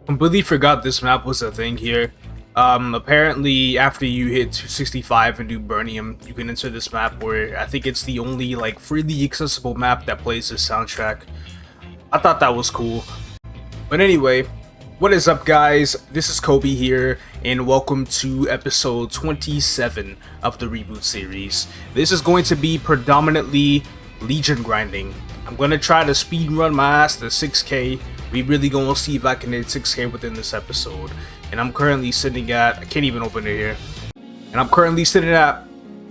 Completely forgot this map was a thing here. Apparently after you hit 265 and do Burnium, you can enter this map where I think it's the only like freely accessible map that plays this soundtrack. I thought that was cool. But anyway, what is up guys? This is Kobe here and welcome to episode 27 of the Reboot series. This is going to be predominantly Legion grinding. I'm going to try to speedrun my ass to 6k. We really gonna see if I can hit 6k within this episode. And I'm currently sitting at, I can't even open it here. And I'm currently sitting at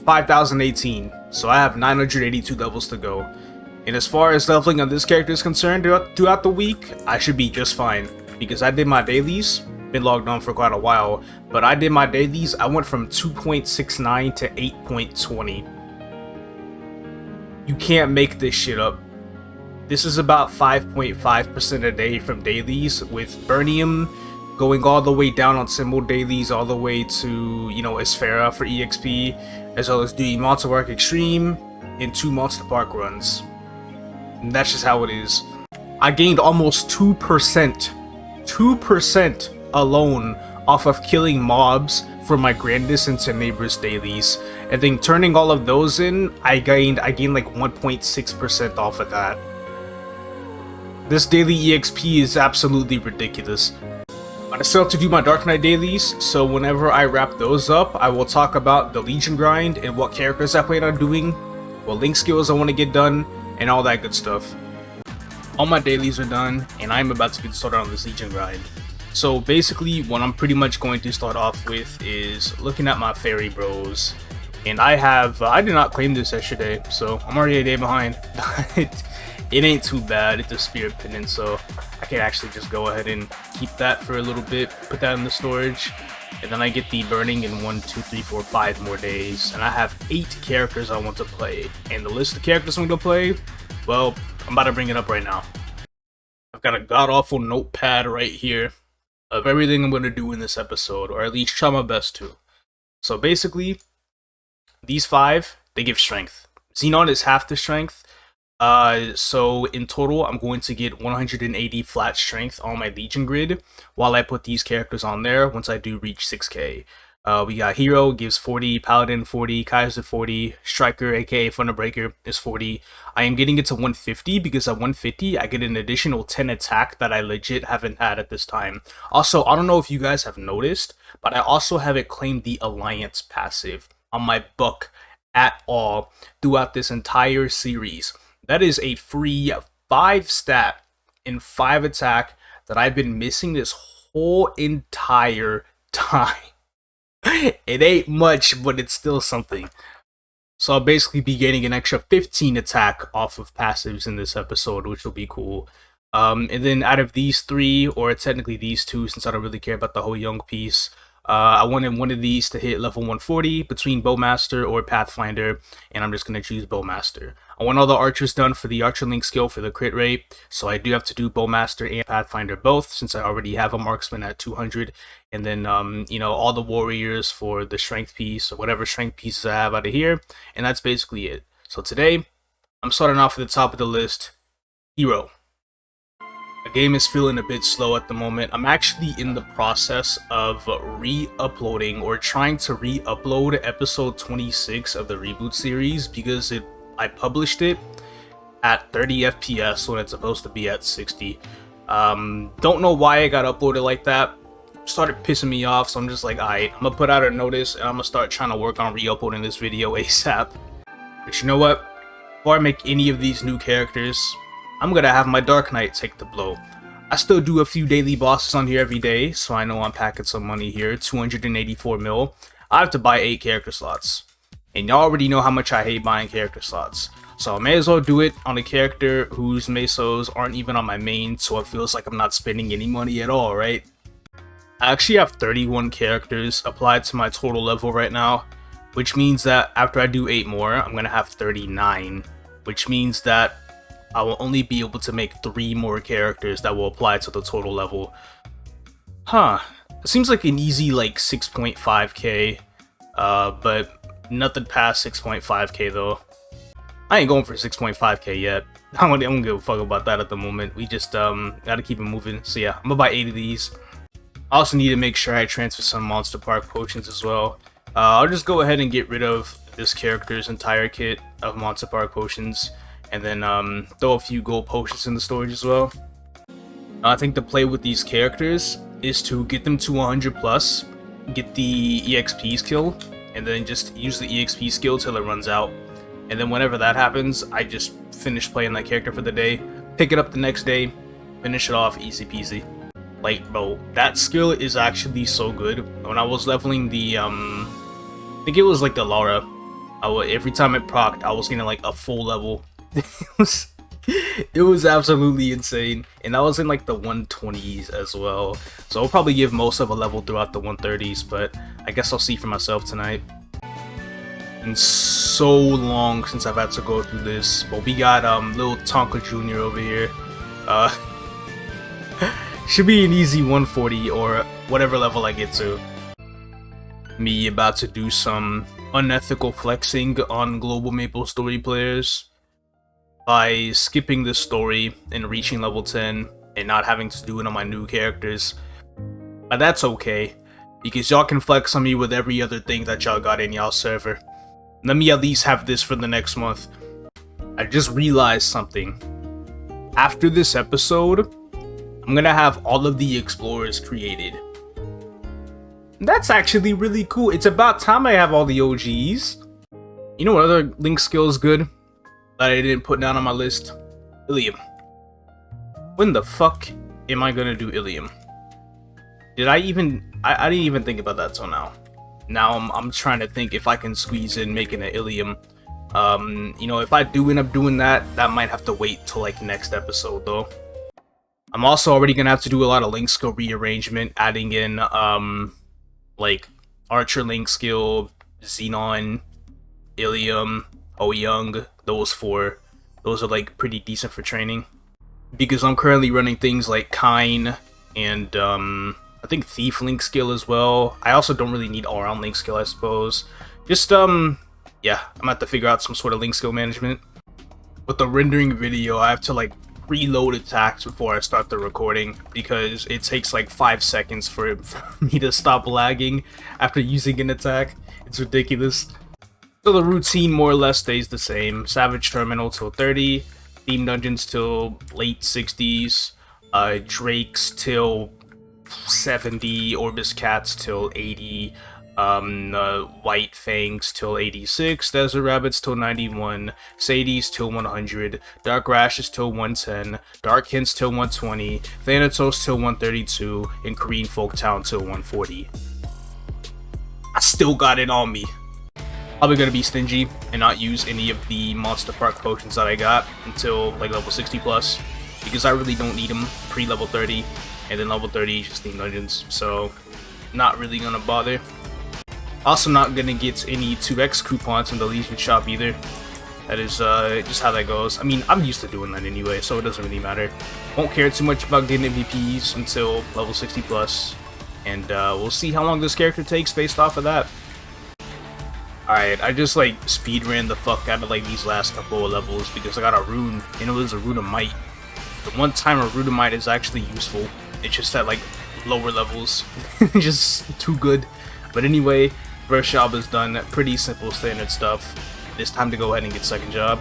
5018. So I have 982 levels to go. And as far as leveling on this character is concerned throughout the week, I should be just fine. Because I did my dailies, been logged on for quite a while. But I did my dailies, I went from 2.69 to 8.20. You can't make this shit up. This is about 5.5% a day from dailies, with Burnium going all the way down on symbol dailies, all the way to, Esfera for EXP, as well as doing Monster Park Extreme and 2 Monster Park runs. And that's just how it is. I gained almost 2% alone off of killing mobs for my Grandis into Neighbors dailies, and then turning all of those in, I gained like 1.6% off of that. This daily EXP is absolutely ridiculous. I still have to do my Dark Knight dailies, so whenever I wrap those up, I will talk about the Legion grind and what characters I plan on doing, what link skills I want to get done, and all that good stuff. All my dailies are done, and I'm about to get started on this Legion grind. So basically, what I'm pretty much going to start off with is looking at my fairy bros. And I did not claim this yesterday, so I'm already a day behind. It ain't too bad. It's a spirit pendant, so I can actually just go ahead and keep that for a little bit, put that in the storage, and then I get the burning in 1, 2, 3, 4, 5 more days, and I have 8 characters I want to play. And the list of characters I'm going to play, well, I'm about to bring it up right now. I've got a god-awful notepad right here of everything I'm going to do in this episode, or at least try my best to. So basically, these 5, they give strength. Xenon is half the strength. So in total, I'm going to get 180 flat strength on my Legion grid while I put these characters on there once I do reach 6k. We got Hero gives 40, Paladin 40, Kaiser 40, Striker aka Thunderbreaker is 40. I am getting it to 150 because at 150 I get an additional 10 attack that I legit haven't had at this time. Also, I don't know if you guys have noticed, but I also haven't claimed the Alliance passive on my Bucc at all throughout this entire series. That is a free 5 stat and 5 attack that I've been missing this whole entire time. It ain't much, but it's still something. So I'll basically be getting an extra 15 attack off of passives in this episode, which will be cool. And then out of these 3, or technically these 2, since I don't really care about the Hoyoung piece, I wanted one of these to hit level 140 between Bowmaster or Pathfinder, and I'm just going to choose Bowmaster. I want all the archers done for the archer link skill for the crit rate, so I do have to do Bowmaster and Pathfinder both, since I already have a marksman at 200, and then, all the warriors for the strength piece, or whatever strength pieces I have out of here, and that's basically it. So today, I'm starting off at the top of the list, Hero. The game is feeling a bit slow at the moment. I'm actually in the process of re-uploading or trying to re-upload episode 26 of the Reboot series because I published it at 30 FPS when it's supposed to be at 60. Don't know why I got uploaded like that. Started pissing me off, so I'm just like, alright, I'm gonna put out a notice and I'm gonna start trying to work on re-uploading this video ASAP. But you know what? Before I make any of these new characters, I'm gonna have my Dark Knight take the blow. I still do a few daily bosses on here every day, so I know I'm packing some money here. 284 mil. I have to buy 8 character slots. And y'all already know how much I hate buying character slots. So I may as well do it on a character whose mesos aren't even on my main, so it feels like I'm not spending any money at all, right? I actually have 31 characters applied to my total level right now, which means that after I do 8 more, I'm gonna have 39, which means that I will only be able to make 3 more characters that will apply to the total level. Huh. It seems like an easy, 6.5k, but nothing past 6.5k though. I ain't going for 6.5k yet. I don't give a fuck about that at the moment. We just gotta keep it moving. So yeah, I'm gonna buy 8 of these. I also need to make sure I transfer some Monster Park potions as well. I'll just go ahead and get rid of this character's entire kit of Monster Park potions, and then throw a few gold potions in the storage as well. I think the play with these characters is to get them to 100 plus, get the EXP skill, and then just use the EXP skill till it runs out. And then whenever that happens, I just finish playing that character for the day, pick it up the next day, finish it off, easy peasy. Like, bro, that skill is actually so good. When I was leveling the, I think it was like the Lara, every time it procced, I was getting like a full level. It was absolutely insane. And that was in like the 120s as well. So I'll probably give most of a level throughout the 130s, but I guess I'll see for myself tonight. Been so long since I've had to go through this, but we got little Tonka Jr. over here. Should be an easy 140 or whatever level I get to. Me about to do some unethical flexing on global MapleStory players by skipping this story and reaching level 10 and not having to do it on my new characters. But that's okay, because y'all can flex on me with every other thing that y'all got in y'all server. Let me at least have this for the next month. I just realized something. After this episode, I'm gonna have all of the explorers created. That's actually really cool. It's about time I have all the OGs. You know what other link skill is good that I didn't put down on my list? Illium. When the fuck am I gonna do Illium? Did I even... I didn't even think about that till now. Now I'm trying to think if I can squeeze in making an Illium. You know, if I do end up doing that, that might have to wait till like next episode though. I'm also already gonna have to do a lot of link skill rearrangement, adding in like Archer link skill, Xenon, Illium, Hoyoung, those 4. Those are like pretty decent for training. Because I'm currently running things like Kine and I think Thief link skill as well. I also don't really need all-around link skill, I suppose. Just yeah, I'm gonna have to figure out some sort of link skill management. With the rendering video, I have to like reload attacks before I start the recording because it takes like 5 seconds for me to stop lagging after using an attack. It's ridiculous. So the routine more or less stays the same. Savage Terminal till 30, Theme Dungeons till late 60s, Drakes till 70, Orbis Cats till 80, White Fangs till 86, Desert Rabbits till 91, Sadies till 100, Dark Rashes till 110, Dark Hints till 120, Thanatos till 132, and Korean Folktown till 140. I still got it on me. Probably gonna be stingy and not use any of the Monster Park potions that I got until like level 60 plus, because I really don't need them pre-level 30, and then level 30 is just Theme Dungeons, so not really gonna bother. Also not gonna get any 2x coupons from the Legion shop either. That is just how that goes. I mean, I'm used to doing that anyway, so it doesn't really matter. Won't care too much about getting MVPs until level 60 plus, and we'll see how long this character takes based off of that. Alright, I just like speed ran the fuck out of like these last couple of levels because I got a rune, and it was a rune of might. The one time a rune of might is actually useful. It's just at like lower levels. Just too good. But anyway, first job is done. Pretty simple standard stuff. It's time to go ahead and get second job.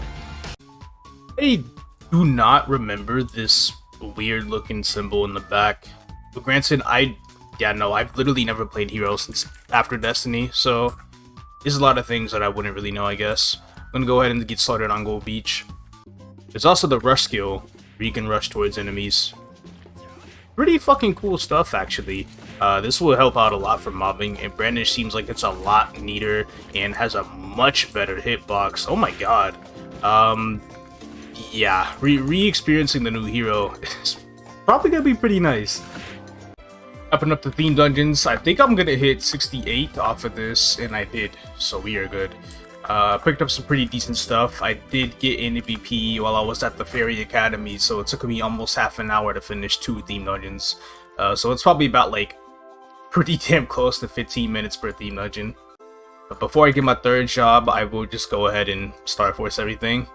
I do not remember this weird looking symbol in the back. But granted, I've literally never played Hero since after Destiny, so there's a lot of things that I wouldn't really know, I guess. I'm gonna go ahead and get started on Gold Beach. There's also the rush skill, where you can rush towards enemies. Pretty fucking cool stuff, actually. This will help out a lot for mobbing, and Brandish seems like it's a lot neater and has a much better hitbox. Oh my god. Yeah, re-experiencing the new hero is probably gonna be pretty nice. Wrapping up the Theme Dungeons, I think I'm gonna hit 68 off of this, and I did, so we are good. Picked up some pretty decent stuff. I did get an MVP while I was at the Fairy Academy, so it took me almost half an hour to finish 2 Theme Dungeons. So it's probably about like pretty damn close to 15 minutes per Theme Dungeon. But before I get my third job, I will just go ahead and Star Force everything.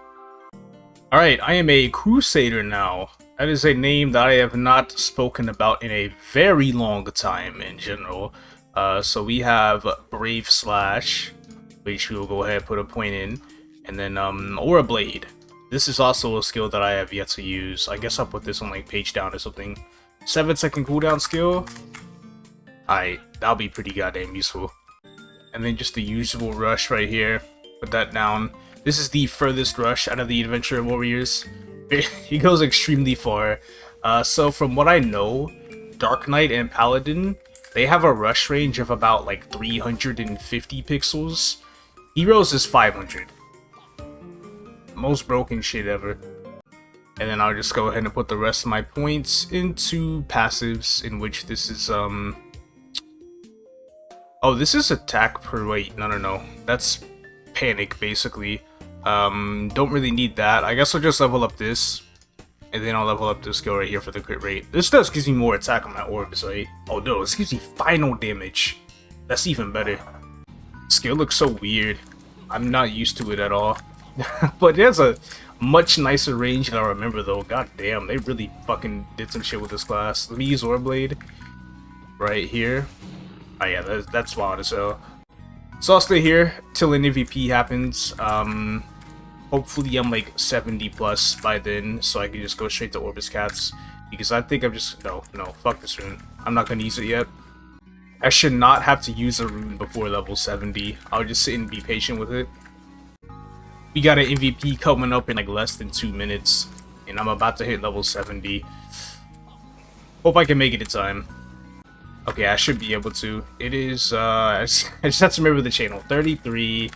Alright, I am a Crusader now. That is a name that I have not spoken about in a very long time in general. So we have Brave Slash, which we will go ahead and put a point in. And then Aura Blade. This is also a skill that I have yet to use. I guess I'll put this on like page down or something. 7-second cooldown skill. Alright, that'll be pretty goddamn useful. And then just the usual rush right here. Put that down. This is the furthest rush out of the Adventure Warriors. He goes extremely far. So from what I know, Dark Knight and Paladin, they have a rush range of about like 350 pixels. Heroes is 500. Most broken shit ever. And then I'll just go ahead and put the rest of my points into passives, in which this is oh, this is attack per weight. No. That's panic basically. Don't really need that. I guess I'll just level up this, and then I'll level up this skill right here for the crit rate. This does gives me more attack on my orbs, right? Oh no, this gives me final damage. That's even better. Skill looks so weird. I'm not used to it at all. But it has a much nicer range than I remember though. God damn, they really fucking did some shit with this class. Let me use Orb Blade right here. Oh yeah, that's wild as hell. So I'll stay here till an MVP happens. Hopefully I'm like 70 plus by then, so I can just go straight to Orbis Cats. Because I think I'm just... No, fuck this rune. I'm not going to use it yet. I should not have to use a rune before level 70. I'll just sit and be patient with it. We got an MVP coming up in like less than 2 minutes. And I'm about to hit level 70. Hope I can make it in time. Okay, I should be able to. It is, I just have to remember the channel. 33.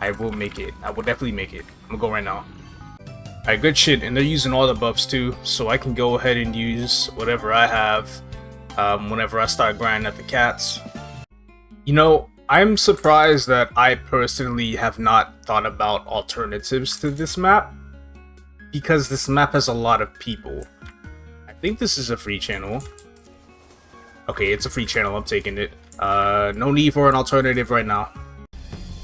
I will make it. I will definitely make it. I'm gonna go right now. Alright, good shit. And they're using all the buffs too, so I can go ahead and use whatever I have whenever I start grinding at the cats. You know, I'm surprised that I personally have not thought about alternatives to this map, because this map has a lot of people. I think this is a free channel. Okay, it's a free channel, I'm taking it. No need for an alternative right now.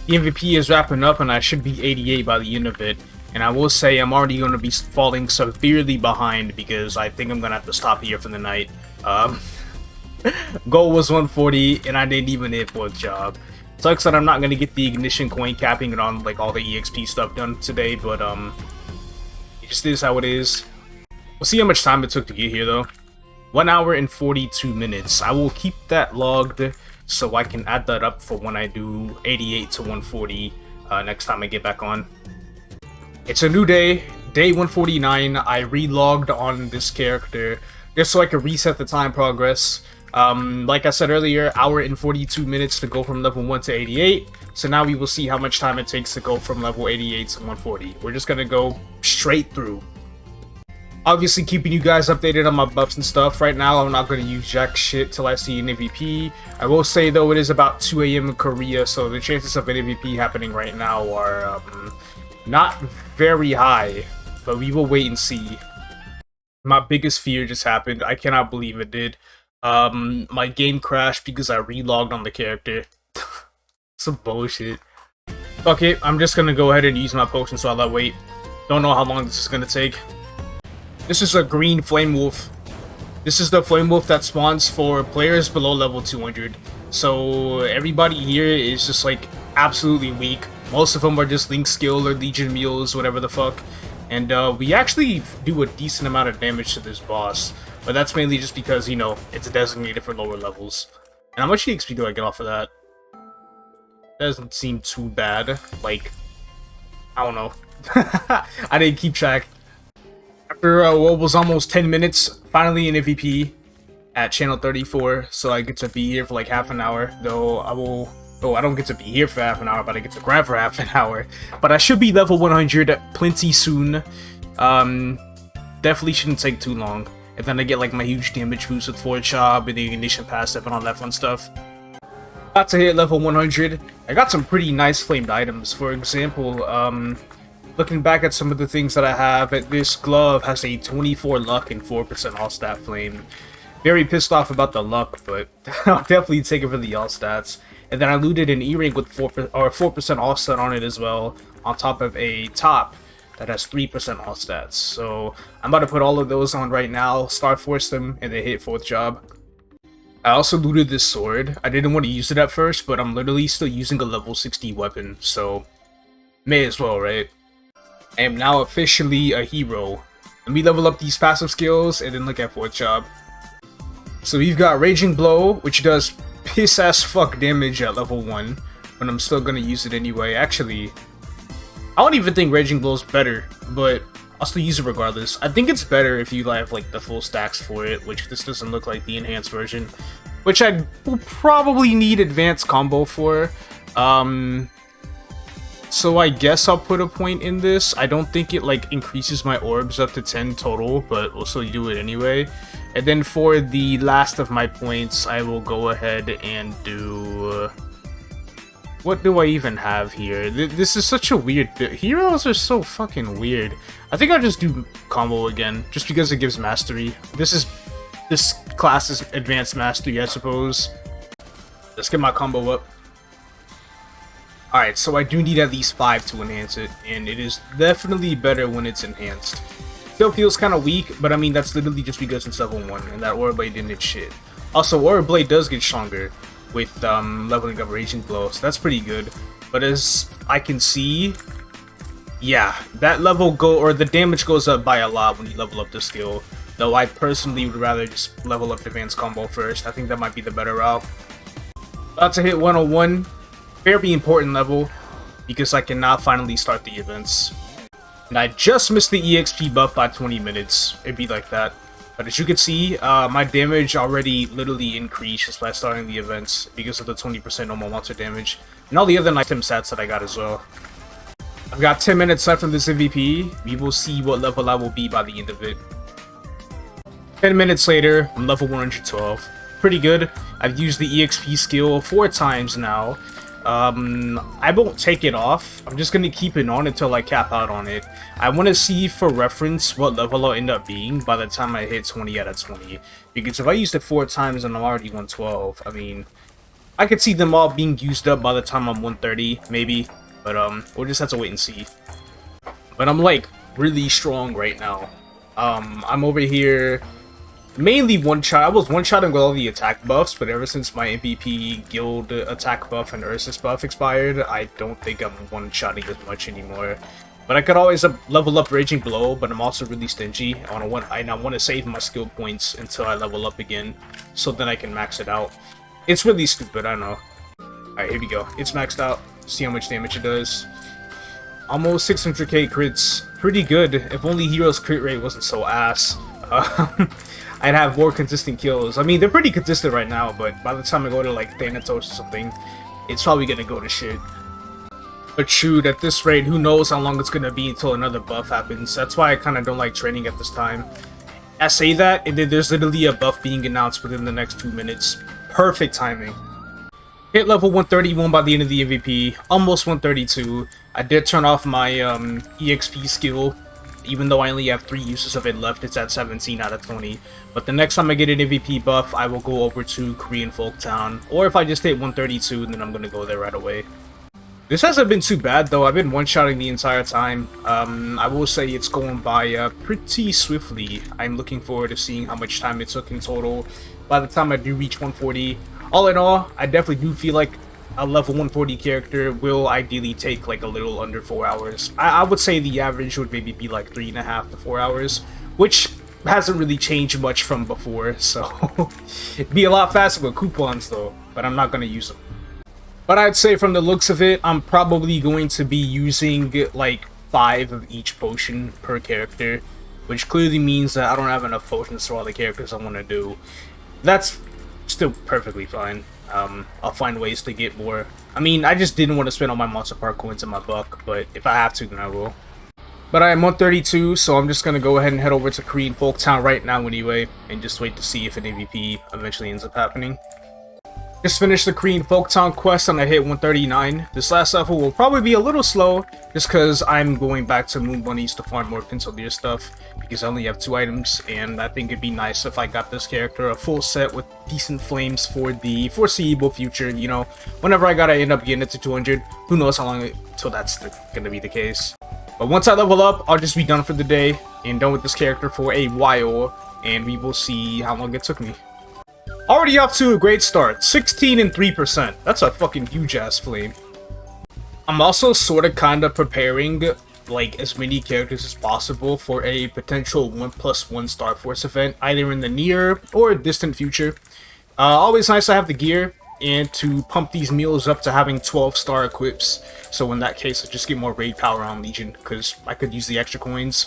The MVP is wrapping up and I should be 88 by the end of it. And I will say I'm already going to be falling severely behind because I think I'm going to have to stop here for the night. Goal was 140 and I didn't even hit for a job. Sucks that I'm not going to get the ignition coin capping and on like all the EXP stuff done today, but it just is how it is. We'll see how much time it took to get here though. 1 hour and 42 minutes. I will keep that logged so I can add that up for when I do 88 to 140 next time I get back on. It's a new day, day 149. I relogged on this character just so I can reset the time progress. Like I said earlier, hour and 42 minutes to go from level 1 to 88. So now we will see how much time it takes to go from level 88 to 140. We're just gonna go straight through. Obviously keeping you guys updated on my buffs and stuff. Right now I'm not going to use jack shit till I see an MVP. I will say though it is about 2 AM in Korea, so the chances of an MVP happening right now are not very high. But we will wait and see. My biggest fear just happened. I cannot believe it did. My game crashed because I relogged on the character. Some bullshit. Okay, I'm just going to go ahead and use my potion so I'll wait. Don't know how long this is going to take. This is a green flame wolf. This is the flame wolf that spawns for players below level 200. So everybody here is just like absolutely weak. Most of them are just link skill or legion mules, whatever the fuck. And we actually do a decent amount of damage to this boss. But that's mainly just because, you know, it's designated for lower levels. And how much XP do I get off of that? Doesn't seem too bad. Like, I don't know. I didn't keep track. After what was almost 10 minutes, finally an MVP at channel 34, so I get to be here for like half an hour, though I don't get to be here for half an hour, but I get to grind for half an hour. But I should be level 100 plenty soon. Definitely shouldn't take too long. And then I get like my huge damage boost with Forge Job and the Ignition passive and all that fun stuff. About to hit level 100. I got some pretty nice flamed items. For example, looking back at some of the things that I have, this glove has a 24 luck and 4% all stat flame. Very pissed off about the luck, but I'll definitely take it for the all stats. And then I looted an earring with 4% all stat on it as well, on top of a top that has 3% all stats. So I'm about to put all of those on right now, Star Force them, and then hit 4th job. I also looted this sword. I didn't want to use it at first, but I'm literally still using a level 60 weapon, so may as well, right? I am now officially a hero. Let me level up these passive skills and then look at 4th job. So we've got Raging Blow, which does piss ass fuck damage at level 1, but I'm still gonna use it anyway. Actually, I don't even think Raging Blow is better, but I'll still use it regardless. I think it's better if you have like the full stacks for it, which this doesn't look like the enhanced version, which I will probably need advanced combo for. So I guess I'll put a point in this. I don't think it like increases my orbs up to 10 total, but we'll still do it anyway. And then for the last of my points, I will go ahead and do... what do I even have here? This is such a weird bit. Heroes are so fucking weird. I think I'll just do combo again, just because it gives mastery. This class is advanced mastery, I suppose. Let's get my combo up. Alright, so I do need at least 5 to enhance it, and it is definitely better when it's enhanced. Still feels kind of weak, but I mean that's literally just because it's level 1, and that Aura Blade didn't hit shit. Also, Aura Blade does get stronger with leveling up Raging Blow, so that's pretty good. But as I can see, yeah, that the damage goes up by a lot when you level up the skill. Though I personally would rather just level up Advanced Combo first. I think that might be the better route. About to hit 101. Very important level, because I can now finally start the events. And I just missed the EXP buff by 20 minutes. It'd be like that. But as you can see, my damage already literally increased just by starting the events because of the 20% normal monster damage. And all the other item stats that I got as well. I've got 10 minutes left from this MVP. We will see what level I will be by the end of it. 10 minutes later, I'm level 112. Pretty good. I've used the EXP skill 4 times now. I won't take it off. I'm just gonna keep it on until I cap out on it. I want to see for reference what level I'll end up being by the time I hit 20 out of 20. Because if I used it 4 times and I'm already 112, I mean, I could see them all being used up by the time I'm 130, maybe. But we'll just have to wait and see. But I'm like really strong right now. I'm over here mainly one-shot. I was one-shotting with all the attack buffs, but ever since my MVP guild attack buff and Ursus buff expired, I don't think I'm one-shotting as much anymore. But I could always level up Raging Blow, but I'm also really stingy. I want to save my skill points until I level up again, so then I can max it out. It's really stupid, I know. Alright, here we go. It's maxed out. See how much damage it does. Almost 600k crits. Pretty good. If only Hero's crit rate wasn't so ass. I'd have more consistent kills. I mean, they're pretty consistent right now, but by the time I go to like Thanatos or something, it's probably gonna go to shit. But shoot, at this rate, who knows how long it's gonna be until another buff happens. That's why I kind of don't like training at this time. I say that, and then there's literally a buff being announced within the next 2 minutes. Perfect timing. Hit level 131 by the end of the MVP, almost 132. I did turn off my EXP skill. Even though I only have 3 uses of it left, it's at 17 out of 20. But the next time I get an MVP buff, I will go over to Korean Folktown. Or if I just hit 132, then I'm gonna go there right away. This hasn't been too bad though. I've been one-shotting the entire time. I will say it's going by pretty swiftly. I'm looking forward to seeing how much time it took in total by the time I do reach 140. All in all, I definitely do feel like a level 140 character will ideally take like a little under 4 hours. I would say the average would maybe be like 3.5 to 4 hours, which hasn't really changed much from before, so it'd be a lot faster with coupons though, but I'm not going to use them. But I'd say from the looks of it, I'm probably going to be using like 5 of each potion per character, which clearly means that I don't have enough potions for all the characters I want to do. That's still perfectly fine. I'll find ways to get more. I mean, I just didn't want to spend all my Monster Park coins in my Bucc, but if I have to, then I will. But I am 132, so I'm just going to go ahead and head over to Korean Folktown right now anyway, and just wait to see if an MVP eventually ends up happening. Just finished the Korean Folktown quest and I hit 139. This last level will probably be a little slow, just because I'm going back to Moon Bunnies to farm more Pinselier stuff, because I only have 2 items, and I think it'd be nice if I got this character a full set with decent flames for the foreseeable future, you know, whenever I gotta end up getting it to 200, who knows how long until that's gonna be the case. But once I level up, I'll just be done for the day and done with this character for a while, and we will see how long it took me. Already off to a great start, 16 and 3%. That's a fucking huge ass flame. I'm also sort of kind of preparing like as many characters as possible for a potential 1+1 Star Force event, either in the near or distant future. Always nice to have the gear and to pump these meals up to having 12-star equips. So in that case, I just get more raid power on Legion because I could use the extra coins.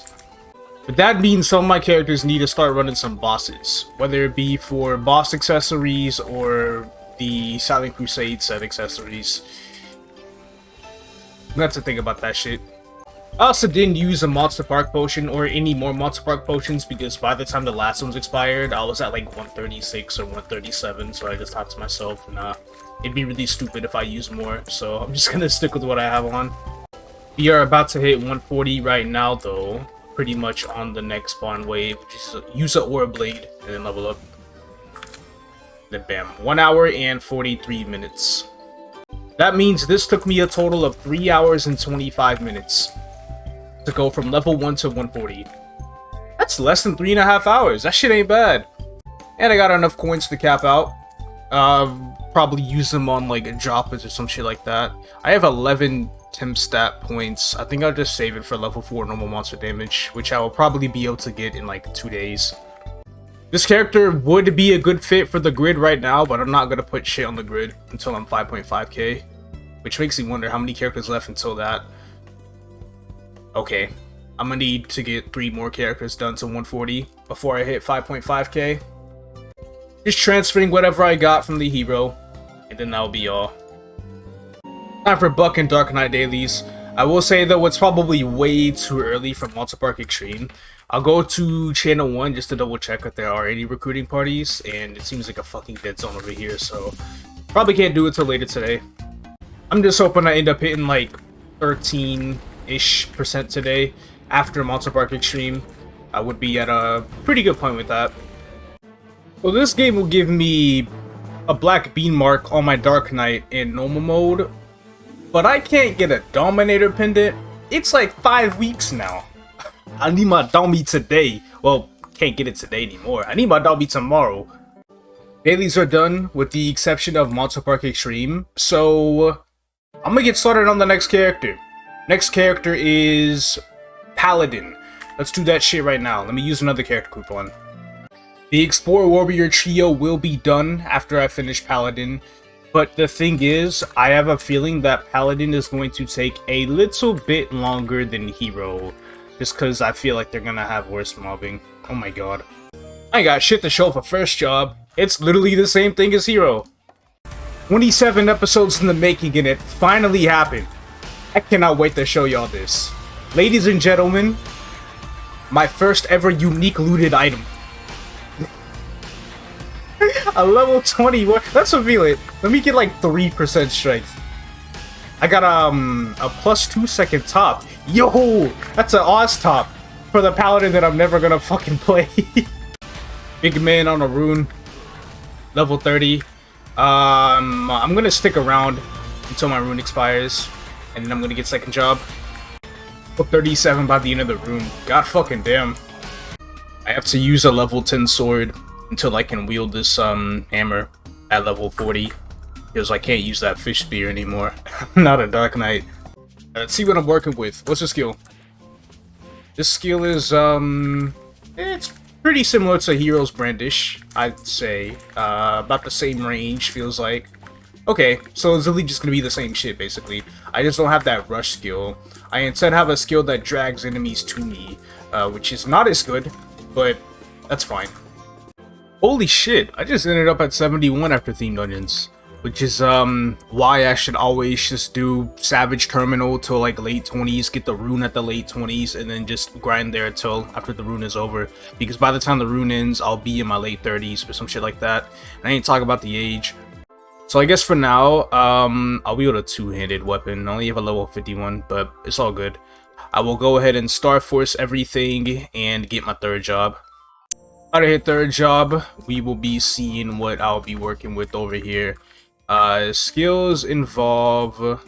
But that means some of my characters need to start running some bosses, whether it be for boss accessories or the Silent Crusade set accessories. That's the thing about that shit. I also didn't use a Monster Park potion or any more Monster Park potions because by the time the last one's expired, I was at like 136 or 137, so I just thought to myself, nah, it'd be really stupid if I use more, so I'm just gonna stick with what I have on. We are about to hit 140 right now though, pretty much on the next spawn wave, which is use an Aura Blade and then level up. Then bam, 1 hour and 43 minutes. That means this took me a total of 3 hours and 25 minutes. To go from level 1 to 140. That's less than 3.5 hours. That shit ain't bad. And I got enough coins to cap out. Probably use them on like Droplets or some shit like that. I have 11 Tim stat points. I think I'll just save it for level 4 normal monster damage, which I will probably be able to get in like 2 days. This character would be a good fit for the grid right now, but I'm not gonna put shit on the grid until I'm 5.5k. Which makes me wonder how many characters left until that. Okay, I'm gonna need to get 3 more characters done to 140 before I hit 5.5k. Just transferring whatever I got from the hero, and then that'll be all. Time for Bucc and Dark Knight dailies. I will say though, it's probably way too early for Monster Park Extreme. I'll go to channel 1 just to double check if there are any recruiting parties, and it seems like a fucking dead zone over here, so probably can't do it till later today. I'm just hoping I end up hitting like 13-ish% today after Monster Park Extreme. I would be at a pretty good point with that. Well, this game will give me a black bean mark on my Dark Knight in normal mode, but I can't get a Dominator pendant. It's like 5 weeks now. I need my Domi today. Well, can't get it today anymore. I need my Domi tomorrow. Dailies are done with the exception of Monster Park Extreme, so I'm gonna get started on the next character. Next character is Paladin. Let's do that shit right now. Let me use another character coupon. The Explorer Warrior trio will be done after I finish Paladin, but the thing is, I have a feeling that Paladin is going to take a little bit longer than Hero, just because I feel like they're gonna have worse mobbing. Oh my god. I ain't got shit to show for first job. It's literally the same thing as Hero. 27 episodes in the making and it finally happened. I cannot wait to show y'all this. Ladies and gentlemen, my first ever unique looted item. A level 21. Let's reveal it. Let me get like 3% strength. I got a +2 second top. Yo, that's an Oz top for the Paladin that I'm never gonna fucking play. Big man on a rune. Level 30. I'm gonna stick around until my rune expires, and then I'm gonna get second job. 37 by the end of the rune. God fucking damn. I have to use a level 10 sword until I can wield this hammer at level 40, because I can't use that fish spear anymore. I'm not a Dark Knight. Let's see what I'm working with. What's the skill? This skill is it's pretty similar to Hero's Brandish, I'd say. About the same range, feels like. Okay, so it's really just gonna be the same shit, basically. I just don't have that rush skill. I instead have a skill that drags enemies to me, which is not as good, but that's fine. Holy shit, I just ended up at 71 after Theme Dungeons, which is why I should always just do Savage Terminal till like late 20s, get the rune at the late 20s, and then just grind there till after the rune is over, because by the time the rune ends, I'll be in my late 30s or some shit like that, and I ain't talking about the age. So I guess for now, I'll wield a two-handed weapon. I only have a level 51, but it's all good. I will go ahead and Star Force everything and get my third job. How to hit third job, we will be seeing what I'll be working with over here. Skills involve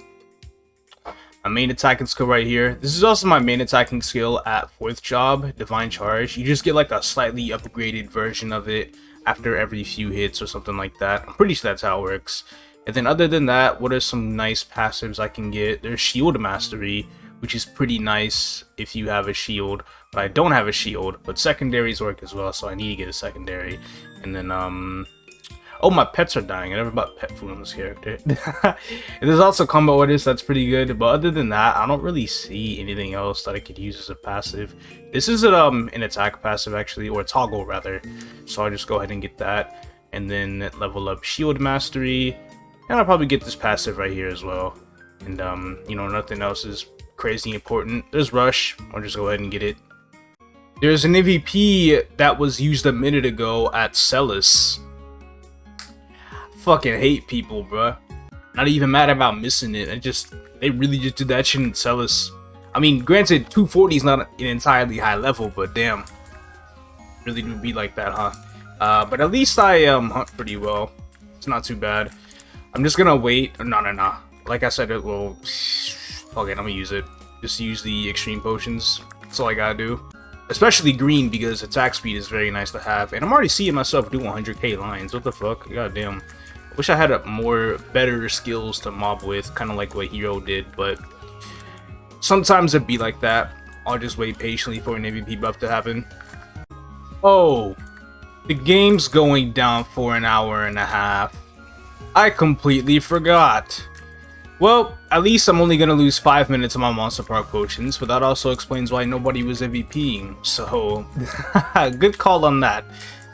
My main attacking skill right here. This is also my main attacking skill at 4th job, Divine Charge. You just get like a slightly upgraded version of it after every few hits or something like that. I'm pretty sure that's how it works. And then other than that, what are some nice passives I can get? There's Shield Mastery, which is pretty nice if you have a shield, but I don't have a shield, but secondaries work as well, so I need to get a secondary. And then, oh, my pets are dying. I never bought pet food on this character. And there's also combo orders, that's pretty good, but other than that, I don't really see anything else that I could use as a passive. This is an attack passive, actually, or a toggle, rather, so I'll just go ahead and get that, and then level up Shield Mastery, and I'll probably get this passive right here as well. And, you know, nothing else is crazy important. There's Rush. I'll just go ahead and get it. There's an MVP that was used a minute ago at Celis. Fucking hate people, bruh. Not even mad about missing it. They really just did that shit in Celis. I mean, granted, 240 is not an entirely high level, but damn. Really do be like that, huh? But at least I hunt pretty well. It's not too bad. I'm just gonna wait. No. Like I said, well, fuck it, I'm gonna use it. Just use the extreme potions. That's all I gotta do. Especially green, because attack speed is very nice to have. And I'm already seeing myself do 100k lines. What the fuck? Goddamn. I wish I had better skills to mob with, kind of like what Hero did, but sometimes it'd be like that. I'll just wait patiently for an MVP buff to happen. Oh, the game's going down for an hour and a half. I completely forgot. Well, at least I'm only gonna lose 5 minutes of my Monster Park potions, but that also explains why nobody was MVPing, so good call on that.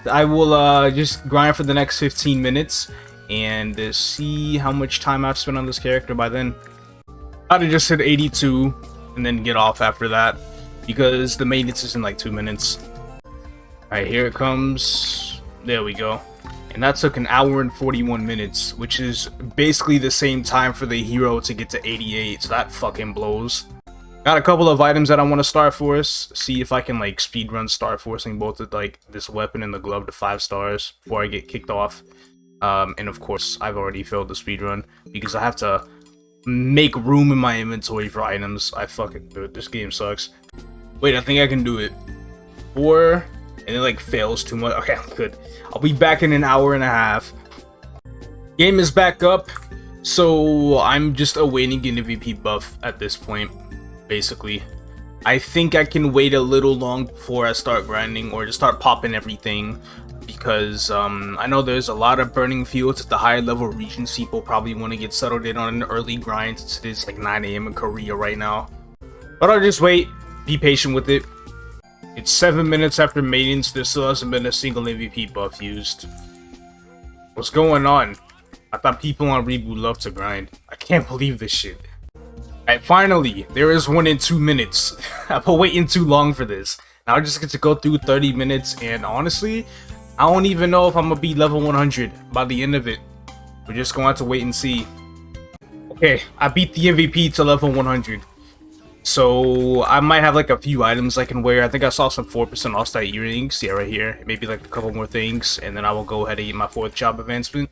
I will just grind for the next 15 minutes and see how much time I've spent on this character by then. I'd have just hit 82 and then get off after that, because the maintenance is in like 2 minutes. Alright, here it comes. There we go. And that took an hour and 41 minutes, which is basically the same time for the hero to get to 88, so that fucking blows. Got a couple of items that I want to Star Force, see if I can like speedrun Star Forcing both with like this weapon and the glove to 5 stars before I get kicked off. And of course, I've already failed the speedrun because I have to make room in my inventory for items. I fucking do it. This game sucks. Wait, I think I can do it. 4, and it like fails too much. Okay, I'm good. I'll be back in an hour and a half. Game is back up, so I'm just awaiting an MVP buff at this point, basically. I think I can wait a little long before I start grinding or just start popping everything, because I know there's a lot of burning fields at the higher level regions. People probably want to get settled in on an early grind since it is like 9 AM in Korea right now. But I'll just wait, be patient with it. It's 7 minutes after maintenance, there still hasn't been a single MVP buff used. What's going on? I thought people on Reboot love to grind. I can't believe this shit. Alright, finally, there is one in 2 minutes. I've been waiting too long for this. Now I just get to go through 30 minutes, and honestly, I don't even know if I'm gonna be level 100 by the end of it. We're just gonna have to wait and see. Okay, I beat the MVP to level 100. So I might have like a few items I can wear. I think I saw some 4% off-site earrings. Yeah, right here. Maybe like a couple more things, and then I will go ahead and get my 4th job advancement.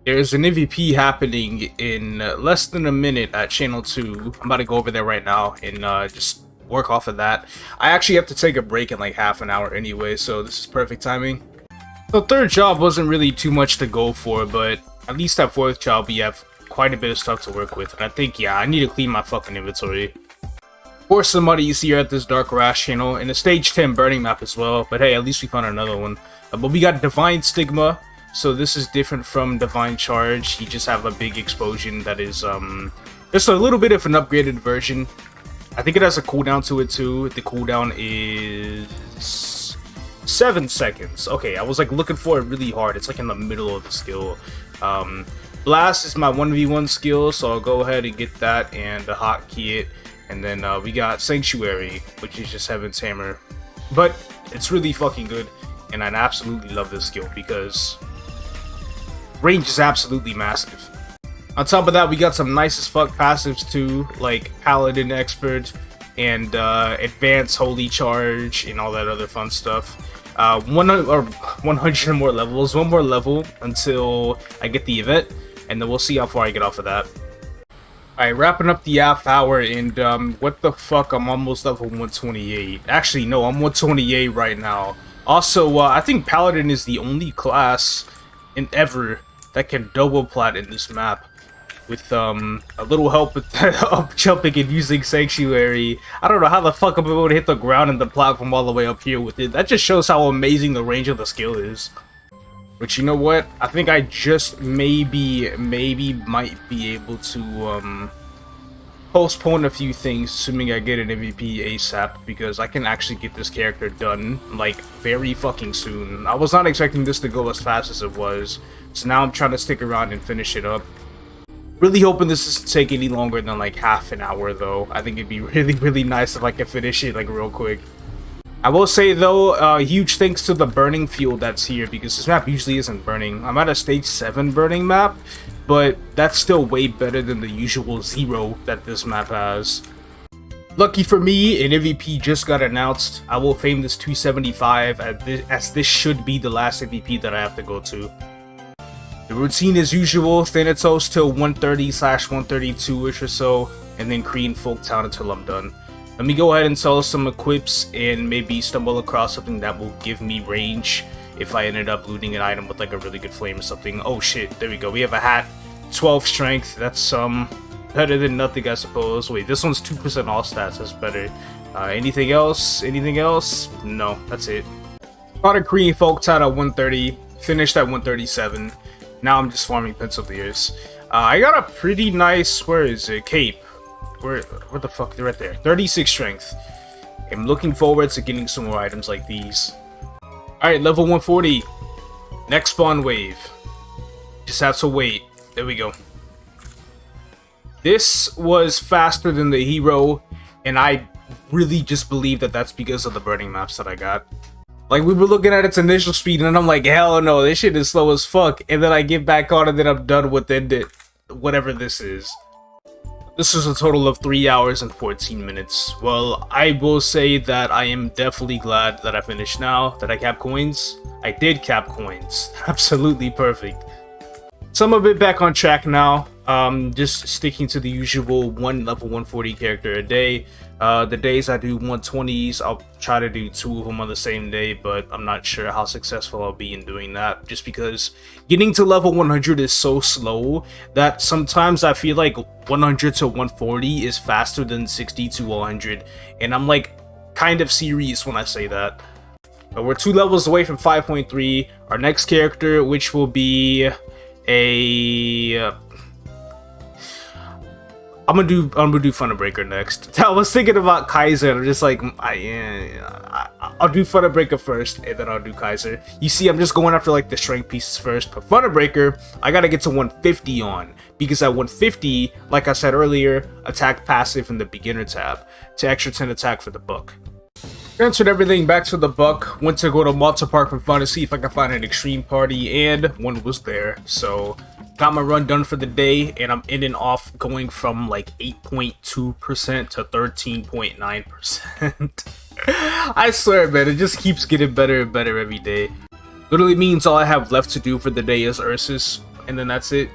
There's an MVP happening in less than a minute at Channel 2. I'm about to go over there right now and just work off of that. I actually have to take a break in like half an hour anyway, so this is perfect timing. The 3rd job wasn't really too much to go for, but at least at 4th job we have quite a bit of stuff to work with, and I think, yeah, I need to clean my fucking inventory. Of course, somebody is here at this Dark Rash channel, and a stage 10 burning map as well, but hey, at least we found another one. But we got Divine Stigma, so this is different from Divine Charge. You just have a big explosion that is, just a little bit of an upgraded version. I think it has a cooldown to it too. The cooldown is 7 seconds. Okay, I was like looking for it really hard. It's like in the middle of the skill. Blast is my 1v1 skill, so I'll go ahead and get that and the hotkey it. And then we got Sanctuary, which is just Heaven's Hammer. But it's really fucking good, and I absolutely love this skill because range is absolutely massive. On top of that, we got some nice as fuck passives too, like Paladin Expert and Advanced Holy Charge and all that other fun stuff. 100 more levels, one more level until I get the event, and then we'll see how far I get off of that. Alright, wrapping up the half hour, and what the fuck, I'm almost level 128. Actually, no, I'm 128 right now. Also, I think Paladin is the only class in ever that can double plat in this map. With a little help with up jumping and using Sanctuary. I don't know how the fuck I'm able to hit the ground and the platform all the way up here with it. That just shows how amazing the range of the skill is. But you know what? I think I just maybe might be able to postpone a few things, assuming I get an MVP ASAP, because I can actually get this character done like very fucking soon. I was not expecting this to go as fast as it was, so now I'm trying to stick around and finish it up. Really hoping this doesn't take any longer than like half an hour though. I think it'd be really nice if I could finish it like real quick. I will say though, huge thanks to the burning field that's here, because this map usually isn't burning. I'm at a stage 7 burning map, but that's still way better than the usual 0 that this map has. Lucky for me, an MVP just got announced. I will fame this 275 as this should be the last MVP that I have to go to. The routine as usual, Thanatos till 130/132ish or so, and then Korean Folktown until I'm done. Let me go ahead and sell some equips and maybe stumble across something that will give me range if I ended up looting an item with like a really good flame or something. Oh shit, there we go. We have a hat, 12 strength, that's better than nothing I suppose. Wait, this one's 2% all stats, that's better. Anything else? Anything else? No, that's it. Got a Korean Folktown at 130, finished at 137. Now I'm just farming Penciliers. I got a pretty nice, where is it, cape. Where the fuck, they're right there. 36 strength. I'm looking forward to getting some more items like these. Alright, level 140. Next spawn wave. Just have to wait. There we go. This was faster than the hero, and I really just believe that that's because of the burning maps that I got. Like, we were looking at its initial speed, and I'm like, hell no, this shit is slow as fuck. And then I get back on, and then I'm done with it, whatever this is. This is a total of 3 hours and 14 minutes. Well, I will say that I am definitely glad that I finished now, that I cap coins. I did cap coins. Absolutely perfect. So I'm a bit back on track now. Just sticking to the usual one level 140 character a day. The days I do 120s, I'll try to do 2 of them on the same day, but I'm not sure how successful I'll be in doing that, just because getting to level 100 is so slow that sometimes I feel like 100 to 140 is faster than 60 to 100, and I'm like kind of serious when I say that. But we're 2 levels away from 5.3. Our next character, which will be a I'm gonna do Thunderbreaker next. I was thinking about Kaiser, and I'm just like, I'll do Thunderbreaker first, and then I'll do Kaiser. You see, I'm just going after like the strength pieces first. But Thunderbreaker, I gotta get to 150 on, because at 150, like I said earlier, attack passive in the beginner tab to extra 10 attack for the Bucc. Transferred everything back to the Bucc. Went to go to Malta Park for fun to see if I could find an extreme party, and one was there. So got my run done for the day, and I'm in and off going from like 8.2% to 13.9%. I swear, man, it just keeps getting better and better every day. Literally means all I have left to do for the day is Ursus, and then that's it.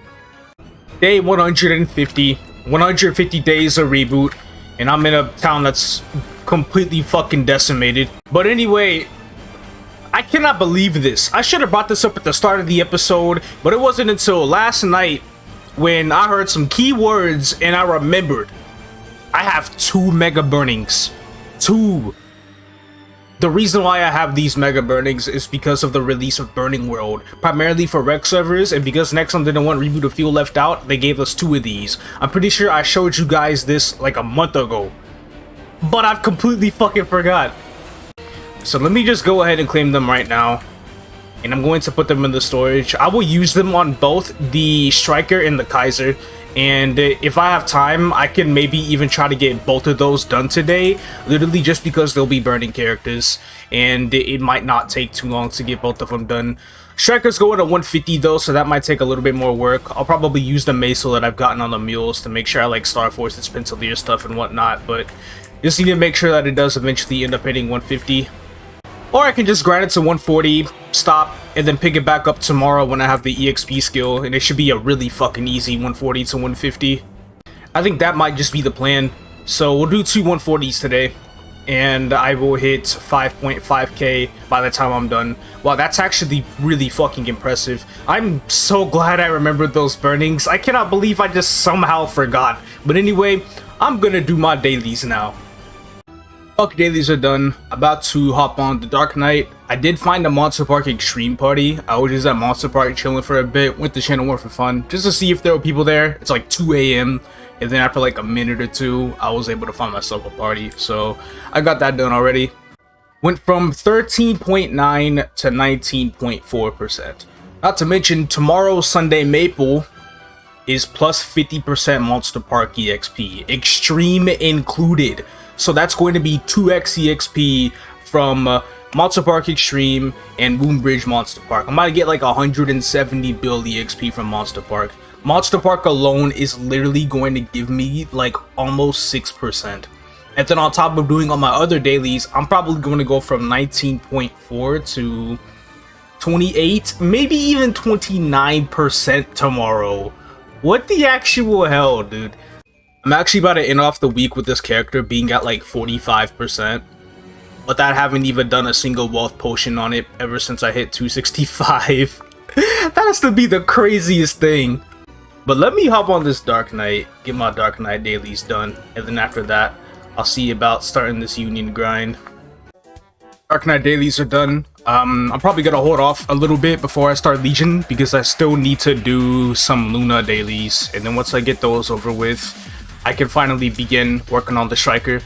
Day 150. 150 days of Reboot, and I'm in a town that's completely fucking decimated. But anyway, I cannot believe this. I should have brought this up at the start of the episode, but it wasn't until last night when I heard some keywords and I remembered I have 2 mega burnings. 2. The reason why I have these mega burnings is because of the release of Burning World, primarily for rec servers, and because Nexon didn't want Reboot to feel left out, they gave us 2 of these. I'm pretty sure I showed you guys this like a month ago, but I've completely fucking forgot. So let me just go ahead and claim them right now, and I'm going to put them in the storage. I will use them on both the Striker and the Kaiser, and if I have time, I can maybe even try to get both of those done today, literally just because they'll be burning characters, and it might not take too long to get both of them done. Striker's going at 150 though, so that might take a little bit more work. I'll probably use the Maso that I've gotten on the mules to make sure I like Star Force and Pencilier stuff and whatnot, but just need to make sure that it does eventually end up hitting 150. Or I can just grind it to 140, stop, and then pick it back up tomorrow when I have the EXP skill, and it should be a really fucking easy 140 to 150. I think that might just be the plan. So we'll do two 140s today, and I will hit 5.5k by the time I'm done. Wow, that's actually really fucking impressive. I'm so glad I remembered those burnings. I cannot believe I just somehow forgot. But anyway, I'm gonna do my dailies now. Fuck, dailies are done. About to hop on the Dark Knight. I did find a Monster Park Extreme party. I was just at Monster Park chilling for a bit. Went to Channel 1 for fun, just to see if there were people there. It's like 2 a.m. And then after like a minute or two, I was able to find myself a party. So I got that done already. Went from 13.9 to 19.4%. Not to mention, tomorrow, Sunday Maple, is plus 50% Monster Park EXP. Extreme included. So that's going to be 2x EXP from Monster Park Extreme and Woombridge Monster Park. I'm about to get like 170 build EXP from Monster Park. Monster Park alone is literally going to give me like almost 6%. And then on top of doing all my other dailies, I'm probably going to go from 19.4 to 28, maybe even 29% tomorrow. What the actual hell, dude? I'm actually about to end off the week with this character being at like 45%, without having even done a single wealth potion on it ever since I hit 265. That has to be the craziest thing. But let me hop on this Dark Knight, get my Dark Knight dailies done, and then after that, I'll see about starting this Union grind. Dark Knight dailies are done. I'm probably gonna hold off a little bit before I start Legion, because I still need to do some Luna dailies, and then once I get those over with, I can finally begin working on the Striker.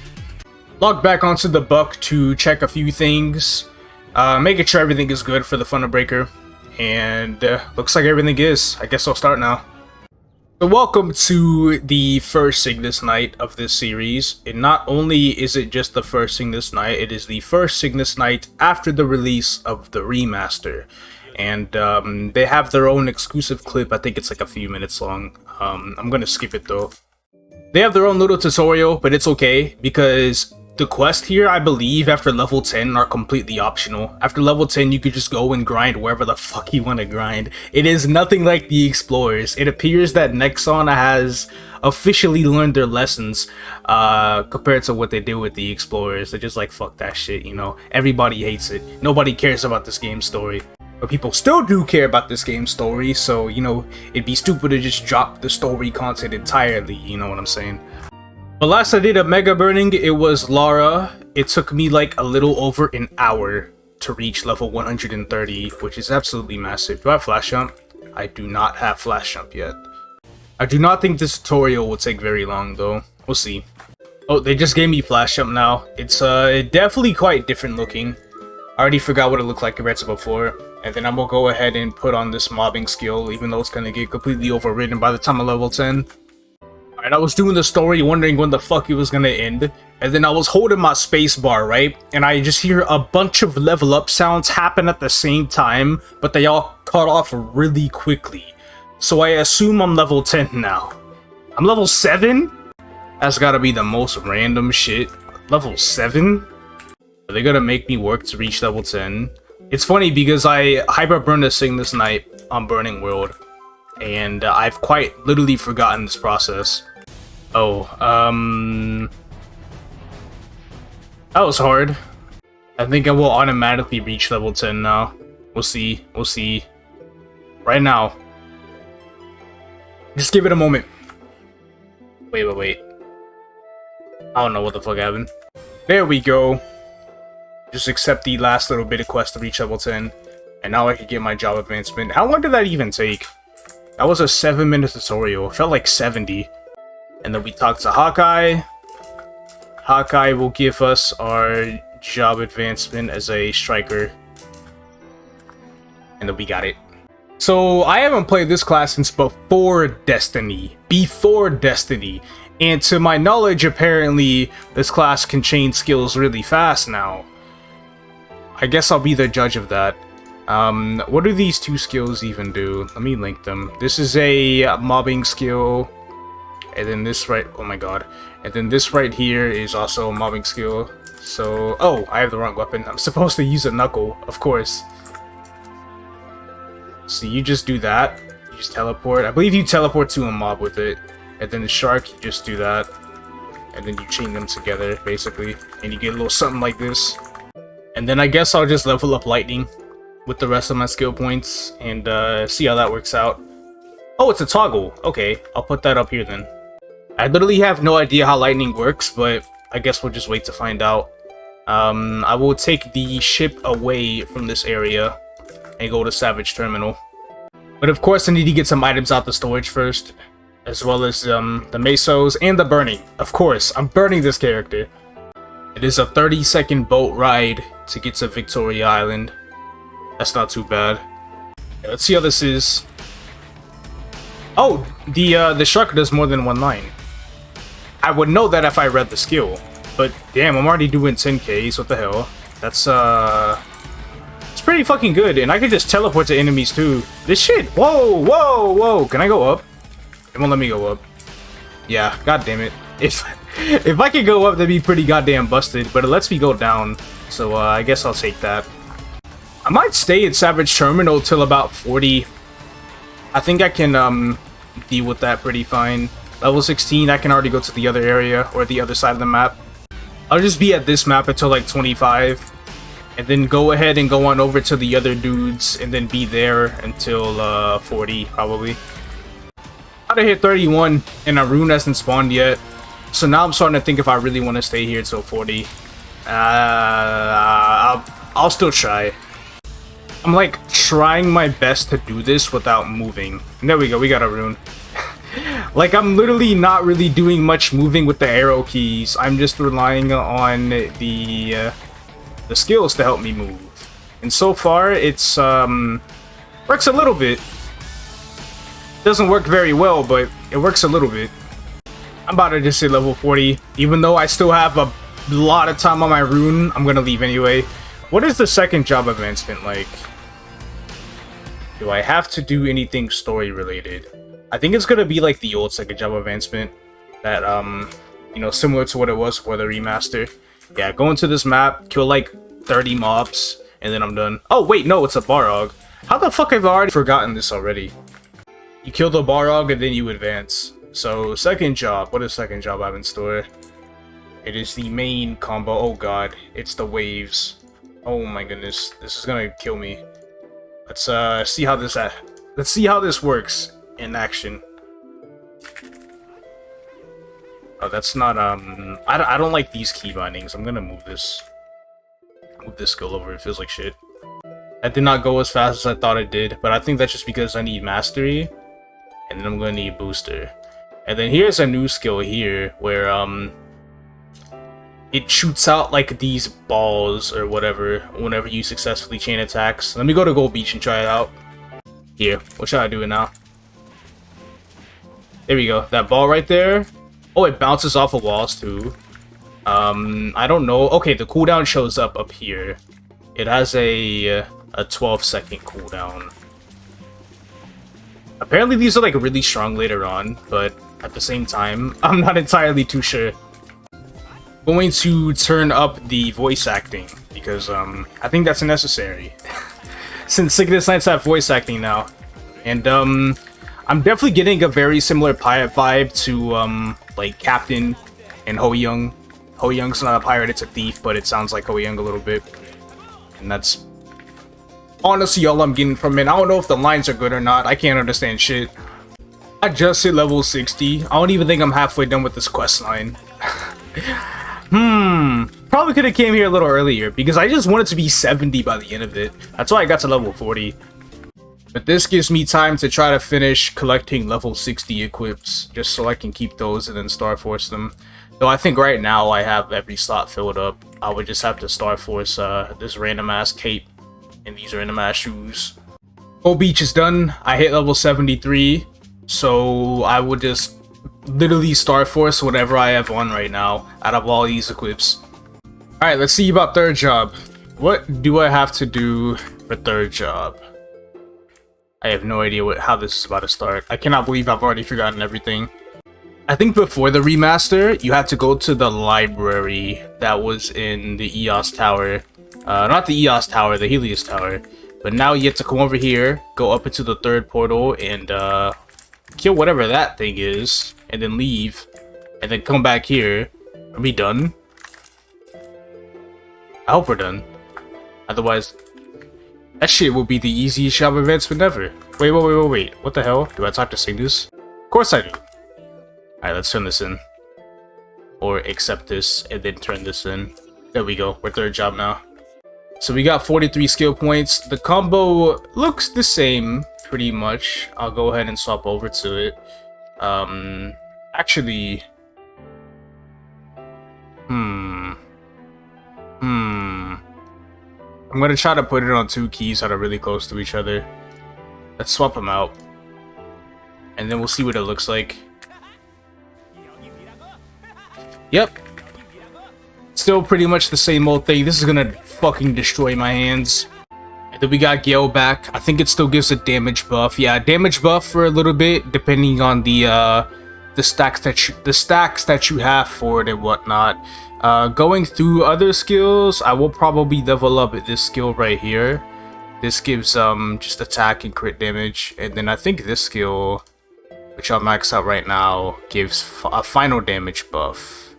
Logged back onto the Bucc to check a few things, making sure everything is good for the Thunderbreaker, and looks like everything is. I guess I'll start now. So welcome to the first Cygnus Night of this series, and not only is it just the first Cygnus Night, it is the first Cygnus Night after the release of the remaster. And they have their own exclusive clip. I think it's like a few minutes long. I'm gonna skip it though. They have their own little tutorial, but it's okay, because the quests here, I believe, after level 10 are completely optional. After level 10, you could just go and grind wherever the fuck you want to grind. It is nothing like the Explorers. It appears that Nexon has officially learned their lessons compared to what they did with the Explorers. They're just like, fuck that shit, you know? Everybody hates it. Nobody cares about this game's story. But people still do care about this game's story, so, you know, it'd be stupid to just drop the story content entirely, you know what I'm saying? But last I did a mega burning, it was Lara. It took me like a little over an hour to reach level 130, which is absolutely massive. Do I have flash jump? I do not have flash jump yet. I do not think this tutorial will take very long though. We'll see. Oh, they just gave me flash jump now. It's definitely quite different looking. I already forgot what it looked like compared to before. And then I'm gonna go ahead and put on this mobbing skill, even though it's gonna get completely overridden by the time of level 10. Alright, I was doing the story wondering when the fuck it was gonna end, and then I was holding my space bar, right? And I just hear a bunch of level up sounds happen at the same time, but they all cut off really quickly. So I assume I'm level 10 now. I'm level 7? That's gotta be the most random shit. Level 7? Are they gonna make me work to reach level 10? It's funny because I hyper burned a Cygnus Night on Burning World, and I've quite literally forgotten this process. Oh, that was hard. I think I will automatically reach level 10 now. We'll see. We'll see. Right now. Just give it a moment. Wait. I don't know what the fuck happened. There we go. Just accept the last little bit of quest to reach level 10. And now I can get my job advancement. How long did that even take? That was a 7-minute tutorial. It felt like 70. And then we talked to Hawkeye. Hawkeye will give us our job advancement as a striker. And then we got it. So I haven't played this class since before Destiny. And to my knowledge, apparently, this class can change skills really fast now. I guess I'll be the judge of that. What do these two skills even do? Let me link them. This is a mobbing skill. And then this right... Oh my god. And then this right here is also a mobbing skill. So... Oh, I have the wrong weapon. I'm supposed to use a knuckle, of course. So you just do that. You just teleport. I believe you teleport to a mob with it. And then the shark, you just do that. And then you chain them together, basically. And you get a little something like this. And then I guess I'll just level up lightning with the rest of my skill points and see how that works out. Oh, it's a toggle. Okay, I'll put that up here then. I literally have no idea how lightning works, but I guess we'll just wait to find out. I will take the ship away from this area and go to Savage Terminal. But of course I need to get some items out the storage first, as well as the mesos and the burning. Of course, I'm burning this character. It is a 30-second boat ride to get to Victoria Island. That's not too bad. Let's see how this is. Oh, the shark does more than one line. I would know that if I read the skill. But damn, I'm already doing 10Ks, what the hell? That's it's pretty fucking good, and I can just teleport to enemies too. This shit, whoa, whoa, whoa, can I go up? It won't let me go up. Yeah, god damn it. If I could go up, that'd be pretty goddamn busted, but it lets me go down, so I guess I'll take that. I might stay at Savage Terminal till about 40. I think I can deal with that pretty fine. Level 16, I can already go to the other area, or the other side of the map. I'll just be at this map until like 25, and then go ahead and go on over to the other dudes, and then be there until 40, probably. I hit 31, and a rune hasn't spawned yet, so now I'm starting to think if I really want to stay here till 40. I'll still try. I'm like trying my best to do this without moving. And there we go, we got a rune. Like, I'm literally not really doing much moving with the arrow keys. I'm just relying on the skills to help me move. And so far, it's works a little bit. Doesn't work very well, but it works a little bit. I'm about to just hit level 40. Even though I still have a lot of time on my rune, I'm gonna leave anyway. What is the second job advancement like? Do I have to do anything story related? I think it's gonna be like the old second job advancement. That, you know, similar to what it was for the remaster. Yeah, go into this map, kill like 30 mobs, and then I'm done. Oh, wait, no, it's a Barog. How the fuck have I already forgotten this already? You kill the Barog and then you advance. So, second job. What does second job have in store? It is the main combo. Oh god, it's the waves. Oh my goodness, this is gonna kill me. Let's see how this works in action. Oh, that's not I don't like these key bindings. I'm gonna move this skill over. It feels like shit. That did not go as fast as I thought it did, but I think that's just because I need mastery, and then I'm gonna need booster. And then here's a new skill here where it shoots out like these balls or whatever whenever you successfully chain attacks. Let me go to Gold Beach and try it out. Here, what should I do it now? There we go. That ball right there. Oh, it bounces off of walls too. I don't know. Okay, the cooldown shows up here. It has a 12-second cooldown. Apparently these are like really strong later on, but at the same time, I'm not entirely too sure. Going to turn up the voice acting because I think that's necessary. Since Sickness Nights have voice acting now, and I'm definitely getting a very similar pirate vibe to like Captain and Hoyoung. Hoyoung's not a pirate, it's a thief, but it sounds like Hoyoung a little bit, and that's honestly all I'm getting from it. I don't know if the lines are good or not. I can't understand shit. I just hit level 60. I don't even think I'm halfway done with this quest line. Probably could have came here a little earlier because I just wanted to be 70 by the end of it. That's why I got to level 40. But this gives me time to try to finish collecting level 60 equips just so I can keep those and then Star Force them. Though I think right now I have every slot filled up. I would just have to Star Force this random ass cape and these random ass shoes. Gold Beach is done. I hit level 73. So I would just literally Star Force whatever I have on right now out of all these equips. Alright, let's see about third job. What do I have to do for third job? I have no idea how this is about to start. I cannot believe I've already forgotten everything. I think before the remaster, you had to go to the library that was in the EOS Tower. Not the EOS Tower, the Helios Tower. But now you have to come over here, go up into the third portal, and kill whatever that thing is, and then leave, and then come back here. Are we done? I hope we're done. Otherwise, that shit will be the easiest job advancement ever. Wait. What the hell? Do I have to sing this? Of course I do. Alright, let's turn this in. Or accept this, and then turn this in. There we go. We're third job now. So we got 43 skill points. The combo looks the same, pretty much. I'll go ahead and swap over to it. Actually... I'm gonna try to put it on 2 keys that are really close to each other. Let's swap them out. And then we'll see what it looks like. Yep. Still pretty much the same old thing. This is gonna fucking destroy my hands. And then we got Gale back. I think it still gives a damage buff. Yeah, damage buff for a little bit, depending on the stacks that you have for it and whatnot. Going through other skills, I will probably level up this skill right here. This gives just attack and crit damage, and then I think this skill, which I'll max out right now, gives a final damage buff.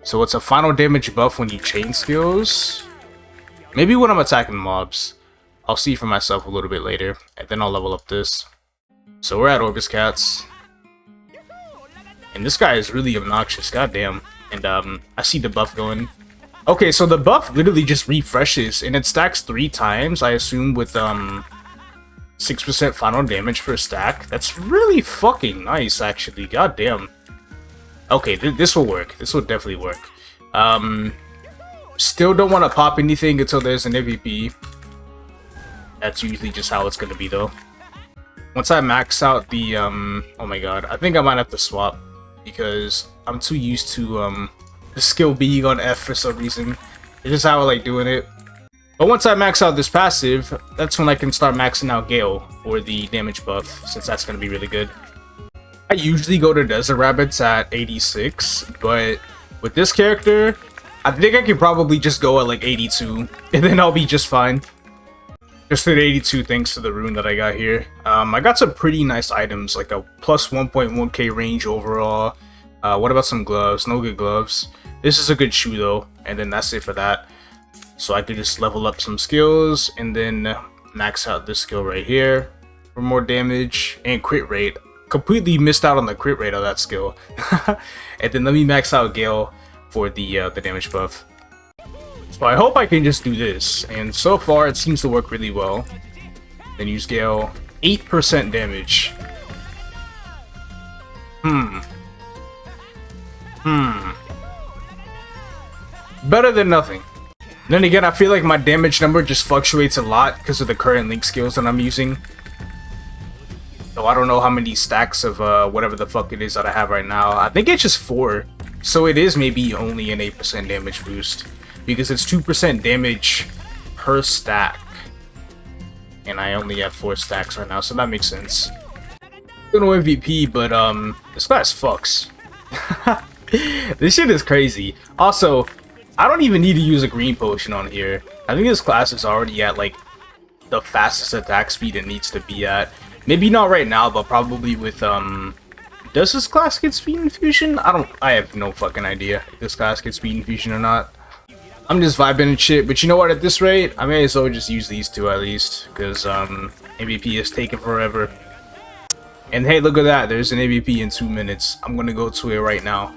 So it's a final damage buff when you chain skills. Maybe when I'm attacking mobs. I'll see for myself a little bit later, and then I'll level up this. So we're at Orbis Cats. And this guy is really obnoxious, goddamn. And I see the buff going. Okay, so the buff literally just refreshes, and it stacks 3 times, I assume, with 6% final damage per stack. That's really fucking nice, actually, goddamn. Okay, this will work. This will definitely work. Still don't want to pop anything until there's an MVP. That's usually just how it's gonna be, though. Once I max out the, oh my god, I think I might have to swap, because I'm too used to, the skill being on F for some reason. It's just how I like doing it. But once I max out this passive, that's when I can start maxing out Gale for the damage buff, since that's gonna be really good. I usually go to Desert Rabbits at 86, but with this character, I think I could probably just go at like 82, and then I'll be just fine. Just at 82 thanks to the rune that I got here. I got some pretty nice items, like a plus 1.1k range overall. What about some gloves? No good gloves. This is a good shoe though, and then that's it for that. So I could just level up some skills, and then max out this skill right here for more damage and crit rate. Completely missed out on the crit rate of that skill. And then let me max out Gale for the damage buff. So I hope I can just do this, and so far it seems to work really well. Then use Gale, 8% damage. Better than nothing. Then again, I feel like my damage number just fluctuates a lot because of the current link skills that I'm using. So I don't know how many stacks of whatever the fuck it is that I have right now. I think it's just 4. So it is maybe only an 8% damage boost, because it's 2% damage per stack. And I only have 4 stacks right now, so that makes sense. Still no MVP, but this class fucks. This shit is crazy. Also, I don't even need to use a green potion on here. I think this class is already at like the fastest attack speed it needs to be at. Maybe not right now, but probably with does this class get speed infusion? I have no fucking idea if this class gets speed infusion or not. I'm just vibing and shit, but you know what, at this rate, I may as well just use these 2 at least, because MVP is taking forever. And hey, look at that, there's an MVP in 2 minutes. I'm gonna go to it right now.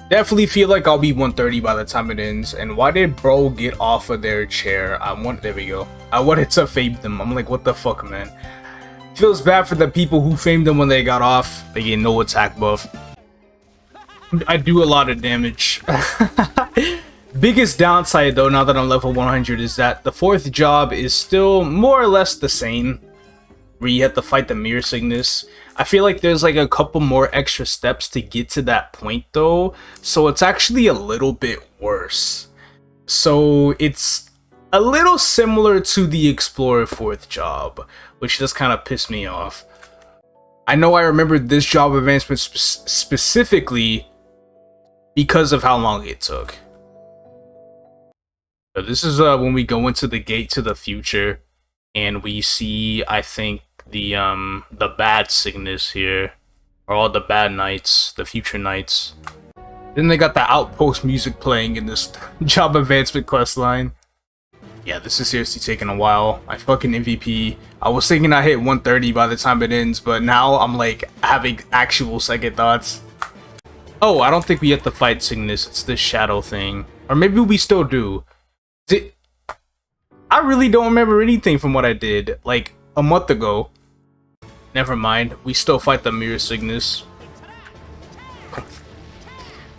Definitely feel like I'll be 130 by the time it ends. And why did bro get off of their chair? There we go. I wanted to fame them. I'm like, what the fuck, man? Feels bad for the people who famed them when they got off. They get no attack buff. I do a lot of damage. Biggest downside though, now that I'm level 100, is that the 4th job is still more or less the same, where you have to fight the mirror sickness. I feel like there's like a couple more extra steps to get to that point though, so it's actually a little bit worse. So it's a little similar to the Explorer 4th job, which just kind of pissed me off. I know I remembered this job advancement specifically because of how long it took. So this is when we go into the gate to the future, and we see, I think, the bad sickness here. Or all the bad knights, the future knights. Then they got the outpost music playing in this job advancement quest line. Yeah, this is seriously taking a while. I fucking MVP. I was thinking I hit 130 by the time it ends, but now I'm like having actual second thoughts. Oh, I don't think we have to fight Cygnus. It's this shadow thing. Or maybe we still do. I really don't remember anything from what I did like a month ago. Never mind. We still fight the Mirror Cygnus.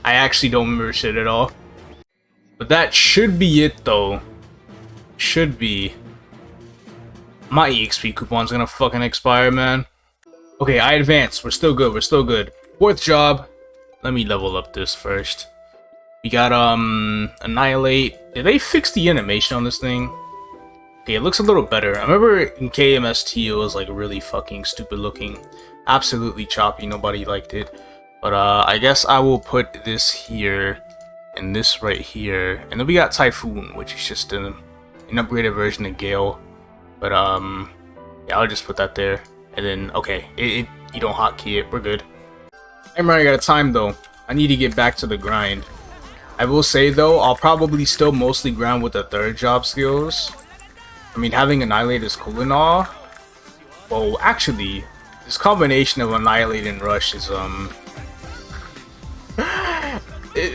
I actually don't remember shit at all. But that should be it though. Should be. My EXP coupon's gonna fucking expire, man. Okay, I advanced. We're still good. We're still good. Fourth job. Let me level up this first. We got Annihilate. Did they fix the animation on this thing? Okay, it looks a little better. I remember in KMST it was like really fucking stupid looking. Absolutely choppy. Nobody liked it. But I guess I will put this here and this right here. And then we got Typhoon, which is just an upgraded version of Gale. But yeah, I'll just put that there. And then okay, you don't hotkey it. We're good. I'm running out of time though. I need to get back to the grind. I will say though, I'll probably still mostly grind with the third job skills. I mean, having Annihilate is cool and all. Well, actually, this combination of Annihilate and Rush is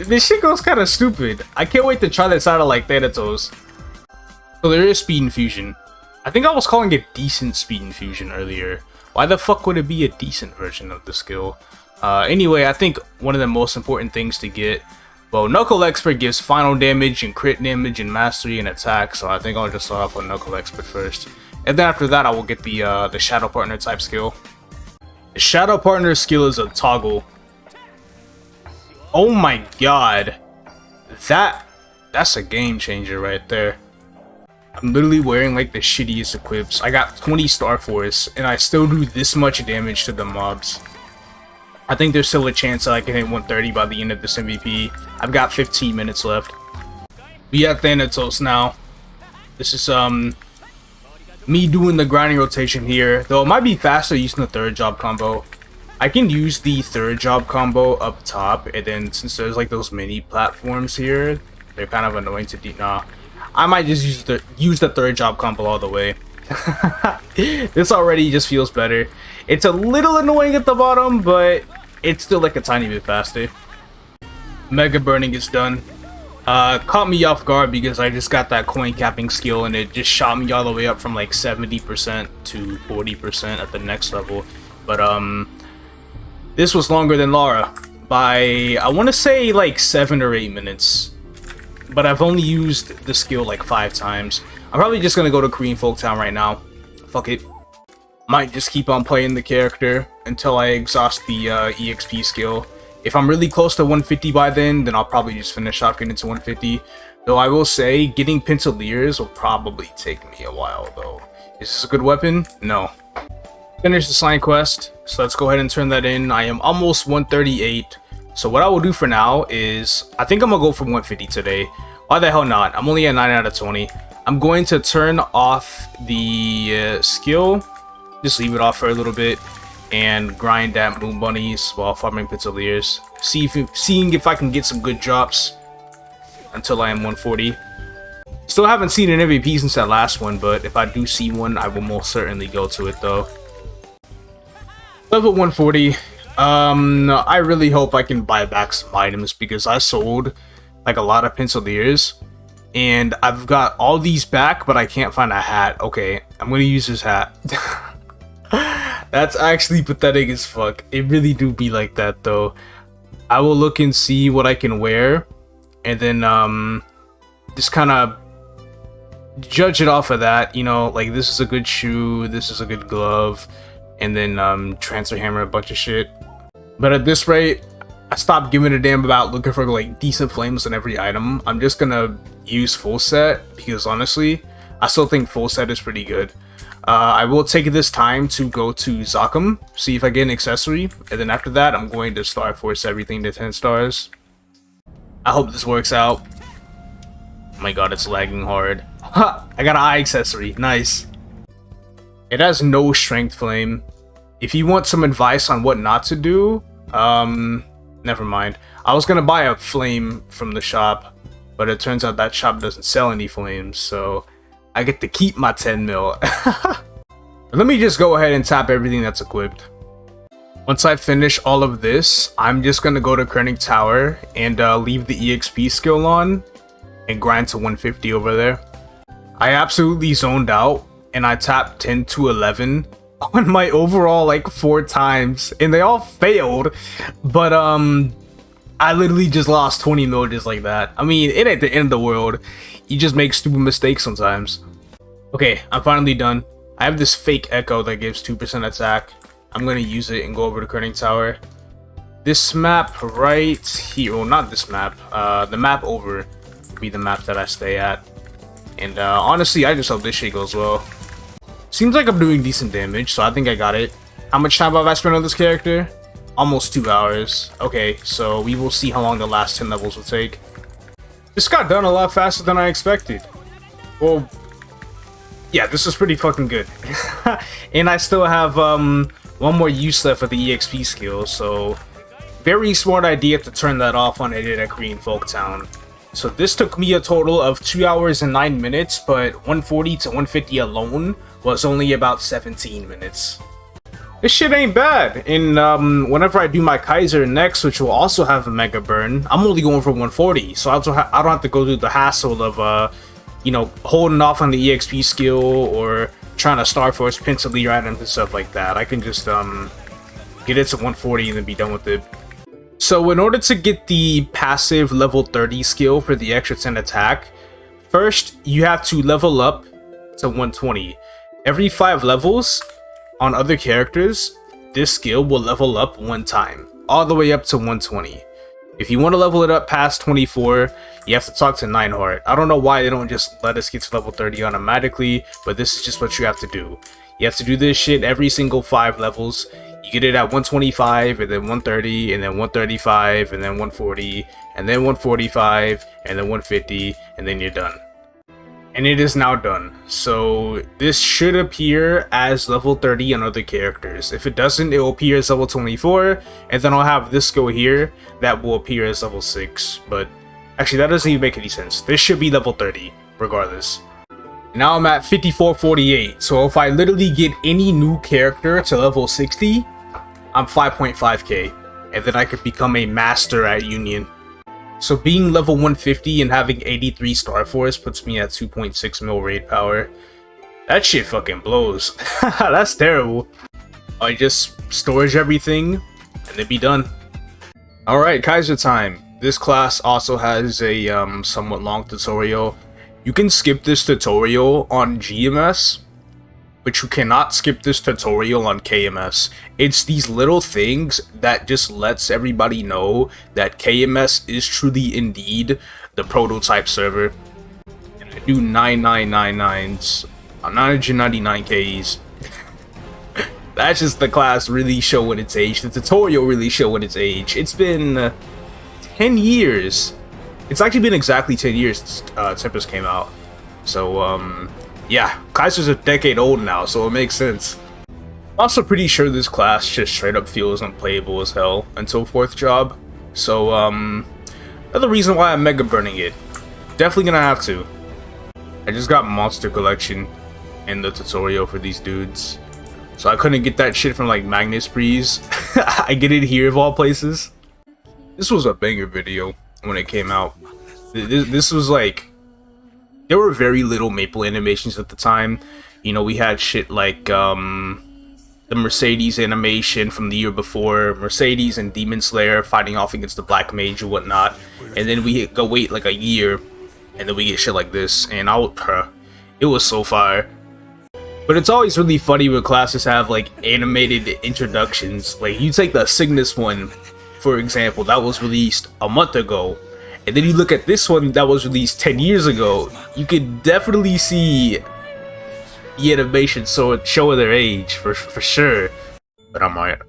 this shit goes kind of stupid. I can't wait to try this out of like Thanatos. So there is Speed Infusion. I think I was calling it Decent Speed Infusion earlier. Why the fuck would it be a decent version of the skill? Anyway, I think one of the most important things to get. Well, Knuckle Expert gives final damage and crit damage and mastery and attack, so I think I'll just start off with Knuckle Expert first. And then after that, I will get the Shadow Partner type skill. The Shadow Partner skill is a toggle. Oh my god. That's a game changer right there. I'm literally wearing like the shittiest equips. I got 20 Star Force, and I still do this much damage to the mobs. I think there's still a chance that I can hit 130 by the end of this MVP. I've got 15 minutes left. We at Thanatos now. This is me doing the grinding rotation here. Though it might be faster using the third job combo. I can use the third job combo up top, and then since there's like those mini platforms here, they're kind of annoying to do. Nah, I might just use the third job combo all the way. This already just feels better. It's a little annoying at the bottom, but it's still like a tiny bit faster. Mega Burning is done. Caught me off guard because I just got that coin capping skill and it just shot me all the way up from like 70% to 40% at the next level. But this was longer than Lara by, I want to say, like 7 or 8 minutes. But I've only used the skill like 5 times. I'm probably just gonna go to Korean Folktown right now. Fuck it. Might just keep on playing the character until I exhaust the EXP skill. If I'm really close to 150 by then I'll probably just finish off getting to 150. Though I will say, getting Pentaliers will probably take me a while though. Is this a good weapon? No. Finish the sign quest, so let's go ahead and turn that in. I am almost 138. So what I will do for now is, I think I'm gonna go for 150 today. Why the hell not? I'm only at 9 out of 20. I'm going to turn off the skill, just leave it off for a little bit, and grind at Moon Bunnies while farming Pentaliers. Seeing if I can get some good drops until I am 140. Still haven't seen an MVP since that last one, but if I do see one, I will most certainly go to it though. Level 140. I really hope I can buy back some items because I sold like a lot of Pentaliers. And I've got all these back, but I can't find a hat. Okay, I'm gonna use this hat. That's actually pathetic as fuck. It really do be like that though. I will look and see what I can wear, and then just kind of judge it off of that. You know, like this is a good shoe, this is a good glove, and then transfer hammer a bunch of shit. But at this rate, I stopped giving a damn about looking for like decent flames on every item. I'm just gonna use full set because honestly, I still think full set is pretty good. I will take this time to go to Zakum, see if I get an accessory, and then after that, I'm going to Star Force everything to 10 stars. I hope this works out. Oh my god, it's lagging hard. Ha! I got an eye accessory. Nice. It has no strength flame. If you want some advice on what not to do, never mind. I was gonna buy a flame from the shop, but it turns out that shop doesn't sell any flames, so I get to keep my 10 mil. Let me just go ahead and tap everything that's equipped. Once I finish all of this, I'm just gonna go to Kerning Tower and leave the EXP skill on and grind to 150 over there. I absolutely zoned out and I tapped 10 to 11 on my overall like 4 times and they all failed, but I literally just lost 20 mil just like that. I mean, it ain't the end of the world. You just make stupid mistakes sometimes. Okay, I'm finally done. I have this fake echo that gives 2% attack. I'm gonna use it and go over to Kerning Tower. This map right here, well not this map, the map over will be the map that I stay at. And honestly, I just hope this shit goes well. Seems like I'm doing decent damage, so I think I got it. How much time have I spent on this character? Almost 2 hours. Okay, so we will see how long the last 10 levels will take. This got done a lot faster than I expected. Well, yeah, this is pretty fucking good. And I still have one more use left of the EXP skill, so very smart idea to turn that off when I did at Korean Folktown. So this took me a total of 2 hours and 9 minutes, but 140 to 150 alone was only about 17 minutes. This shit ain't bad, and whenever I do my Kaiser next, which will also have a mega burn, I'm only going for 140, so I don't have to go through the hassle of, you know, holding off on the EXP skill or trying to Star Force Pincer items and stuff like that. I can just get it to 140 and then be done with it. So in order to get the passive level 30 skill for the extra 10 attack, first you have to level up to 120. Every 5 levels on other characters, this skill will level up 1 time, all the way up to 120. If you want to level it up past 24, you have to talk to Nineheart. I don't know why they don't just let us get to level 30 automatically, but this is just what you have to do. You have to do this shit every single 5 levels. You get it at 125, and then 130, and then 135, and then 140, and then 145, and then 150, and then you're done. And it is now done. So this should appear as level 30 on other characters. If it doesn't, it will appear as level 24, and then I'll have this go here that will appear as level 6. But actually, that doesn't even make any sense. This should be level 30 regardless. Now I'm at 5448, so if I literally get any new character to level 60, I'm 5.5k, and then I could become a master at Union. So being level 150 and having 83 Star Force puts me at 2.6 mil raid power. That shit fucking blows. That's terrible. I just storage everything and then be done. Alright, Kaiser time. This class also has a somewhat long tutorial. You can skip this tutorial on GMS, but you cannot skip this tutorial on KMS. It's these little things that just lets everybody know that KMS is truly indeed the prototype server. And I do 9999s on 999 Ks. That's just the class really showing its age. The tutorial really showing its age. It's been 10 years. It's actually been exactly 10 years since Tempest came out. So, yeah, Kaiser's a decade old now, so it makes sense. I'm also pretty sure this class just straight up feels unplayable as hell until 4th job. So, another reason why I'm mega burning it. Definitely gonna have to. I just got Monster Collection in the tutorial for these dudes. So I couldn't get that shit from like Magnus Breeze. I get it here of all places. This was a banger video when it came out. This was like, there were very little Maple animations at the time. You know, we had shit like the Mercedes animation from the year before, Mercedes and Demon Slayer fighting off against the Black Mage and whatnot, and then we go wait like a year, and then we get shit like this, and it was so fire. But it's always really funny when classes have like animated introductions. Like you take the Cygnus one, for example, that was released a month ago. And then you look at this one that was released 10 years ago, you can definitely see the animation showing their age for sure. But I'm like,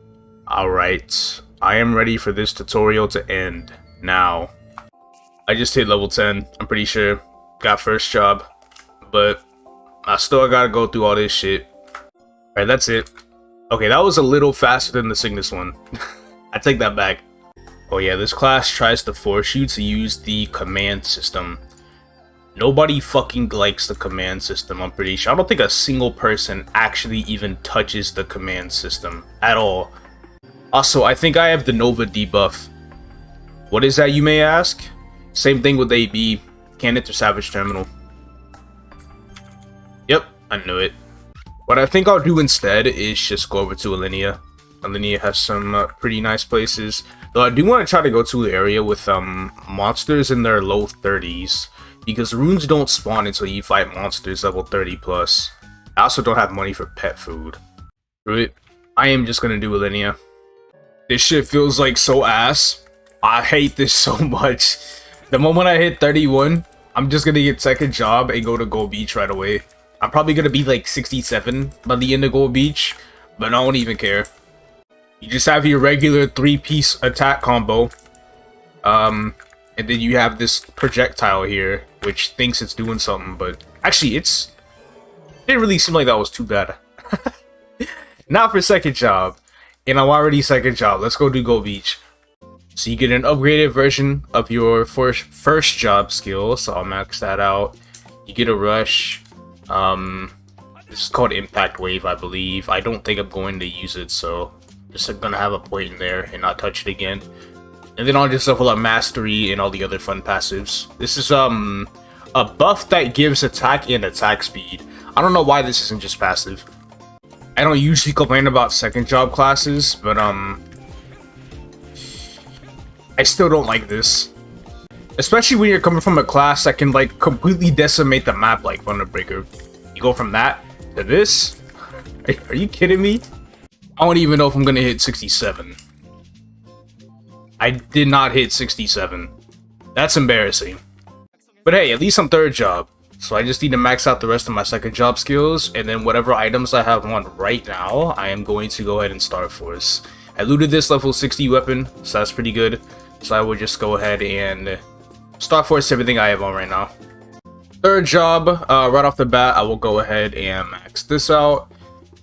alright, I am ready for this tutorial to end now. I just hit level 10, I'm pretty sure. Got 1st job, but I still gotta go through all this shit. Alright, that's it. Okay, that was a little faster than the Cygnus one. I take that back. Oh yeah, this class tries to force you to use the command system. Nobody fucking likes the command system, I'm pretty sure. I don't think a single person actually even touches the command system at all. Also, I think I have the Nova debuff. What is that, you may ask? Same thing with AB. Can't enter Savage Terminal. Yep, I knew it. What I think I'll do instead is just go over to Alinea. Alinea has some pretty nice places. Though I do want to try to go to an area with monsters in their low 30s. Because runes don't spawn until you fight monsters level 30 plus. I also don't have money for pet food. Right? I am just gonna do Alinea. This shit feels like so ass. I hate this so much. The moment I hit 31, I'm just gonna get second job and go to Gold Beach right away. I'm probably gonna be like 67 by the end of Gold Beach, but I don't even care. You just have your regular 3-piece attack combo. And then you have this projectile here, which thinks it's doing something, but actually it didn't really seem like that was too bad. Now for second job. And I'm already second job. Let's go do Gold Beach. So you get an upgraded version of your first job skill, so I'll max that out. You get a rush. This is called Impact Wave, I believe. I don't think I'm going to use it, so just gonna have a point in there and not touch it again. And then I'll just level up Mastery and all the other fun passives. This is a buff that gives attack and attack speed. I don't know why this isn't just passive. I don't usually complain about second job classes, but I still don't like this. Especially when you're coming from a class that can like completely decimate the map like Thunderbreaker. You go from that to this? Are you kidding me? I don't even know if I'm gonna hit 67. I did not hit 67. That's embarrassing. But hey, at least I'm third job. So I just need to max out the rest of my second job skills, and then whatever items I have on right now, I am going to go ahead and Star Force. I looted this level 60 weapon, so that's pretty good. So I would just go ahead and Star Force everything I have on right now. Third job, right off the bat, I will go ahead and max this out.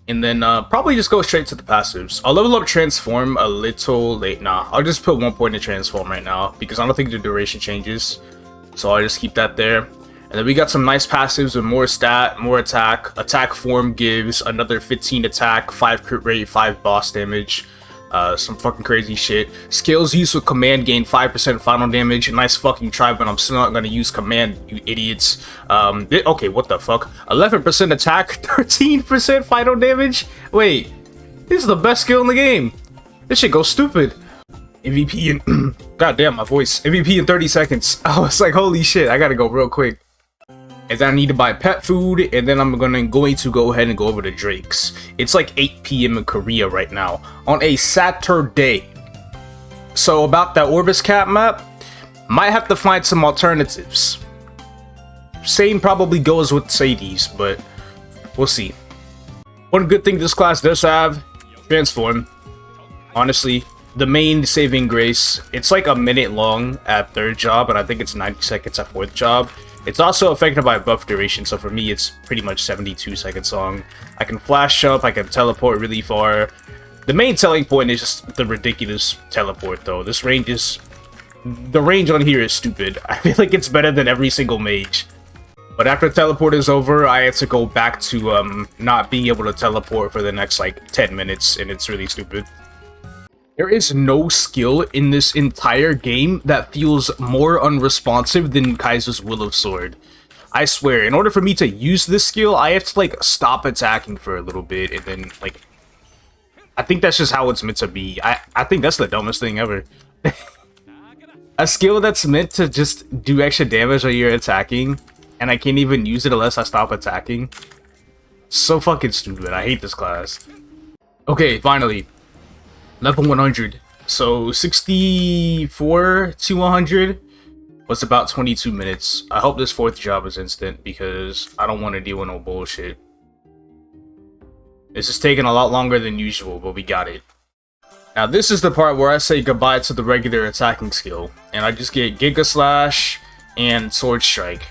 And then probably just go straight to the passives. I'll level up Transform a little late. Nah, I'll just put 1 point in Transform right now, because I don't think the duration changes. So I'll just keep that there. And then we got some nice passives with more stat, more attack. Attack Form gives another 15 attack, 5 crit rate, 5 boss damage. Some fucking crazy shit. Skills used with command gain 5% final damage. Nice fucking try, but I'm still not gonna use command, you idiots. Okay, what the fuck? 11% attack, 13% final damage? Wait, this is the best skill in the game. This shit goes stupid. MVP in... goddamn, my voice. MVP in 30 seconds. I was like, holy shit, I gotta go real quick. And then I need to buy pet food, and then I'm going to go ahead and go over to Drake's. It's like 8 PM in Korea right now, on a Saturday. So about that Orbis Cap map, might have to find some alternatives. Same probably goes with Sadie's, but we'll see. One good thing this class does have, Transform. Honestly, the main saving grace, it's like a minute long at third job, and I think it's 90 seconds at fourth job. It's also affected by buff duration, so for me it's pretty much 72 seconds long. I can flash jump, I can teleport really far. The main selling point is just the ridiculous teleport though. This range is... the range on here is stupid. I feel like it's better than every single mage. But after teleport is over, I have to go back to not being able to teleport for the next like 10 minutes, and it's really stupid. There is no skill in this entire game that feels more unresponsive than Kaiser's Will of Sword. I swear, in order for me to use this skill, I have to like stop attacking for a little bit, and then like... I think that's just how it's meant to be. I think that's the dumbest thing ever. A skill that's meant to just do extra damage while you're attacking, and I can't even use it unless I stop attacking. So fucking stupid. I hate this class. Okay, finally. Level 100. So 64 to 100 was about 22 minutes. I hope this fourth job is instant because I don't want to deal with no bullshit. This is taking a lot longer than usual, but we got it. Now this is the part where I say goodbye to the regular attacking skill, and I just get Giga Slash and Sword Strike.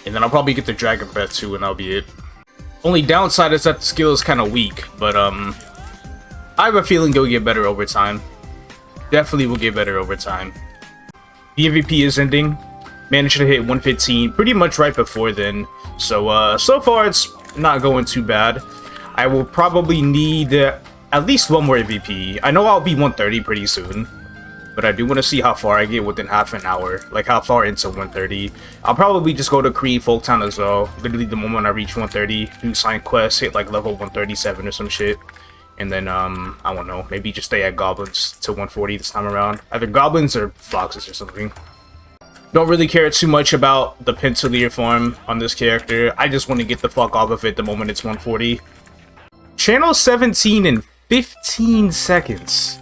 And then I'll probably get the Dragon Breath too, and that'll be it. Only downside is that the skill is kind of weak, but I have a feeling it'll get better over time. Definitely will get better over time. The MVP is ending. Managed to hit 115 pretty much right before then. So, so far it's not going too bad. I will probably need at least one more MVP. I know I'll be 130 pretty soon, but I do want to see how far I get within half an hour. Like how far into 130. I'll probably just go to Korean Folktown as well. Literally the moment I reach 130, do sign quests, hit like level 137 or some shit. And then, I don't know, maybe just stay at Goblins to 140 this time around. Either Goblins or Foxes or something. Don't really care too much about the Pencilier farm on this character. I just want to get the fuck off of it the moment it's 140. Channel 17 in 15 seconds.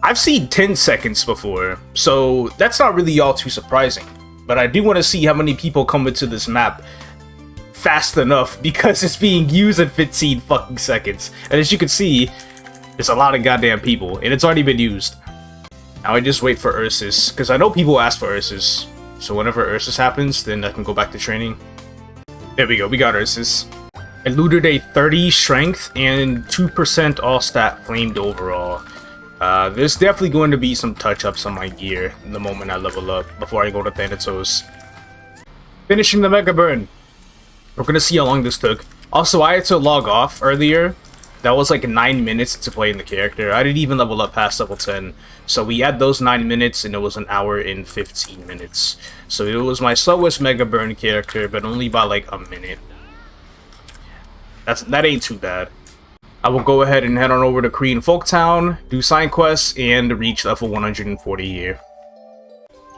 I've seen 10 seconds before, so that's not really all too surprising. But I do want to see how many people come into this map fast enough because it's being used in 15 fucking seconds. And as you can see, there's a lot of goddamn people, and it's already been used. Now I just wait for Ursus, because I know people ask for Ursus. So whenever Ursus happens, then I can go back to training. There we go, we got Ursus. I looted a 30 strength and 2% all stat flamed overall. There's definitely going to be some touch-ups on my gear the moment I level up before I go to Thanatos. Finishing the Mega Burn. We're gonna see how long this took. Also, I had to log off earlier. That was like 9 minutes to playing the character. I didn't even level up past level 10. So we had those 9 minutes and it was an hour and 15 minutes. So it was my slowest Mega Burn character, but only by like a minute. That ain't too bad. I will go ahead and head on over to Korean Folktown, do sign quests, and reach level 140 here.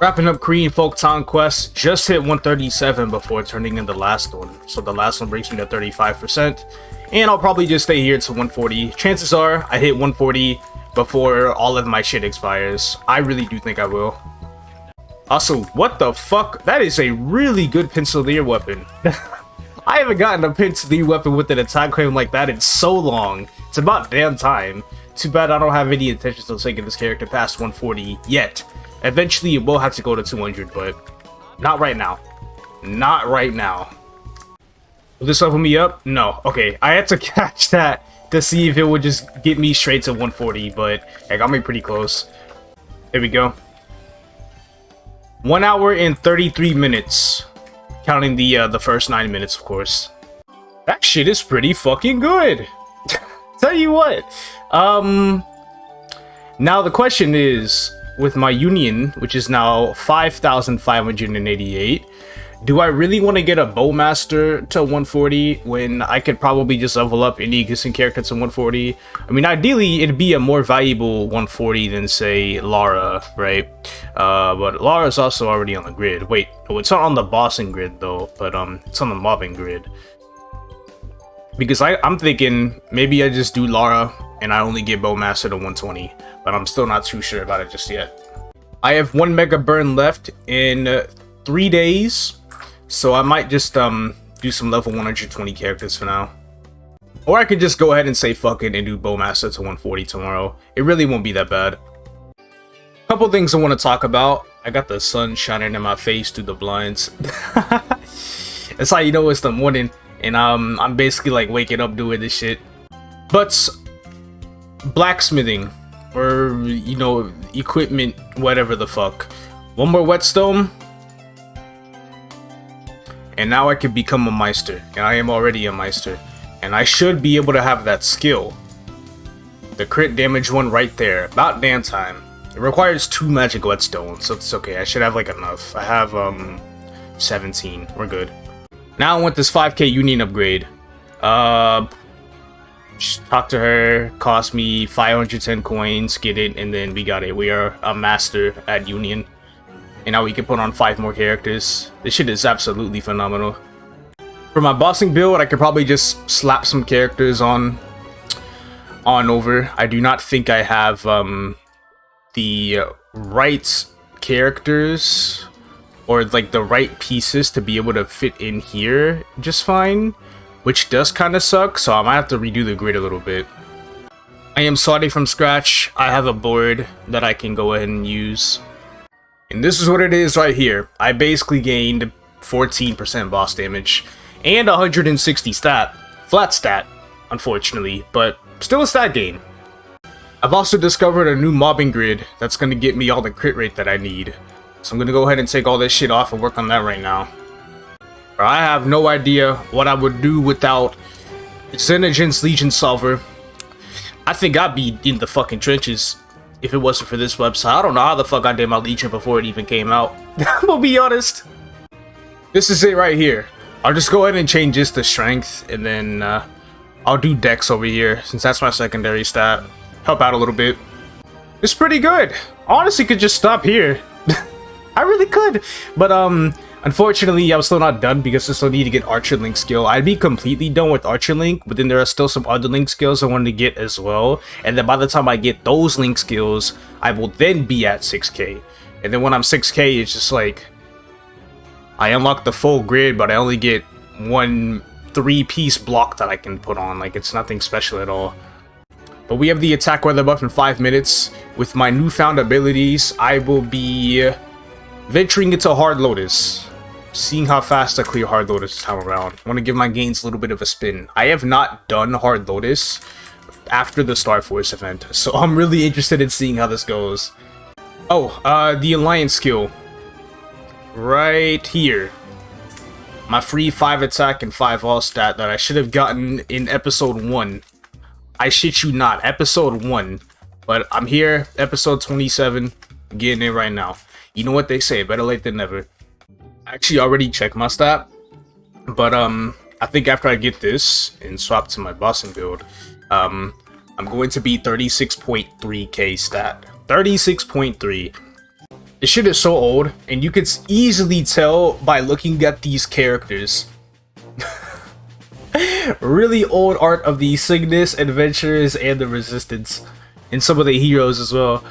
Wrapping up Korean Folktown quests, just hit 137 before turning in the last one. So the last one brings me to 35%. And I'll probably just stay here to 140. Chances are I hit 140 before all of my shit expires. I really do think I will. Also, what the fuck? That is a really good Pencilier weapon. I haven't gotten a Pencilier weapon with an attack claim like that in so long. It's about damn time. Too bad I don't have any intentions of taking this character past 140 yet. Eventually it will have to go to 200, but not right now. Not right now. Will this level me up? No. Okay, I had to catch that to see if it would just get me straight to 140, but it got me pretty close. There we go. 1 hour and 33 minutes. Counting the first 9 minutes, of course. That shit is pretty fucking good. Tell you what. Now the question is, with my union, which is now 5,588, do I really want to get a Bowmaster to 140 when I could probably just level up any existing character to 140? I mean, ideally, it'd be a more valuable 140 than, say, Lara, right? But Lara's also already on the grid. Wait, no, it's not on the bossing grid, though, but it's on the mobbing grid. Because I'm thinking maybe I just do Lara and I only get Bowmaster to 120, but I'm still not too sure about it just yet. I have 1 Mega Burn left in 3 days, so I might just do some level 120 characters for now. Or I could just go ahead and say fuck it and do Bowmaster to 140 tomorrow. It really won't be that bad. Couple things I want to talk about. I got the sun shining in my face through the blinds. That's how you know it's the morning, and I'm basically like waking up doing this shit. But blacksmithing, or you know, equipment, whatever the fuck. 1 more whetstone, and now I can become a Meister, and I am already a Meister, and I should be able to have that skill. The crit damage one right there, about damn time. It requires 2 magic whetstones, so it's okay. I should have like enough. I have 17. We're good. Now I want this 5k union upgrade. Just talk to her, cost me 510 coins, get it, and then we got it. We are a master at union. And now we can put on 5 more characters. This shit is absolutely phenomenal. For my bossing build, I could probably just slap some characters on over. I do not think I have the right characters or like the right pieces to be able to fit in here just fine, which does kind of suck, so I might have to redo the grid a little bit. I am starting from scratch. I have a board that I can go ahead and use. And this is what it is right here. I basically gained 14% boss damage. and 160 stat. Flat stat, unfortunately, but still a stat gain. I've also discovered a new mobbing grid that's going to get me all the crit rate that I need. So I'm going to go ahead and take all this shit off and work on that right now. I have no idea what I would do without Xenogen's Legion Solver. I think I'd be in the fucking trenches if it wasn't for this website. I don't know how the fuck I did my Legion before it even came out. I'm gonna be honest. This is it right here. I'll just go ahead and change this to Strength, and then I'll do Dex over here, since that's my secondary stat. Help out a little bit. It's pretty good. Honestly, could just stop here. I really could, but unfortunately, I'm still not done because I still need to get Archer Link skill. I'd be completely done with Archer Link, but then there are still some other Link skills I wanted to get as well. And then by the time I get those Link skills, I will then be at 6k. And then when I'm 6k, it's just like I unlock the full grid, but I only get one 3-piece block that I can put on. Like, it's nothing special at all. But we have the attack weather buff in 5 minutes. With my newfound abilities, I will be venturing into Hard Lotus, seeing how fast I clear Hard Lotus this time around. I want to give my gains a little bit of a spin. I have not done Hard Lotus after the Star Force event, so I'm really interested in seeing how this goes. Oh, the Alliance skill. Right here. My free 5 attack and 5 all stat that I should have gotten in episode 1. I shit you not, episode 1. But I'm here, episode 27, getting it right now. You know what they say, better late than never. I actually already checked my stat, but I think after I get this and swap to my bossing build, I'm going to be 36.3k stat. 36.3. This shit is so old, and you could easily tell by looking at these characters. Really old art of the Cygnus, Adventurers, and the Resistance, and some of the heroes as well.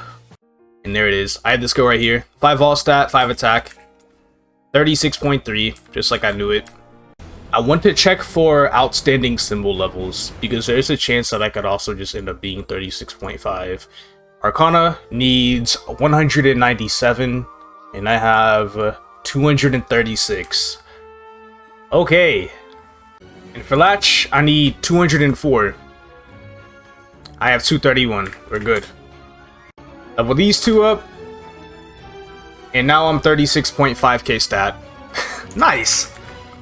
And there it is. I had this go right here. 5 all stat, 5 attack. 36.3, just like I knew it. I want to check for outstanding symbol levels, because there's a chance that I could also just end up being 36.5. Arcana needs 197, and I have 236. Okay. And for Latch, I need 204. I have 231. We're good. Level these two up, and now I'm 36.5k stat. Nice!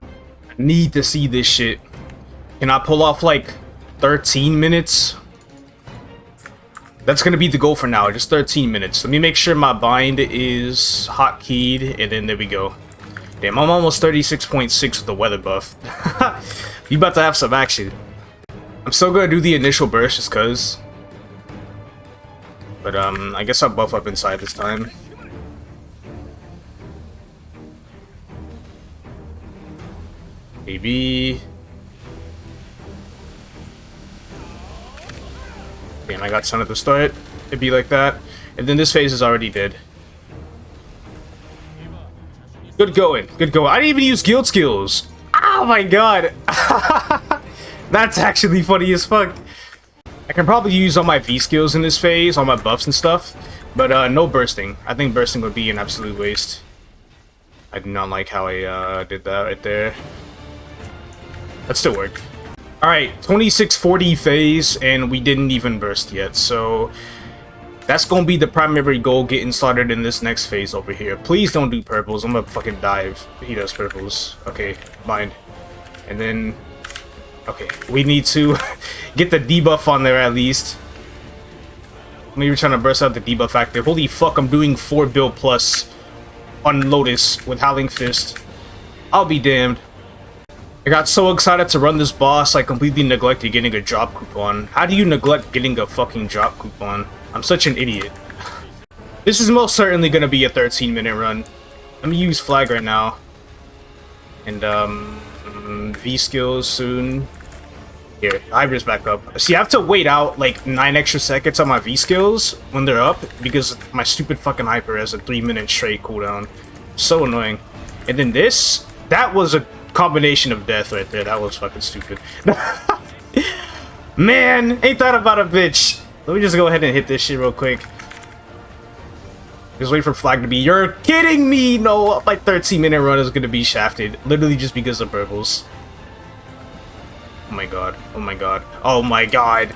I need to see this shit. Can I pull off like 13 minutes? That's gonna be the goal for now, just 13 minutes. Let me make sure my bind is hotkeyed, and then there we go. Damn, I'm almost 36.6 with the weather buff. You about to have some action. I'm still gonna do the initial burst just cause. But I guess I'll buff up inside this time. Maybe. Damn, I got sun at the start. It'd be like that. And then this phase is already dead. Good going, good going. I didn't even use guild skills. Oh my god. That's actually funny as fuck. I can probably use all my V skills in this phase, all my buffs and stuff, but no bursting. I think bursting would be an absolute waste. I do not like how I did that right there. That still worked. Alright, 2640 phase, and we didn't even burst yet, so that's gonna be the primary goal getting started in this next phase over here. Please don't do purples, I'm gonna fucking dive. He does purples. Okay, bind. And then okay, we need to get the debuff on there at least. Maybe we're trying to burst out the debuff active. Holy fuck, I'm doing 4 build plus on Lotus with Howling Fist. I'll be damned. I got so excited to run this boss, I completely neglected getting a drop coupon. How do you neglect getting a fucking drop coupon? I'm such an idiot. This is most certainly gonna be a 13-minute run. Let me use flag right now. And V skills soon. Here, Hybrids back up. See, I have to wait out like 9 extra seconds on my V skills when they're up because my stupid fucking hyper has a 3-minute straight cooldown. So annoying. And then this, that was a combination of death right there. That was fucking stupid. Man, ain't that about a bitch? Let me just go ahead and hit this shit real quick. Just wait for flag to be. You're kidding me! No, my 13-minute run is gonna be shafted. Literally just because of purples. Oh my god. Oh my god. Oh my god.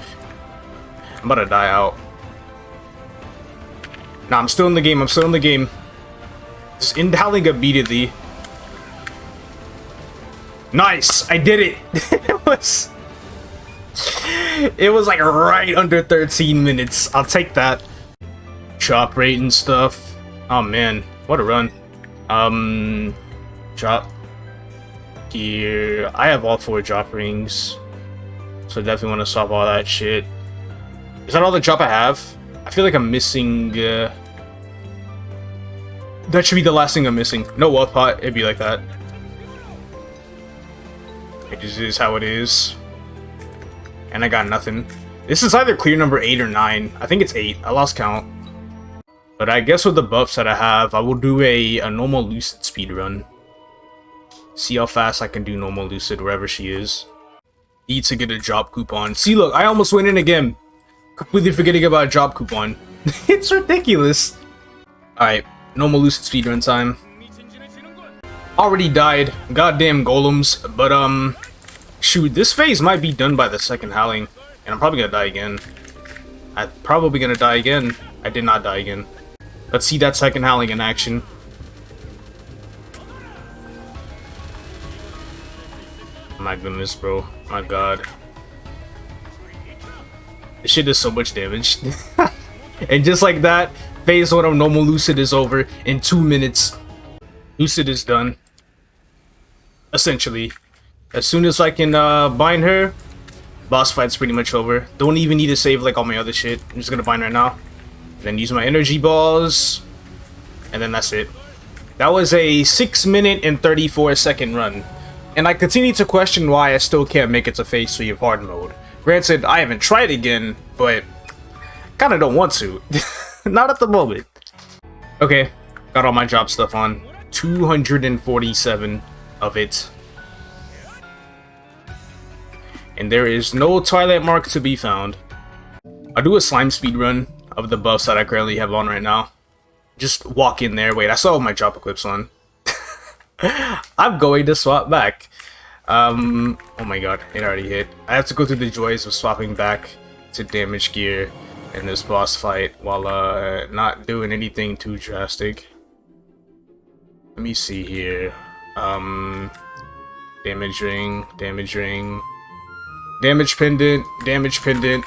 I'm about to die out. Nah, I'm still in the game. I'm still in the game. Just inhaling immediately. Nice! I did it! It was like right under 13 minutes. I'll take that. Chop rate and stuff. Oh man, what a run. Drop gear. I have all 4 drop rings, so definitely want to swap all that shit. Is that all the drop I have? I feel like I'm missing. That should be the last thing I'm missing. No wealth pot. It'd be like that. It just is how it is. And I got nothing. This is either clear number 8 or 9. I think it's 8. I lost count. But I guess with the buffs that I have, I will do a normal Lucid speed run. See how fast I can do normal Lucid wherever she is. Need to get a drop coupon. See, look, I almost went in again. Completely forgetting about a drop coupon. It's ridiculous. Alright, normal Lucid speed run time. Already died. Goddamn golems. But, shoot, this phase might be done by the second howling. And I'm probably gonna die again. I'm probably gonna die again. I did not die again. Let's see that second howling in action. My goodness, bro. My god. This shit does so much damage. And just like that, phase 1 of normal Lucid is over in 2 minutes. Lucid is done. Essentially. As soon as I can bind her, boss fight's pretty much over. Don't even need to save like all my other shit. I'm just gonna bind right now. Then use my energy balls. And then that's it. That was a 6 minute and 34 second run. And I continue to question why I still can't make it to phase 3 of hard mode. Granted, I haven't tried again, but kinda don't want to. Not at the moment. Okay, got all my drop stuff on. 247 of it. And there is no Twilight Mark to be found. I'll do a slime speed run of the buffs that I currently have on right now. Just walk in there. Wait, I still have my drop equips on. I'm going to swap back. Oh my god, it already hit. I have to go through the joys of swapping back to damage gear in this boss fight while not doing anything too drastic. Let me see here. Damage ring, damage ring. Damage pendant, damage pendant,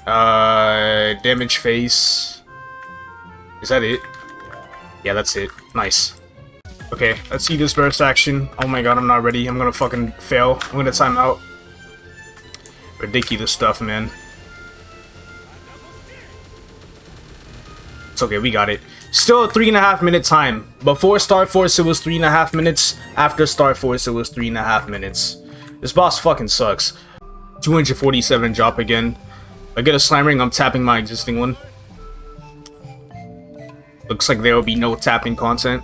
damage face. Is that it? Yeah, that's it. Nice. Okay, let's see this burst action. Oh my god, I'm not ready. I'm gonna fucking fail. I'm gonna time out. Ridiculous stuff, man. It's okay, we got it. Still a 3.5 minute time. Before Star Force, it was 3.5 minutes. After Star Force, it was 3.5 minutes. This boss fucking sucks. 247 drop again. If I get a slime ring, I'm tapping my existing one. Looks like there will be no tapping content.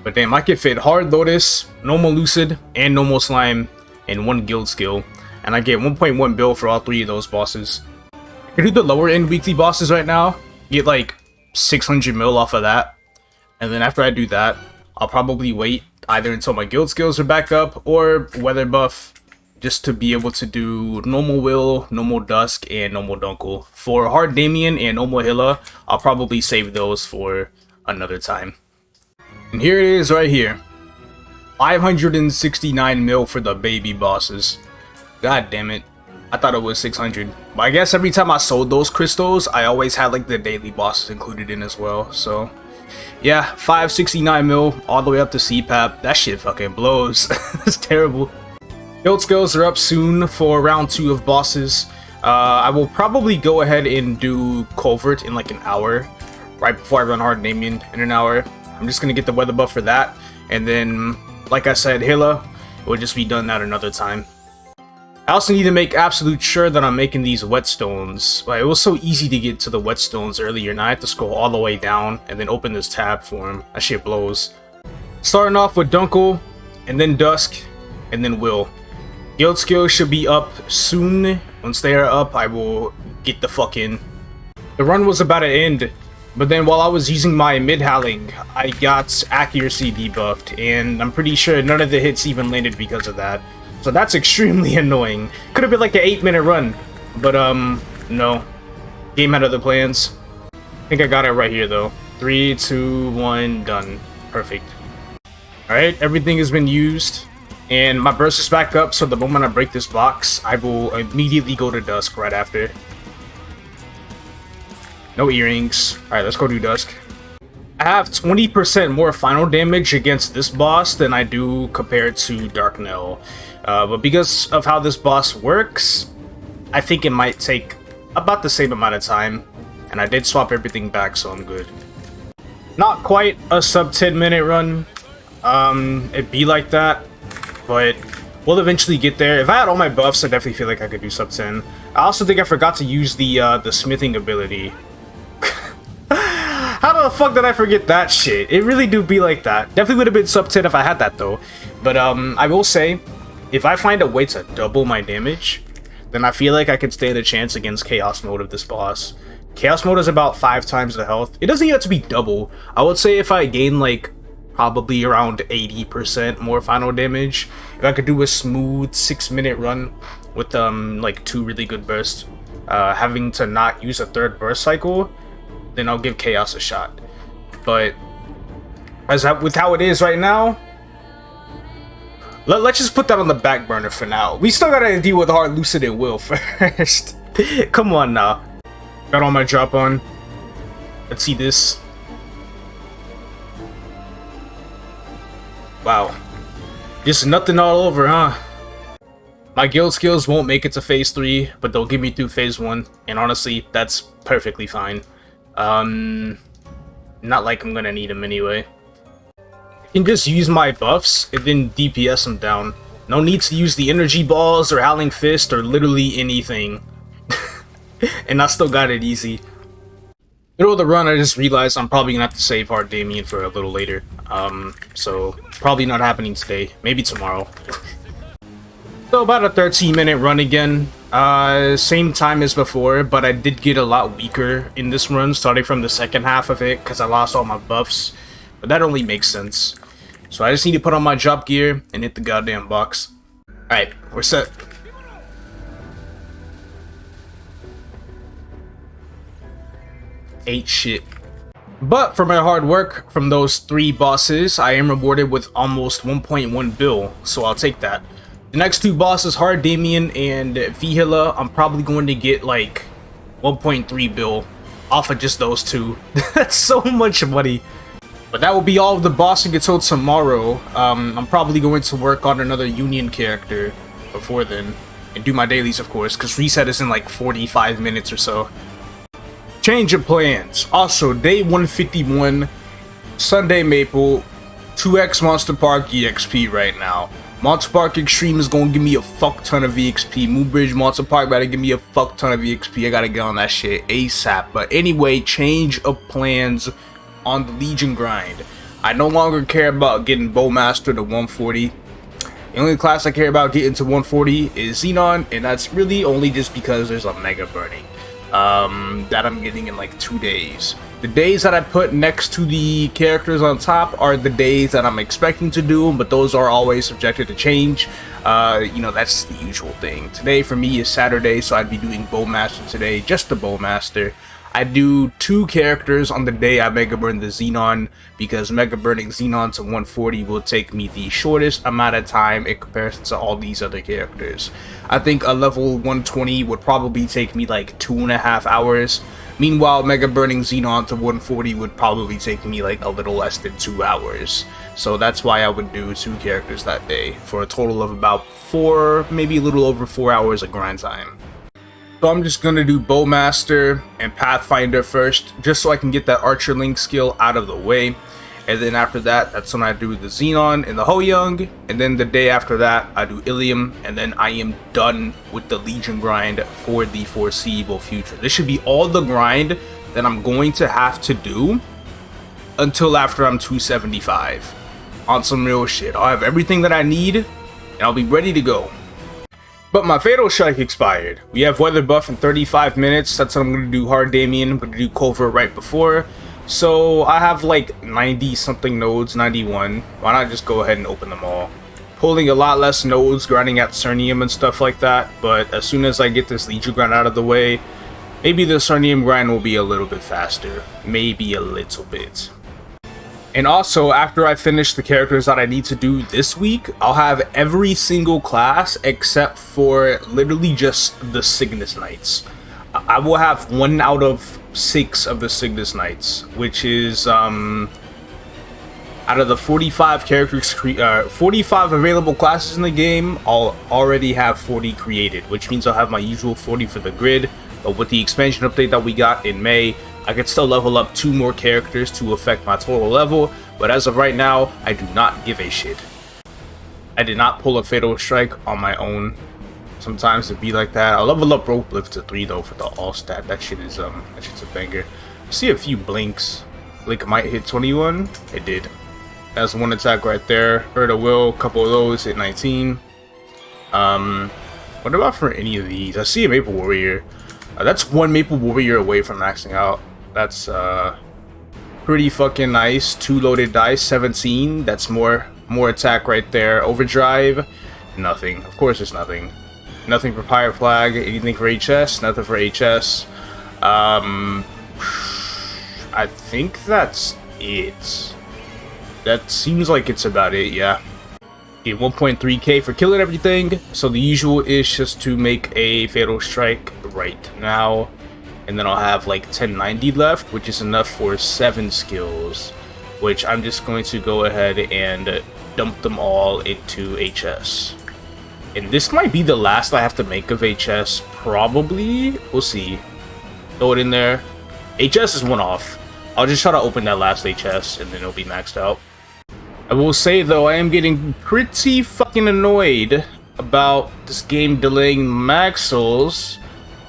But damn, I can fit hard Lotus, normal Lucid, and normal slime in 1 guild skill. And I get 1.1 bill for all 3 of those bosses. I can do the lower end weekly bosses right now. Get like 600 mil off of that. And then after I do that, I'll probably wait either until my guild skills are back up or weather buff. Just to be able to do normal Will, normal Dusk, and normal Dunkel. For hard Damien and normal Hilla, I'll probably save those for another time. And here it is right here. 569 mil for the baby bosses. God damn it. I thought it was 600. But I guess every time I sold those crystals, I always had like the daily bosses included in as well. So yeah, 569 mil all the way up to CPAP. That shit fucking blows. It's terrible. Guild skills are up soon for round 2 of bosses. I will probably go ahead and do Culvert in like an hour. Right before I run hard Damien in an hour. I'm just gonna get the weather buff for that. And then, like I said, Hilla will just be done at another time. I also need to make absolute sure that I'm making these whetstones. Like, it was so easy to get to the whetstones earlier. Now I have to scroll all the way down and then open this tab for them. That shit blows. Starting off with Dunkel, and then Dusk, and then Will. Guild skills should be up soon. Once they are up, I will get the fuck in. The run was about to end, but then while I was using my mid-howling, I got accuracy debuffed, and I'm pretty sure none of the hits even landed because of that. So that's extremely annoying. Could have been like an 8-minute run, but no. Game had other plans. I think I got it right here though. 3, 2, 1, done. Perfect. Alright, everything has been used. And my burst is back up, so the moment I break this box, I will immediately go to Dusk right after. No earrings. Alright, let's go do Dusk. I have 20% more final damage against this boss than I do compared to Darknell. But because of how this boss works, I think it might take about the same amount of time. And I did swap everything back, so I'm good. Not quite a sub 10-minute run. It'd be like that. But we'll eventually get there. If I had all my buffs, I definitely feel like I could do sub 10. I also think I forgot to use the smithing ability. How the fuck did I forget that shit? It really do be like that. Definitely would have been sub 10 if I had that though. But I will say, if I find a way to double my damage, then I feel like I could stand a chance against Chaos Mode of this boss. Chaos Mode is about 5 times the health. It doesn't even have to be double. I would say if I gain like probably around 80% more final damage, if I could do a smooth 6-minute run with like 2 really good bursts, having to not use a 3rd burst cycle, then I'll give Chaos a shot. But with how it is right now, let's just put that on the back burner for now. We still gotta deal with hard Lucid and Will first. Come on now. Got all my drop on. Let's see this. Wow. Just nothing all over, huh? My guild skills won't make it to phase 3, but they'll get me through phase 1. And honestly, that's perfectly fine. Not like I'm gonna need them anyway. I can just use my buffs and then DPS them down. No need to use the energy balls or Howling Fist or literally anything. And I still got it easy. Middle of the run, I just realized I'm probably gonna have to save hard Damien for a little later. So probably not happening today. Maybe tomorrow. So about a 13-minute run again. Same time as before, but I did get a lot weaker in this run, starting from the second half of it, because I lost all my buffs. But that only makes sense. So I just need to put on my drop gear and hit the goddamn box. Alright, we're set. Ain't shit. But for my hard work from those 3 bosses, I am rewarded with almost 1.1 bill, so I'll take that. The next 2 bosses, Hard Damien and Hilla, I'm probably going to get like 1.3 bill off of just those 2. That's so much money. But that will be all of the bossing until tomorrow. I'm probably going to work on another Union character before then. And do my dailies, of course, because reset is in like 45 minutes or so. Change of plans. Also, day 151, Sunday Maple, 2x Monster Park EXP right now. Monster Park Extreme is gonna give me a fuck ton of EXP. Moonbridge Monster Park better give me a fuck ton of EXP. I gotta get on that shit ASAP. But anyway, change of plans on the Legion grind. I no longer care about getting Bowmaster to 140. The only class I care about getting to 140 is Xenon, and that's really only just because there's a mega burning that I'm getting in like 2 days. The days that I put next to the characters on top are the days that I'm expecting to do them, but those are always subjected to change. You know, that's the usual thing. Today for me is Saturday, so I'd be doing Bowmaster today, just the Bowmaster. I do 2 characters on the day I Mega Burn the Xenon, because Mega Burning Xenon to 140 will take me the shortest amount of time in comparison to all these other characters. I think a level 120 would probably take me like 2.5 hours. Meanwhile, Mega Burning Xenon to 140 would probably take me like a little less than 2 hours. So that's why I would do 2 characters that day, for a total of about 4, maybe a little over 4 hours of grind time. So I'm just going to do Bowmaster and Pathfinder first, just so I can get that Archer Link skill out of the way. And then after that, that's when I do the Xenon and the Hoyoung. And then the day after that, I do Illium. And then I am done with the Legion grind for the foreseeable future. This should be all the grind that I'm going to have to do until after I'm 275. On some real shit. I'll have everything that I need, and I'll be ready to go. But my Fatal Strike expired. We have Weather Buff in 35 minutes. That's what I'm going to do Hard Damien. I'm going to do Culvert right before. So I have like 90 something nodes, 91. Why not just go ahead and open them all? pulling a lot less nodes, grinding at Cernium and stuff like that, but as soon as I get this Legion grind out of the way, maybe the Cernium grind will be a little bit faster. Maybe a little bit. And also, after I finish the characters that I need to do this week, I'll have every single class except for literally just the Cygnus Knights. I will have 1 out of 6 of the Cygnus Knights, which is out of the 45 characters, 45 available classes in the game, I'll already have 40 created, which means I'll have my usual 40 for the grid. But with the expansion update that we got in May, I could still level up 2 more characters to affect my total level, but as of right now, I do not give a shit. I did not pull a Fatal Strike on my own. Sometimes it'd be like that. I'll level up Rope Lift to 3 though for the all stat. That shit's a banger. I see a few blinks. Blink might hit 21. It did. That's 1 attack right there. Hurt a Will, couple of those hit 19. What about for any of these? I see a Maple Warrior. That's 1 Maple Warrior away from maxing out. That's pretty fucking nice. 2 loaded dice, 17. That's more attack right there. Overdrive, nothing. Of course, it's nothing. Nothing for Pirate Flag. Anything for HS? Nothing for HS. I think that's it. That seems like it's about it. Yeah. Get 1.3k for killing everything. So the usual is just to make a Fatal Strike right now. And then I'll have like 1090 left, which is enough for 7 skills, which I'm just going to go ahead and dump them all into HS. And this might be the last I have to make of HS, probably. We'll see. Throw it in there. HS is 1 off. I'll just try to open that last HS and then it'll be maxed out. I will say though, I am getting pretty fucking annoyed about this game delaying maxels,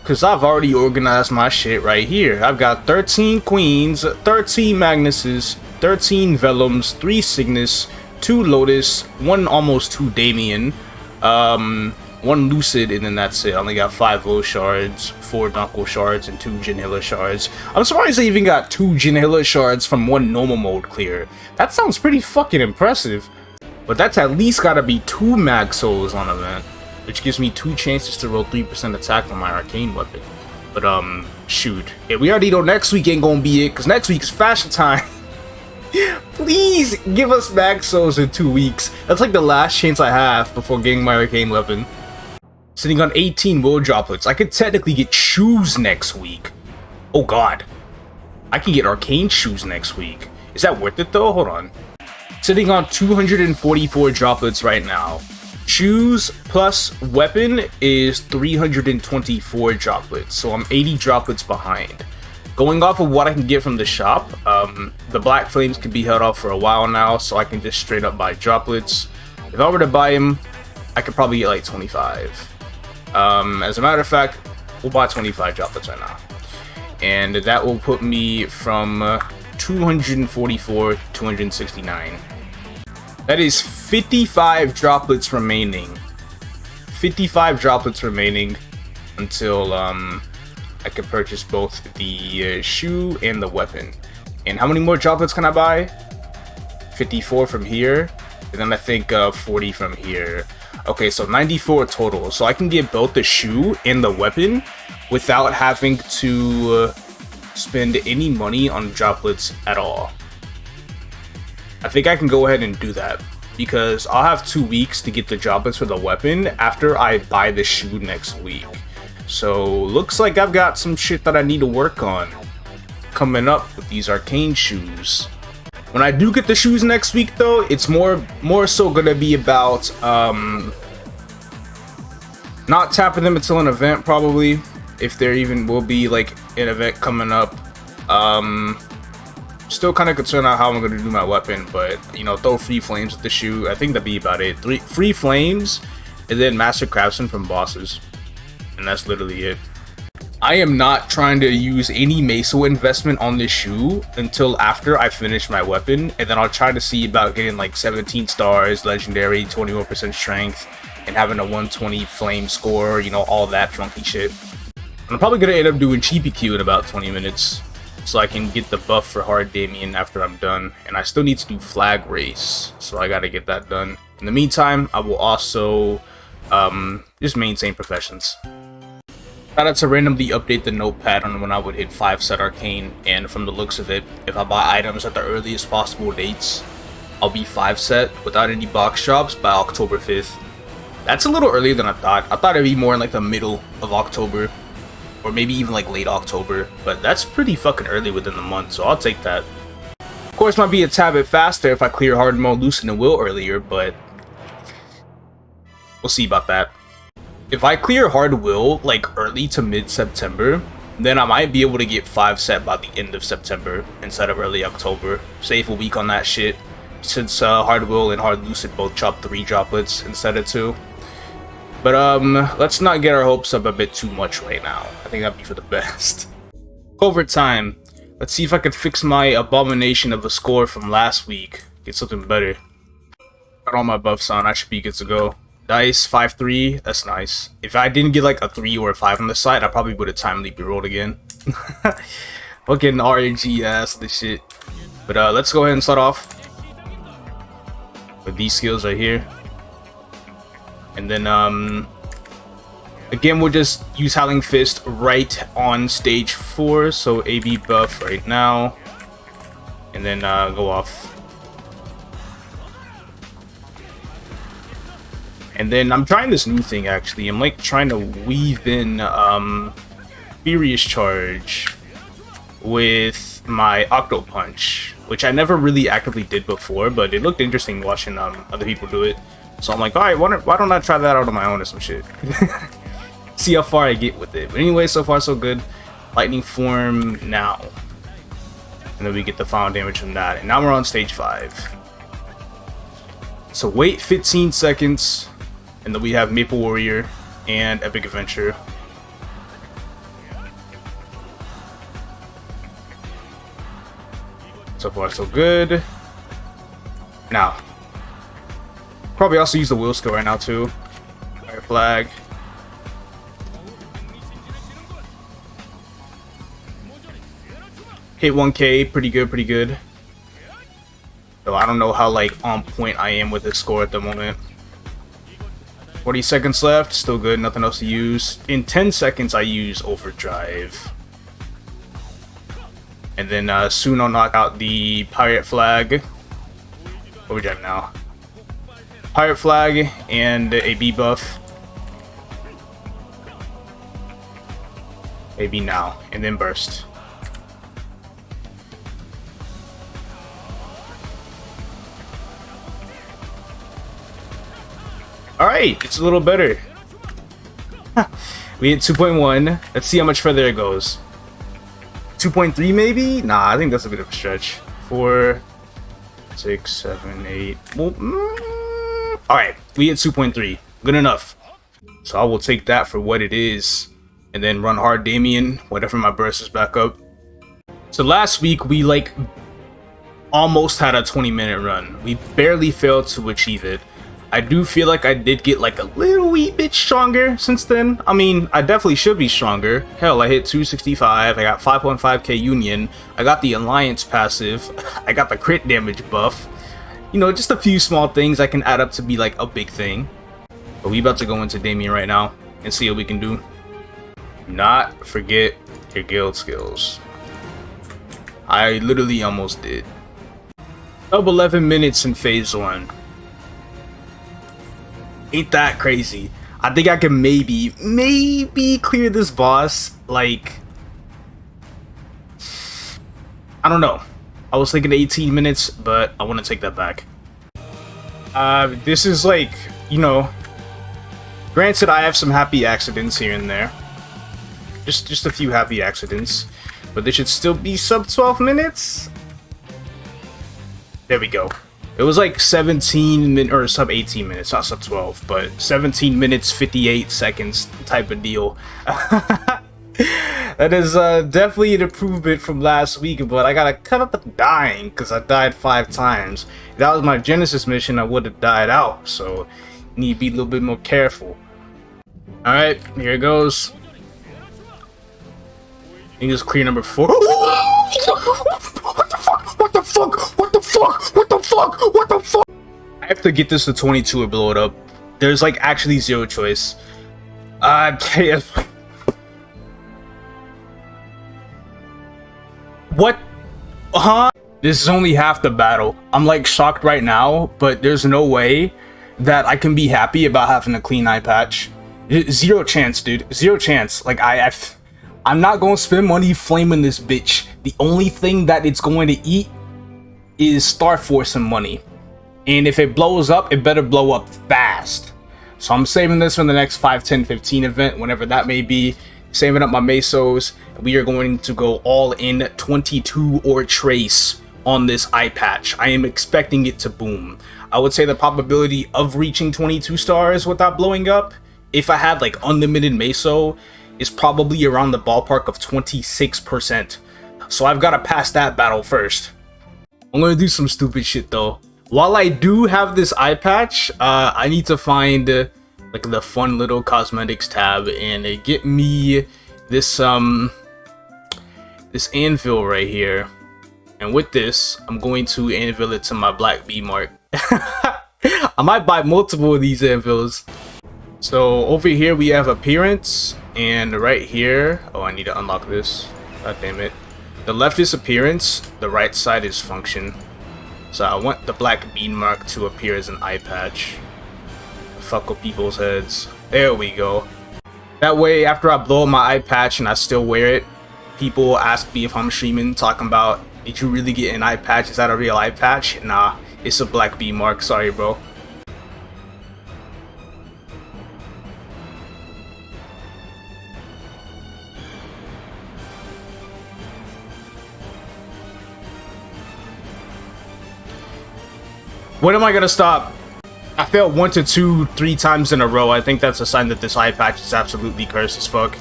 because I've already organized my shit right here. I've got 13 Queens, 13 Magnuses, 13 Vellums, 3 Cygnus, 2 Lotus, 1 almost 2 Damien, 1 Lucid, and then that's it. I only got 5 Low Shards, 4 Knuckle Shards, and 2 Jin Hilla Shards. I'm surprised I even got 2 Jin Hilla Shards from 1 normal mode clear. That sounds pretty fucking impressive. But that's at least gotta be 2 Mag Souls on event, which gives me 2 chances to roll 3% attack on my arcane weapon. But shoot. Yeah, we already know next week ain't gonna be it, because next week is fashion time. Please give us Mag Souls in 2 weeks. That's like the last chance I have before getting my arcane weapon. Sitting on 18 Will Droplets. I could technically get shoes next week. Oh god. I can get arcane shoes next week. Is that worth it though? Hold on. Sitting on 244 droplets right now. Shoes plus weapon is 324 droplets, so I'm 80 droplets behind. Going off of what I can get from the shop, the Black Flames can be held off for a while now, so I can just straight up buy droplets. If I were to buy them, I could probably get like 25. As a matter of fact, we'll buy 25 droplets right now. And that will put me from 244 to 269. That is 55 droplets remaining. 55 droplets remaining until I can purchase both the shoe and the weapon. And how many more droplets can I buy? 54 from here, and then I think 40 from here. Okay, so 94 total. So I can get both the shoe and the weapon without having to spend any money on droplets at all. I think I can go ahead and do that because I'll have 2 weeks to get the droplets for the weapon after I buy the shoe next week. So looks like I've got some shit that I need to work on coming up with these arcane shoes. When I do get the shoes next week though, it's more so gonna be about not tapping them until an event, probably, if there even will be like an event coming up. Still kind of concerned on how I'm gonna do my weapon, but you know, throw free flames with the shoe. I think that'd be about it. 3 free flames and then Master Craftsman from bosses, and that's literally it. I am not trying to use any Meso investment on this shoe until after I finish my weapon, and then I'll try to see about getting like 17 stars, legendary, 21% strength, and having a 120 flame score, you know, all that funky shit. I'm probably gonna end up doing Cheapy Q in about 20 minutes, so I can get the buff for Hard Damien after I'm done, and I still need to do Flag Race, so I gotta get that done. In the meantime, I will also just maintain professions. Shout out to randomly update the notepad on when I would hit 5 Set Arcane, and from the looks of it, if I buy items at the earliest possible dates, I'll be 5 Set without any box drops by October 5th. That's a little earlier than I thought. I thought it'd be more in like the middle of October, or maybe even like late October, but that's pretty fucking early within the month, so I'll take that. Of course, might be a tad bit faster if I clear hard mode, Lucid, and Will earlier, but we'll see about that. If I clear hard Will like early to mid-September, then I might be able to get 5 Set by the end of September instead of early October. Save a week on that shit, since hard Will and hard Lucid both drop 3 droplets instead of 2. But let's not get our hopes up a bit too much right now. I think that'd be for the best. Culvert time. Let's see if I can fix my abomination of a score from last week. Get something better. Got all my buffs on. I should be good to go. Dice 5-3. That's nice. If I didn't get like a 3 or a 5 on the side, I probably would have time leap rolled again. Fucking RNG ass this shit. But let's go ahead and start off with these skills right here. And then, again, we'll just use Howling Fist right on stage 4. So AB buff right now. And then go off. And then I'm trying this new thing, actually. I'm like trying to weave in Furious Charge with my Octo Punch, which I never really actively did before, but it looked interesting watching other people do it. So I'm like, alright, why don't I try that out on my own or some shit? See how far I get with it. But anyway, so far so good. Lightning Form now. And then we get the final damage from that. And now we're on stage 5. So wait 15 seconds. And then we have Maple Warrior and Epic Adventure. So far so good. Now. Probably also use the Will skill right now too. Fire Flag. Hit 1k, pretty good, pretty good. Though I don't know how like on point I am with this score at the moment. 40 seconds left, still good, nothing else to use. In 10 seconds I use Overdrive. And then soon I'll knock out the Pirate Flag. Overdrive now. Pirate Flag and a B buff. AB now, and then burst. Alright, it's a little better. We hit 2.1. Let's see how much further it goes. 2.3 maybe? Nah, I think that's a bit of a stretch. 4, 6, 7, 8. Well, alright, we hit 2.3. Good enough. So I will take that for what it is. And then run hard Damien whenever my burst is back up. So last week we like almost had a 20-minute run. We barely failed to achieve it. I do feel like I did get like a little wee bit stronger since then. I mean, I definitely should be stronger. Hell, I hit 265, I got 5.5k Union, I got the Alliance passive, I got the crit damage buff. You know, just a few small things that can add up to be like a big thing. But we about to go into Damien right now and see what we can do. Do not forget your guild skills. I literally almost did. Sub 11 minutes in phase 1. Ain't that crazy? I think I can maybe clear this boss. Like, I don't know. I was thinking 18 minutes, but I want to take that back. This is like, you know, granted I have some happy accidents here and there. Just a few happy accidents. But this should still be sub 12 minutes? There we go. It was like 17 minutes, or sub 18 minutes, not sub 12, but 17 minutes, 58 seconds type of deal. That is definitely an improvement from last week, but I gotta cut up the dying because I died 5 times. If that was my Genesis mission, I would have died out, so you need to be a little bit more careful. Alright, here it goes. I think it's clear number 4. What the fuck? What the fuck? What the fuck? What the fuck? What the fuck? I have to get this to 22 or blow it up. There's like actually zero choice. What? Huh? This is only half the battle. I'm like shocked right now, but there's no way that I can be happy about having a clean eye patch. Zero chance, dude. Zero chance. Like I'm not gonna spend money flaming this bitch. The only thing that it's going to eat is Star Force and money. And if it blows up, it better blow up fast. So I'm saving this for the next 5, 10, 15 event, whenever that may be. Saving up my mesos. We are going to go all in 22 or trace on this eye patch. I am expecting it to boom. I would say the probability of reaching 22 stars without blowing up, if I had like unlimited meso, is probably around the ballpark of 26%. So I've got to pass that battle first. I'm going to do some stupid shit though. While I do have this eye patch, I need to find like the fun little cosmetics tab and get me this this anvil right here. And with this, I'm going to anvil it to my black B mark. I might buy multiple of these anvils. So over here we have appearance, and right here, oh, I need to unlock this. God damn it. The left is appearance, the right side is function. So I want the black bean mark to appear as an eye patch. Fuck with people's heads. There we go. That way, after I blow up my eye patch and I still wear it, people ask me if I'm streaming, talking about, did you really get an eye patch? Is that a real eye patch? Nah, it's a black bean mark. Sorry, bro. When am I gonna stop? I failed 1 to 2, 3 times in a row. I think that's a sign that this eye patch is absolutely cursed as fuck.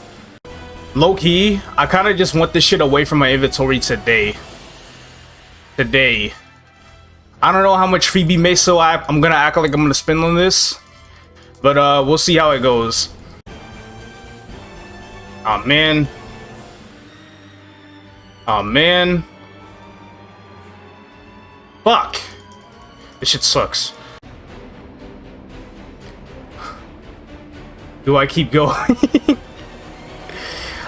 Low key, I kind of just want this shit away from my inventory today. I don't know how much freebie meso I'm gonna act like I'm gonna spend on this, but we'll see how it goes. Oh man. Oh man. Fuck. This shit sucks. Do I keep going?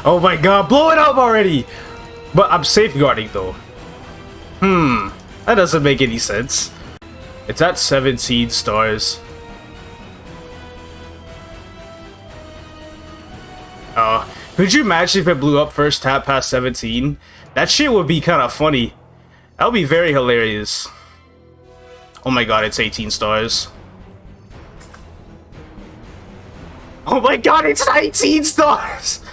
Oh my god, blow it up already! But I'm safeguarding though. That doesn't make any sense. It's at 17 stars. Could you imagine if it blew up first tap past 17? That shit would be kind of funny. That would be very hilarious. Oh my god, it's 18 stars. Oh my god, it's 19 stars!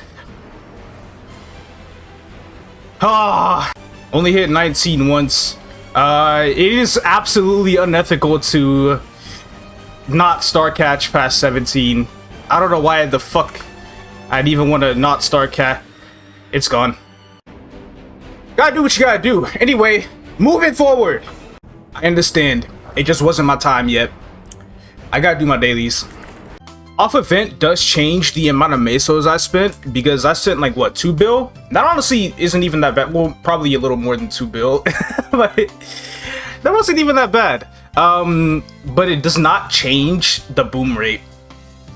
Ah, only hit 19 once. It is absolutely unethical to not star catch past 17. I don't know why the fuck I'd even want to not star catch. It's gone. Gotta do what you gotta do. Anyway, moving forward. I understand. It just wasn't my time yet. I gotta do my dailies. Off event does change the amount of mesos I spent, because I spent like what, 2 bill? That honestly isn't even that bad. Well, probably a little more than 2 bill, but that wasn't even that bad. But it does not change the boom rate.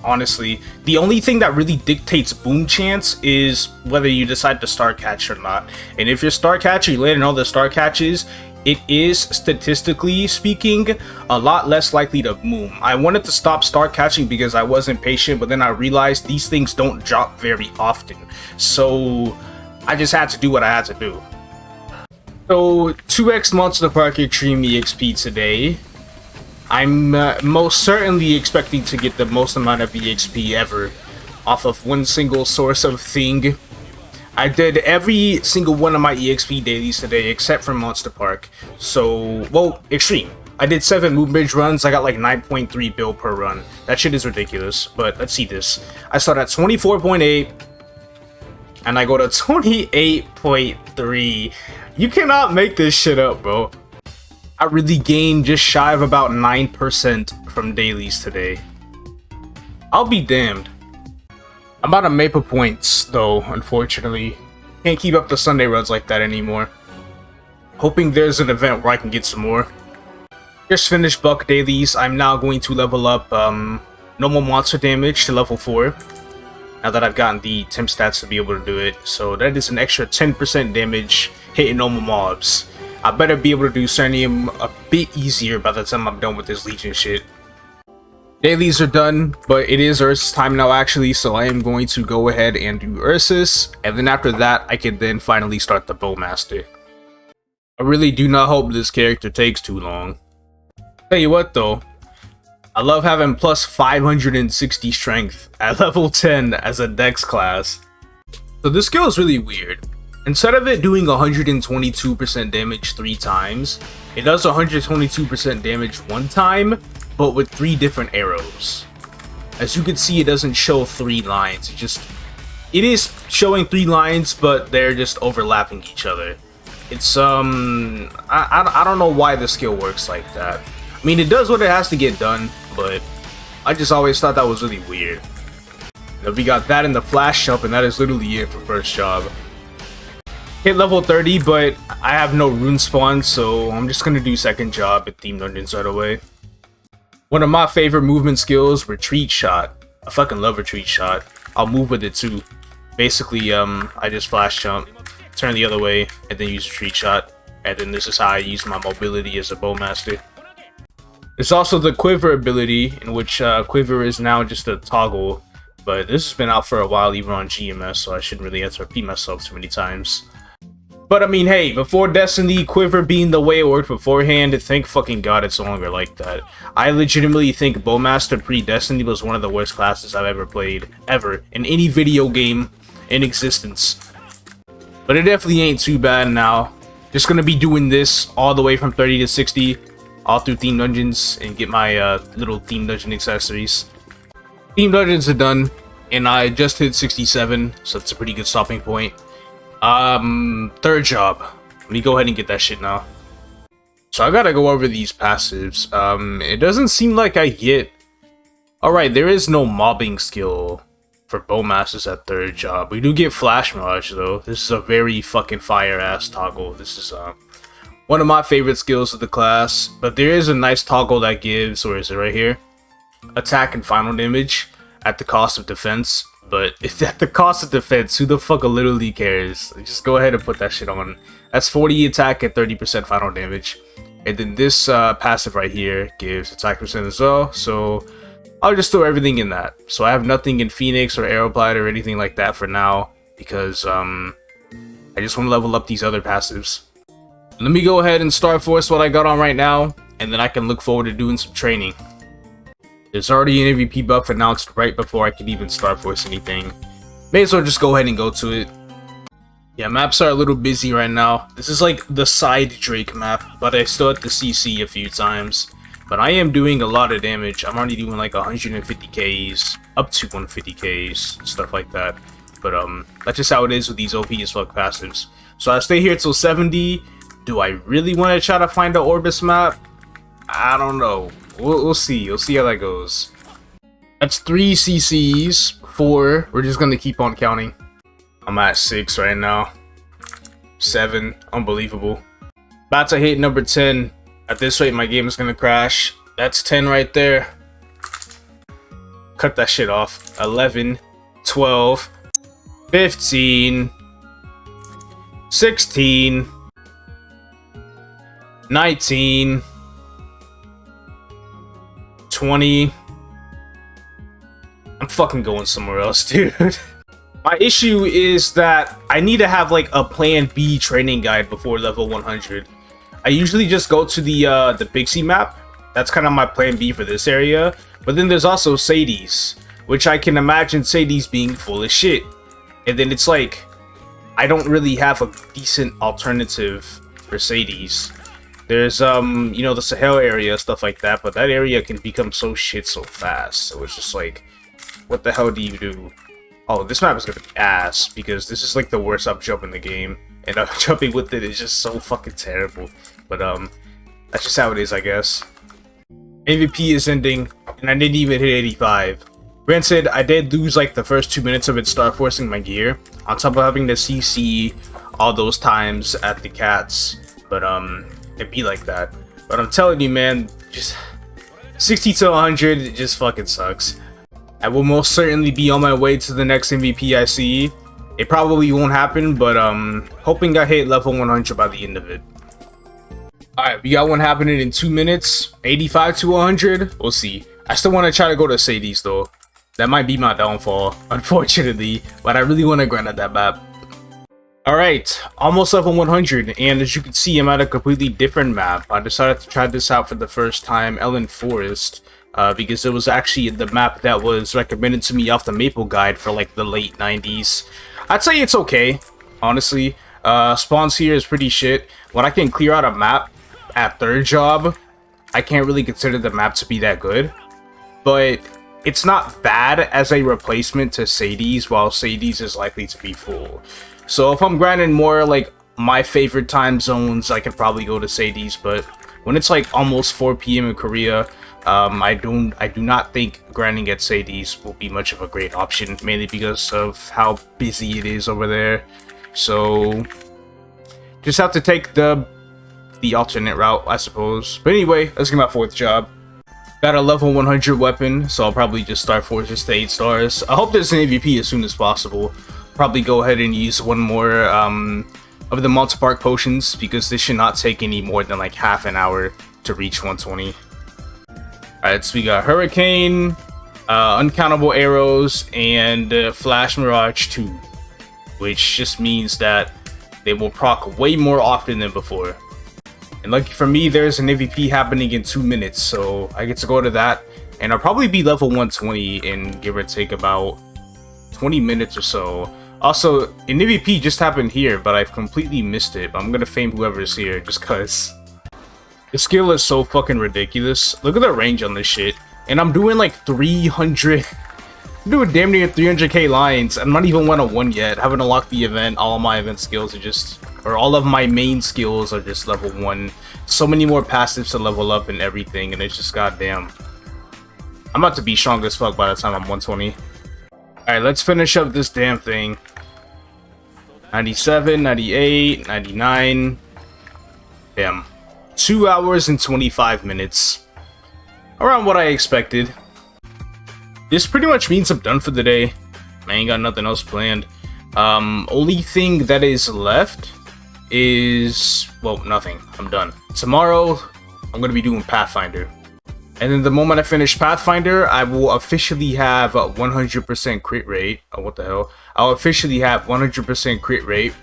Honestly, the only thing that really dictates boom chance is whether you decide to star catch or not. And if you're star catcher, you land in all the star catches, it is, statistically speaking, a lot less likely to boom. I wanted to stop star catching because I wasn't patient, but then I realized these things don't drop very often. So I just had to do what I had to do. So 2x Monster Park Extreme EXP today. I'm most certainly expecting to get the most amount of EXP ever off of one single source of thing. I did every single one of my EXP dailies today except for Monster Park. So, well, Extreme. I did 7 Moon Bridge runs. I got like 9.3 bill per run. That shit is ridiculous. But let's see this. I start at 24.8 and I go to 28.3. You cannot make this shit up, bro. I really gained just shy of about 9% from dailies today. I'll be damned. I'm out of Maple points, though, unfortunately. Can't keep up the Sunday runs like that anymore. Hoping there's an event where I can get some more. Just finished Bucc dailies. I'm now going to level up normal monster damage to level 4. Now that I've gotten the temp stats to be able to do it. So that is an extra 10% damage hitting normal mobs. I better be able to do Cernium a bit easier by the time I'm done with this Legion shit. Dailies are done, but it is Ursus time now actually, so I am going to go ahead and do Ursus, and then after that I can then finally start the Bowmaster. I really do not hope this character takes too long. Tell you what though, I love having plus 560 strength at level 10 as a dex class. So this skill is really weird. Instead of it doing 122% damage 3 times, it does 122% damage 1 time, but with 3 different arrows. As you can see, it doesn't show 3 lines. It is showing 3 lines, but they're just overlapping each other. It's I don't know why the skill works like that. I mean, it does what it has to get done, but I just always thought that was really weird. Now we got that in the flash jump, and that is literally it for first job. Hit level 30, but I have no rune spawn, so I'm just gonna do second job at Theme Dungeons right away. One of my favorite movement skills, Retreat Shot. I fucking love Retreat Shot. I'll move with it too. Basically, I just flash jump, turn the other way, and then use Retreat Shot. And then this is how I use my mobility as a Bowmaster. There's also the Quiver ability, in which Quiver is now just a toggle. But this has been out for a while, even on GMS, so I shouldn't really have to repeat myself too many times. But I mean, hey, before Destiny, Quiver being the way it worked beforehand, thank fucking god it's no longer like that. I legitimately think Bowmaster pre-Destiny was one of the worst classes I've ever played, ever, in any video game in existence. But it definitely ain't too bad now. Just gonna be doing this all the way from 30 to 60, all through Theme Dungeons, and get my little Theme Dungeon accessories. Theme Dungeons are done, and I just hit 67, so that's a pretty good stopping point. Third job. Let me go ahead and get that shit now. So I gotta go over these passives. It doesn't seem like I get... Alright, there is no mobbing skill for Bowmasters at third job. We do get Flash Mirage though. This is a very fucking fire-ass toggle. This is one of my favorite skills of the class. But there is a nice toggle that gives, where is it, right here? Attack and final damage at the cost of defense. But if at the cost of defense, who the fuck literally cares? Just go ahead and put that shit on. That's 40 attack and 30% final damage. And then this passive right here gives attack percent as well. So I'll just throw everything in that. So I have nothing in Phoenix or Aeroblite or anything like that for now. Because I just want to level up these other passives. Let me go ahead and start force what I got on right now. And then I can look forward to doing some training. There's already an MVP buff announced right before I can even start force anything. May as well just go ahead and go to it. Yeah, maps are a little busy right now. This is like the side Drake map, but I still have to CC a few times. But I am doing a lot of damage. I'm already doing like 150Ks, up to 150Ks, stuff like that. But that's just how it is with these OP as fuck passives. So I stay here till 70. Do I really want to try to find the Orbis map? I don't know. We'll see. We'll see how that goes. That's 3 CCs. 4. We're just gonna keep on counting. I'm at 6 right now. 7. Unbelievable. About to hit number 10. At this rate, my game is gonna crash. That's 10 right there. Cut that shit off. 11. 12. 15. 16. 19. 20. I'm fucking going somewhere else, dude. My issue is that I need to have like a plan B training guide before level 100. I usually just go to the Pixie map. That's kind of my plan B for this area. But then there's also Sadie's, which I can imagine Sadie's being full of shit. And then it's like, I don't really have a decent alternative for Sadie's. There's, you know, the Sahel area, stuff like that, but that area can become so shit so fast. So it's just like, what the hell do you do? Oh, this map is gonna be ass, because this is like the worst up jump in the game. And jumping with it is just so fucking terrible. But, that's just how it is, I guess. MVP is ending, and I didn't even hit 85. Granted, I did lose like the first 2 minutes of it start forcing my gear, on top of having to CC all those times at the cats. But, it'd be like that. But I'm telling you, man, just 60 to 100, it just fucking sucks. I will most certainly be on my way to the next MVP I see. It probably won't happen, but hoping I hit level 100 by the end of it. Alright, we got one happening in 2 minutes. 85 to 100, we'll see. I still want to try to go to Sadies though. That might be my downfall, unfortunately, but I really want to grind at that map. Alright, almost level 100, and as you can see, I'm at a completely different map. I decided to try this out for the first time, Ellen Forest, because it was actually the map that was recommended to me off the Maple guide for like the late 90s. I'd say it's okay, honestly. Spawns here is pretty shit. When I can clear out a map at third job, I can't really consider the map to be that good. But it's not bad as a replacement to Sadies, while Sadies is likely to be full. So if I'm grinding more like my favorite time zones, I could probably go to Sadies, but when it's like almost 4 PM in Korea, I do not think grinding at Sadies will be much of a great option, mainly because of how busy it is over there. So just have to take the alternate route, I suppose. But anyway, let's get my 4th job. Got a level 100 weapon, so I'll probably just start Fortress to 8 stars. I hope there's an AVP as soon as possible. Probably go ahead and use one more of the multi-park potions, because this should not take any more than like half an hour to reach 120. Alright, so we got Hurricane, Uncountable Arrows, and Flash Mirage 2, which just means that they will proc way more often than before. And lucky for me, there's an AVP happening in 2 minutes, so I get to go to that, and I'll probably be level 120 in give or take about 20 minutes or so. Also, an EVP just happened here, but I've completely missed it. But I'm gonna fame whoever's here just cause. The skill is so fucking ridiculous. Look at the range on this shit. And I'm doing like 300... I'm doing damn near 300k lines. I'm not even 101 yet. I haven't unlocked the event. All of my event skills are just... Or all of my main skills are just level 1. So many more passives to level up and everything. And it's just goddamn. I'm about to be strong as fuck by the time I'm 120. Alright, let's finish up this damn thing. 97, 98, 99. Damn. 2 hours and 25 minutes. Around what I expected. This pretty much means I'm done for the day. I ain't got nothing else planned. Only thing that is left is... Well, nothing. I'm done. Tomorrow, I'm gonna be doing Pathfinder. And then the moment I finish Pathfinder, I will officially have a 100% crit rate. Oh, what the hell? I'll officially have 100% crit rate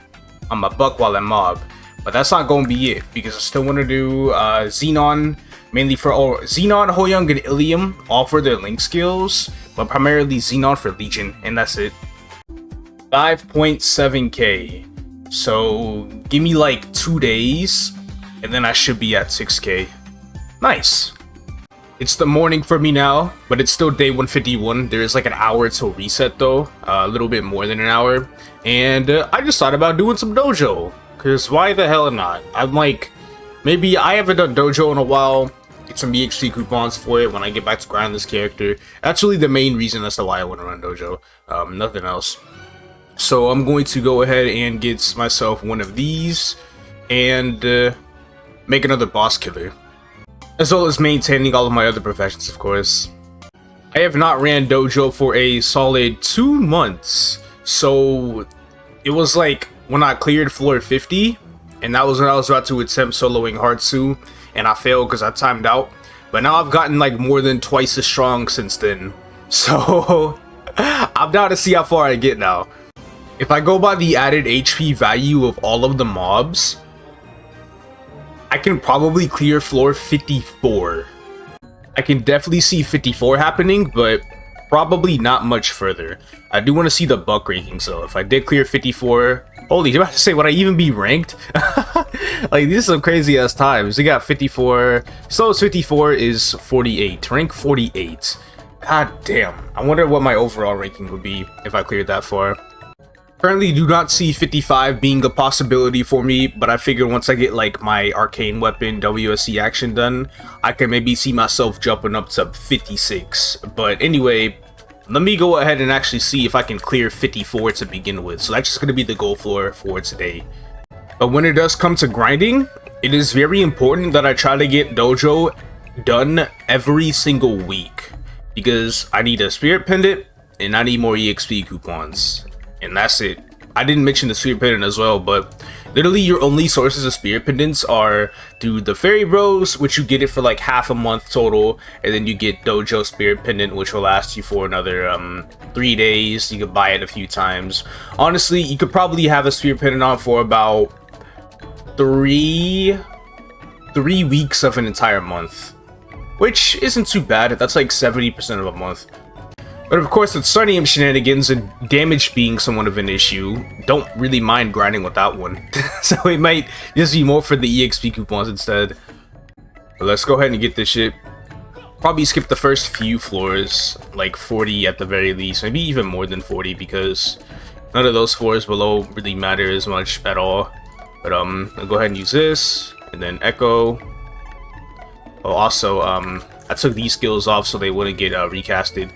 on my Bucc while I'm mob. But that's not going to be it, because I still want to do Xenon, mainly for Xenon, Hoyoung, and Illium, all for their link skills, but primarily Xenon for Legion, and that's it. 5.7k. So give me like 2 days, and then I should be at 6k. Nice. It's the morning for me now, but it's still day 151. There is like an hour till reset though, a little bit more than an hour. And I just thought about doing some Dojo, because why the hell not? I'm like, maybe I haven't done Dojo in a while, get some EXP coupons for it when I get back to grinding this character. That's really the main reason as to why I want to run Dojo, nothing else. So I'm going to go ahead and get myself one of these, and make another boss killer. As well as maintaining all of my other professions, of course. I have not ran Dojo for a solid 2 months. So it was like when I cleared floor 50, and that was when I was about to attempt soloing Hartsu, and I failed because I timed out. But now I've gotten like more than twice as strong since then. So I'm down to see how far I get now. If I go by the added HP value of all of the mobs, I can probably clear floor 54. I can definitely see 54 happening, but probably not much further. I do want to see the Bucc rankings though. If I did clear 54, holy, I'm about to say, would I even be ranked? Like, these are some crazy ass times. We got 54, slowest 54 is 48, rank 48. God damn, I wonder what my overall ranking would be if I cleared that far. Currently do not see 55 being a possibility for me, but I figure once I get like my arcane weapon WSC action done, I can maybe see myself jumping up to 56. But anyway, let me go ahead and actually see if I can clear 54 to begin with. So that's just going to be the goal for today. But when it does come to grinding, it is very important that I try to get Dojo done every single week because I need a spirit pendant and I need more EXP coupons, and that's it. I didn't mention the spirit pendant as well, but literally your only sources of spirit pendants are through the fairy bros, which you get it for like half a month total, and then you get Dojo spirit pendant, which will last you for another 3 days. You could buy it a few times. Honestly, you could probably have a spirit pendant on for about three weeks of an entire month, which isn't too bad. That's like 70% of a month. But of course, with Sunny shenanigans and damage being somewhat of an issue, don't really mind grinding with that one. So it might just be more for the EXP coupons instead. But let's go ahead and get this shit. Probably skip the first few floors, like 40 at the very least, maybe even more than 40, because none of those floors below really matter as much at all. But I'll go ahead and use this, and then Echo. Oh, also, I took these skills off so they wouldn't get recasted.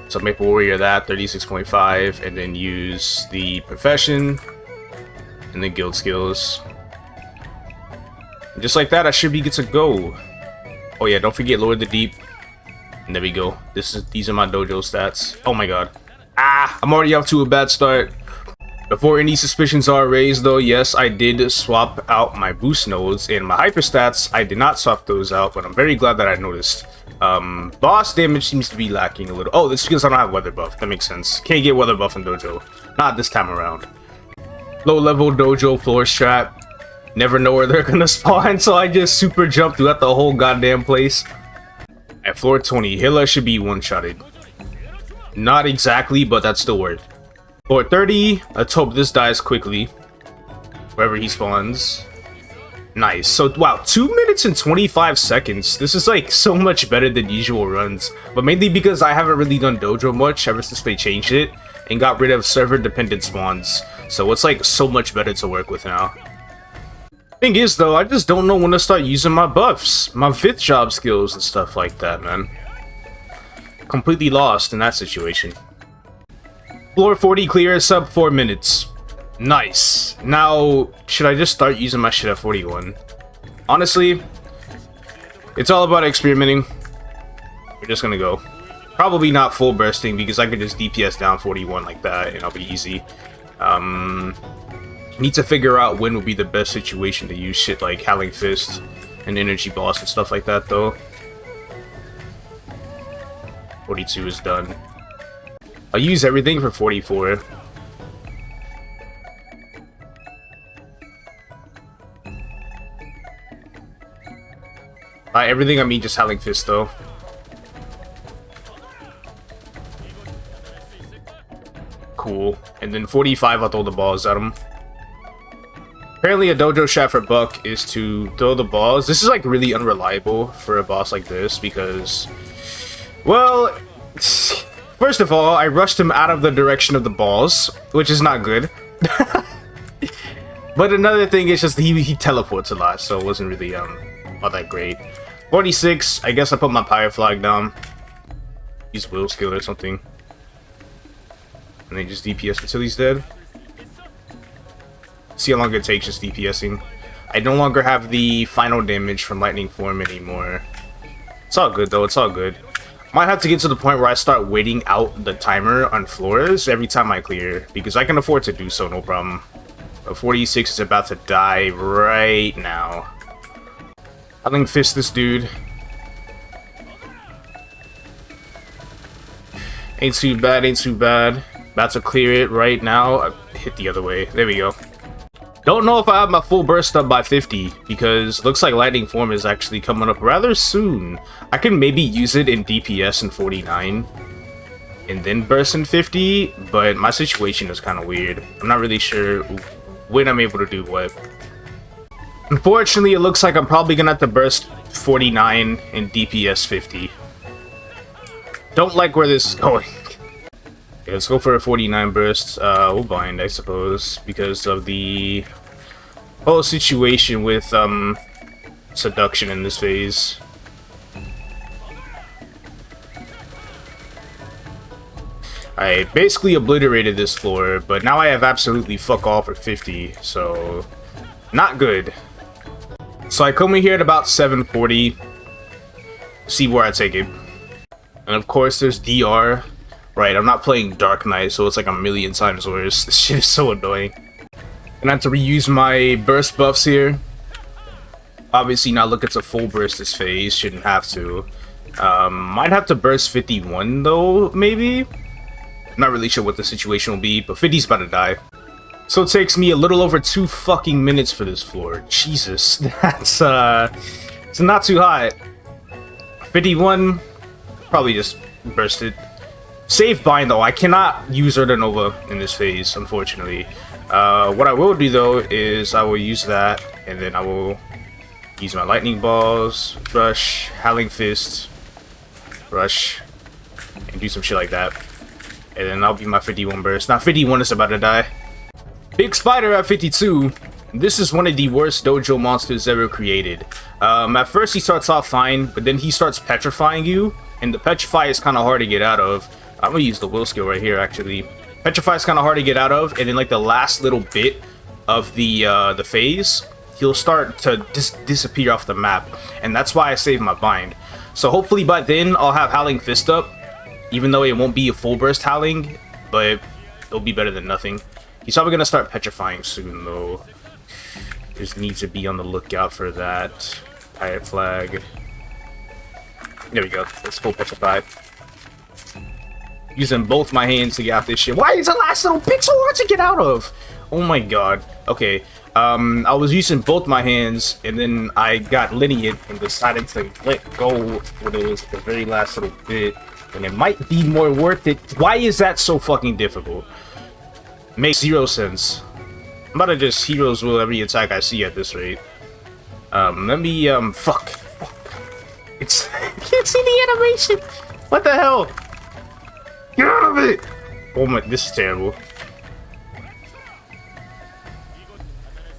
So Maple Warrior that, 36.5, and then use the Profession, and then Guild skills. And just like that, I should be good to go. Oh yeah, don't forget Lower the Deep. And there we go. These are my Dojo stats. Oh my god. Ah, I'm already off to a bad start. Before any suspicions are raised though, yes, I did swap out my boost nodes, and my hyper stats, I did not swap those out, but I'm very glad that I noticed. Boss damage seems to be lacking a little. Oh, this is because I don't have weather buff. That makes sense. Can't get weather buff in Dojo. Not this time around. Low level Dojo floor strat. Never know where they're gonna spawn, so I just super jump throughout the whole goddamn place. At floor 20, Hilla should be one-shotted. Not exactly, but that still worked. Floor 30, let's hope this dies quickly. Wherever he spawns. Nice. So, wow, 2 minutes and 25 seconds. This is, like, so much better than usual runs. But mainly because I haven't really done Dojo much ever since they changed it and got rid of server-dependent spawns. So it's, like, so much better to work with now. Thing is, though, I just don't know when to start using my buffs. My 5th job skills and stuff like that, man. Completely lost in that situation. Floor 40 clear, sub 4 minutes. Nice. Now, should I just start using my shit at 41? Honestly, it's all about experimenting. We're just gonna go. Probably not full bursting because I could just DPS down 41 like that and I'll be easy. Need to figure out when would be the best situation to use shit like Howling Fist and Energy Boss and stuff like that though. 42 is done. I'll use everything for 44. By everything I mean just Howling Fist though. Cool. And then 45 I'll throw the balls at him. Apparently a Dojo strat for Bucc is to throw the balls. This is like really unreliable for a boss like this because, well, first of all, I rushed him out of the direction of the balls, which is not good. But another thing is just he teleports a lot, so it wasn't really all that great. 46, I guess I put my Pyre Flag down. Use Will Skill or something. And then just DPS until he's dead. See how long it takes just DPSing. I no longer have the final damage from Lightning Form anymore. It's all good though, it's all good. Might have to get to the point where I start waiting out the timer on floors every time I clear, because I can afford to do so, no problem. But 46 is about to die right now. I think fist this dude. Ain't too bad, ain't too bad. About to clear it right now. I hit the other way. There we go. Don't know if I have my full burst up by 50, because looks like Lightning Form is actually coming up rather soon. I can maybe use it in DPS in 49, and then burst in 50, but my situation is kind of weird. I'm not really sure when I'm able to do what. Unfortunately, it looks like I'm probably gonna have to burst 49 and DPS 50. Don't like where this is going. Okay, let's go for a 49 burst. We'll bind, I suppose, because of the whole situation with seduction in this phase. I basically obliterated this floor, but now I have absolutely fuck all for 50, so not good. So I come in here at about 740. see where I take it. And of course, there's DR. Right, I'm not playing Dark Knight, so it's like a million times worse. This shit is so annoying. And I have to reuse my burst buffs here. Obviously, not looking to full burst this phase. Shouldn't have to. Might have to burst 51 though, maybe. Not really sure what the situation will be, but 50's about to die. So it takes me a little over 2 fucking minutes for this floor. Jesus, that's it's not too hot. 51, probably just burst it. Save bind though, I cannot use Nova in this phase, unfortunately. What I will do though is I will use that, and then I will use my lightning balls, rush, howling fist, rush, and do some shit like that. And then I'll be my 51 burst. Now 51 is about to die. Big Spider at 52. This is one of the worst dojo monsters ever created. At first he starts off fine, but then he starts petrifying you, and the petrify is kind of hard to get out of. I'm gonna use the will skill right here actually. Petrify is kind of hard to get out of, and then like the last little bit of the phase, he'll start to disappear off the map, and that's why I saved my bind. So hopefully by then I'll have Howling Fist up, even though it won't be a full burst Howling, but it'll be better than nothing. He's probably gonna start petrifying soon though. Just need to be on the lookout for that. Pirate flag. There we go. Let's full petrify. Using both my hands to get out this shit. Why is the last little bit so hard to get out of? Oh my god. Okay. I was using both my hands, and then I got lenient and decided to let go when it was the very last little bit, and it might be more worth it. Why is that so fucking difficult? Makes 0 sense. I'm about to just heroes will every attack I see at this rate. Let me fuck. It's I can't see the animation. What the hell? Get out of it! Oh my, this is terrible.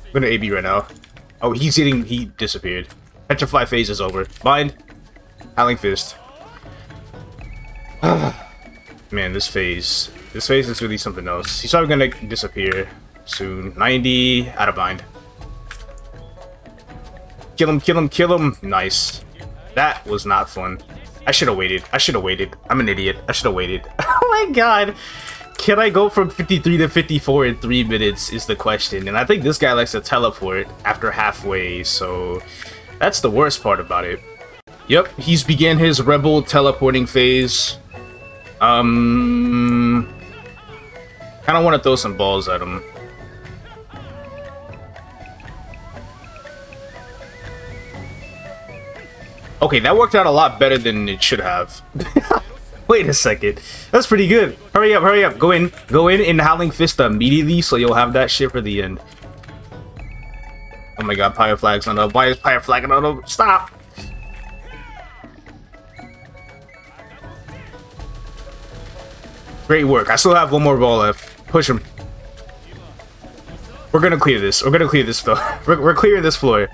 I'm gonna AB right now. Oh, he disappeared. Petrify phase is over. Bind. Howling Fist. Man, this phase is really something else. He's probably gonna disappear soon. 90, out of bind. Kill him, kill him, kill him. Nice. That was not fun. I should have waited. I should have waited. I'm an idiot. I should have waited. Oh my god. Can I go from 53 to 54 in 3 minutes is the question. And I think this guy likes to teleport after halfway, so that's the worst part about it. Yep, he's began his rebel teleporting phase. Kinda wanna throw some balls at him. Okay, that worked out a lot better than it should have. Wait a second. That's pretty good. Hurry up, hurry up. Go in and Howling Fist immediately so you'll have that shit for the end. Oh my god, Pyre Flag's not up. Why is Pyre Flag not up? Stop! Great work. I still have one more ball left. Push him. We're gonna clear this. We're gonna clear this though. We're clearing this floor.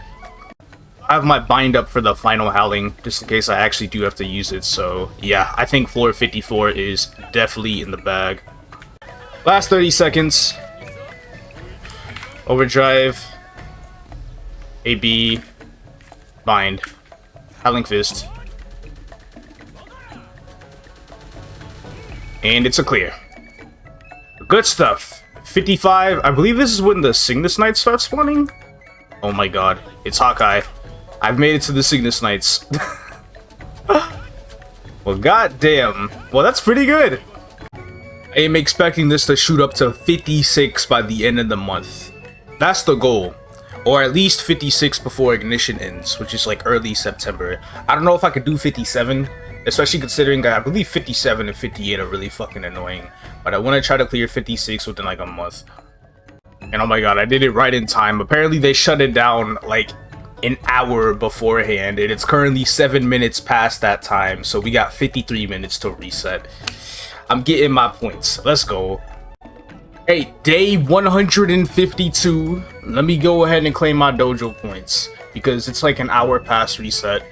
I have my bind up for the final howling, just in case I actually do have to use it, so yeah, I think floor 54 is definitely in the bag. Last 30 seconds. Overdrive. AB. Bind. Howling Fist. And it's a clear. Good stuff. 55. I believe this is when the Cygnus Knights start spawning. Oh my god. It's Hawkeye. I've made it to the Cygnus Knights. Well, goddamn. Well, that's pretty good. I am expecting this to shoot up to 56 by the end of the month. That's the goal. Or at least 56 before Ignition ends, which is like early September. I don't know if I could do 57, especially considering that I believe 57 and 58 are really fucking annoying. But I want to try to clear 56 within like a month. And oh my god, I did it right in time. Apparently they shut it down like an hour beforehand, and it's currently 7 minutes past that time, so we got 53 minutes to reset. I'm getting my points. Let's go. Hey, day 152. Let me go ahead and claim my dojo points because it's like an hour past reset.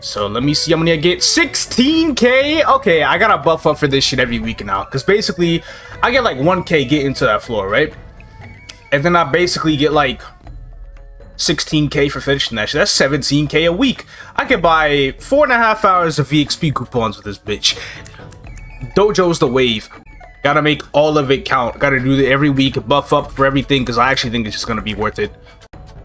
So let me see. I'm gonna get 16k. Okay, I gotta buff up for this shit every week now, because basically I get like 1k getting to that floor, right? And then I basically get like 16k for finishing that shit. That's 17k a week. I could buy 4.5 hours of VXP coupons with this bitch. Dojo's the wave. Gotta make all of it count. Gotta do it every week, buff up for everything, because I actually think it's just gonna be worth it.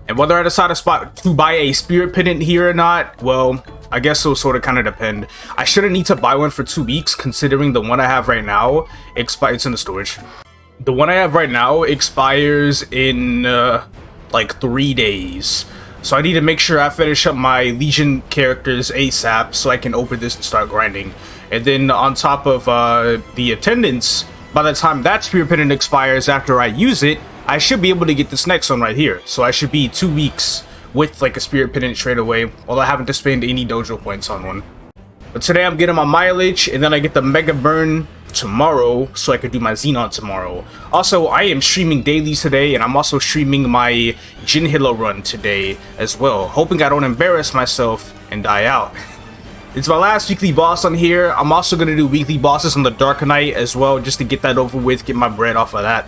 And whether I decide to buy a spirit pendant here or not, well, I guess it'll sort of kind of depend. I shouldn't need to buy one for 2 weeks, considering the one I have right now expires in the storage. The one I have right now expires in like 3 days. So I need to make sure I finish up my Legion characters ASAP so I can open this and start grinding. And then on top of the attendance, by the time that spirit pendant expires after I use it, I should be able to get this next one right here. So I should be 2 weeks with like a spirit pendant straight away, while I haven't to spend any dojo points on one. But today I'm getting my mileage, and then I get the mega burn tomorrow, so I could do my Xenon tomorrow. Also, I am streaming dailies today, and I'm also streaming my Jin Hilla run today as well, hoping I don't embarrass myself and die out. It's my last weekly boss on here. I'm also going to do weekly bosses on the Dark Knight as well, just to get that over with, get my bread off of that.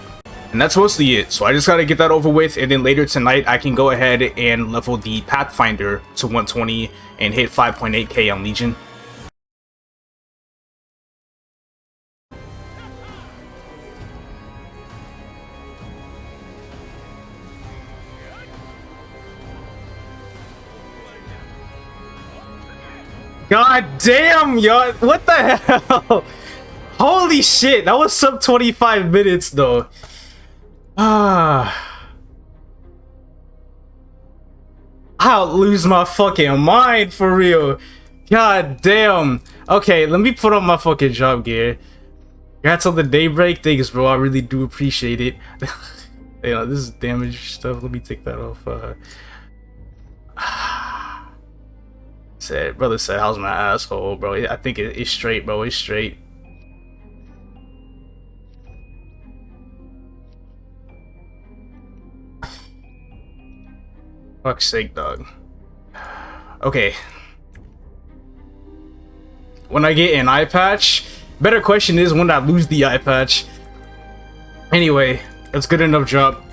And that's mostly it. So I just got to get that over with, and then later tonight I can go ahead and level the Pathfinder to 120 and hit 5.8k on Legion. God damn, yo, what the hell? Holy shit, that was sub 25 minutes though. I'll lose my fucking mind for real. God damn. Okay, let me put on my fucking job gear. Congrats on the daybreak. Thanks, bro. I really do appreciate it. Yeah, this is damage stuff. Let me take that off. Brother said, how's my asshole, bro? I think it's straight, bro. It's straight. Fuck's sake, dog. Okay. When I get an eye patch, better question is when I lose the eye patch. Anyway, that's good enough job.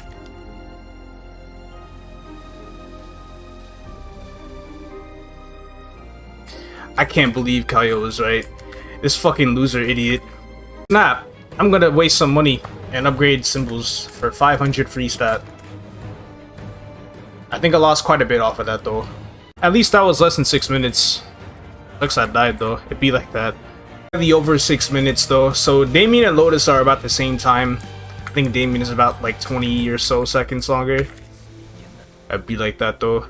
I can't believe Kyo was right. This fucking loser idiot. Snap. I'm gonna waste some money and upgrade symbols for 500 free stat. I think I lost quite a bit off of that though. At least that was less than 6 minutes. Looks like I died though. It'd be like that. The over 6 minutes though. So Damien and Lotus are about the same time. I think Damien is about like 20 or so seconds longer. I'd be like that though.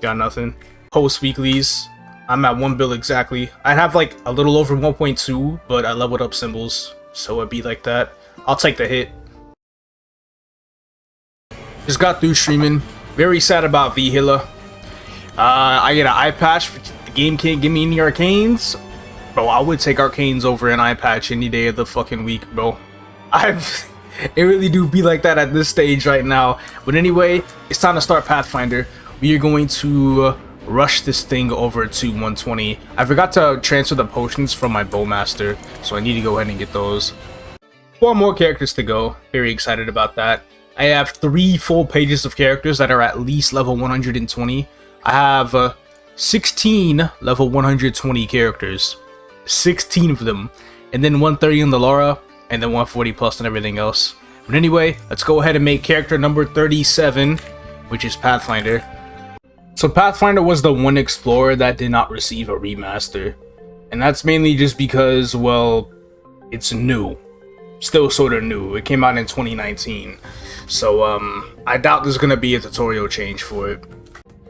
Got nothing. Post weeklies. I'm at 1 bill exactly. I'd have like a little over 1.2, but I leveled up symbols, so it'd be like that. I'll take the hit. Just got through streaming. Very sad about Hilla. I get an eye patch. The game can't give me any Arcanes. Bro, I would take Arcanes over an eye patch any day of the fucking week, bro. It really do be like that at this stage right now. But anyway, it's time to start Pathfinder. We are going to rush this thing over to 120. I forgot to transfer the potions from my Bowmaster, so I need to go ahead and get those. 4 more characters to go. Very excited about that. I have 3 full pages of characters that are at least level 120. I have 16 level 120 characters. 16 of them. And then 130 in the Laura, and then 140 plus and everything else. But anyway, let's go ahead and make character number 37, which is Pathfinder. So Pathfinder was the one explorer that did not receive a remaster. And that's mainly just because, well, it's new. Still sort of new. It came out in 2019. So, I doubt there's gonna be a tutorial change for it.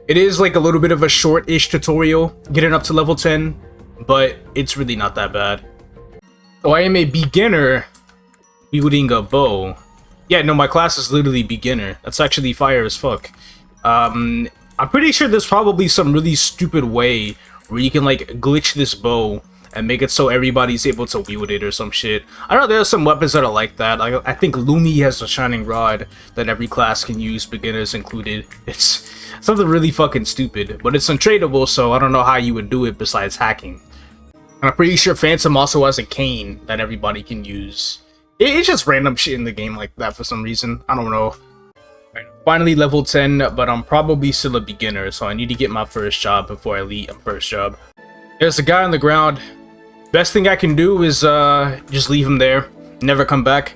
It is like a little bit of a short-ish tutorial, getting up to level 10, but it's really not that bad. So I am a beginner wielding a bow. Yeah, no, my class is literally beginner. That's actually fire as fuck. I'm pretty sure there's probably some really stupid way where you can like glitch this bow and make it so everybody's able to wield it or some shit. I know there's some weapons that are like that. I think Lumi has a shining rod that every class can use, beginners included. It's something really fucking stupid, but it's untradeable, so I don't know how you would do it besides hacking. And I'm pretty sure Phantom also has a cane that everybody can use. It's just random shit in the game like that for some reason. I don't know. Finally level 10, but I'm probably still a beginner, so I need to get my first job before I leave. First job. There's a guy on the ground. Best thing I can do is just leave him there. Never come back.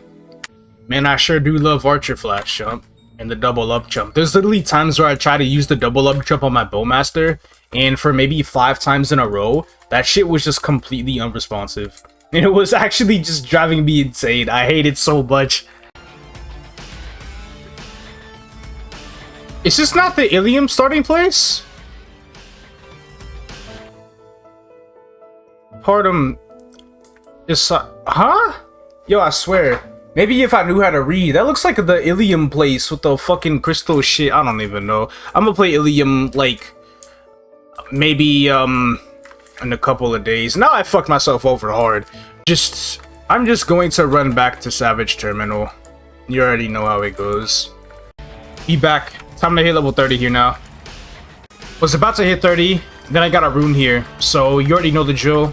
Man, I sure do love Archer Flash jump and the double up jump. There's literally times where I try to use the double up jump on my Bowmaster, and for maybe 5 times in a row, that shit was just completely unresponsive. And it was actually just driving me insane. I hate it so much. Is this not the Illium starting place? Pardon. Huh? Yo, I swear. Maybe if I knew how to read. That looks like the Illium place with the fucking crystal shit. I don't even know. I'm gonna play Illium, like, maybe, in a couple of days. Now I fucked myself over hard. I'm just going to run back to Savage Terminal. You already know how it goes. Be back. Time to hit level 30 here now. Was about to hit 30, then I got a rune here. So you already know the drill.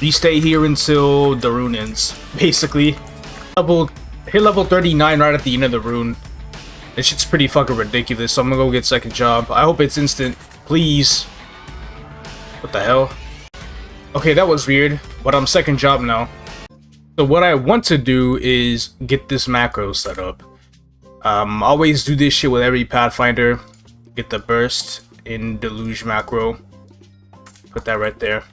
You stay here until the rune ends, basically. Hit level 39 right at the end of the rune. This shit's pretty fucking ridiculous, so I'm gonna go get second job. I hope it's instant, please. What the hell? Okay, that was weird, but I'm second job now. So what I want to do is get this macro set up. Always do this shit with every Pathfinder. Get the burst in Deluge macro. Put that right there.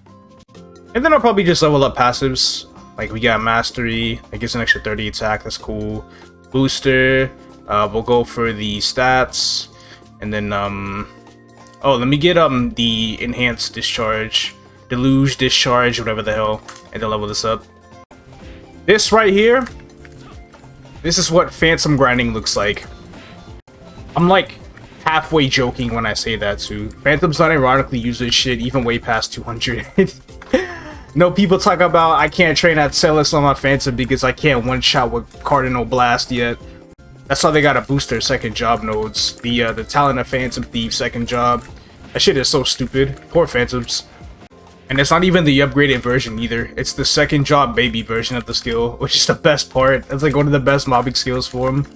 And then I'll probably just level up passives. Like, we got Mastery. It gives an extra 30 attack. That's cool. Booster. We'll go for the stats. And then, oh, let me get, the Enhanced Discharge. Deluge Discharge, whatever the hell. And then level this up. This right here. This is what Phantom grinding looks like. I'm like halfway joking when I say that too. Phantom's not ironically use this shit even way past 200. No, people talk about I can't train at Celis on my Phantom because I can't one-shot with Cardinal Blast yet. That's how they gotta boost their second job nodes. The Talent of Phantom Thief second job. That shit is so stupid. Poor Phantoms. And it's not even the upgraded version either. It's the second job baby version of the skill, which is the best part. That's like one of the best mobbing skills for him.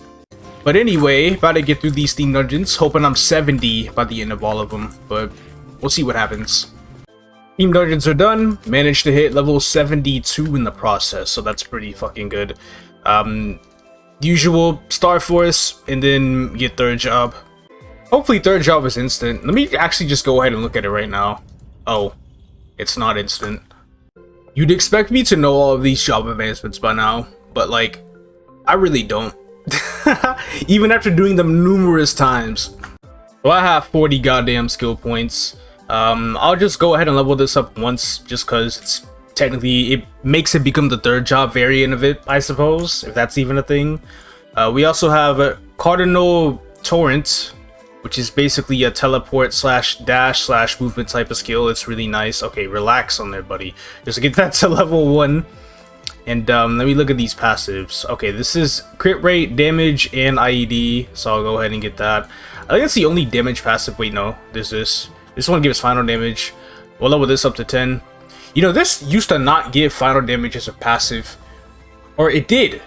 But anyway, about to get through these theme dungeons, hoping I'm 70 by the end of all of them. But we'll see what happens. Theme dungeons are done. Managed to hit level 72 in the process, so that's pretty fucking good. Usual Star Force, and then get third job. Hopefully third job is instant. Let me actually just go ahead and look at it right now. Oh. It's not instant. You'd expect me to know all of these job advancements by now, but like, I really don't. Even after doing them numerous times. So I have 40 goddamn skill points. I'll just go ahead and level this up once, just cause it's technically, it makes it become the third job variant of it, I suppose, if that's even a thing. We also have a Cardinal Torrent, which is basically a teleport slash dash slash movement type of skill. It's really nice. Okay, relax on there, buddy. Just get that to level 1. And let me look at these passives. Okay, this is crit rate, damage, and IED. So I'll go ahead and get that. I think that's the only damage passive. Wait, no. There's this. This one gives final damage. We'll level this up to 10. You know, this used to not give final damage as a passive. Or it did.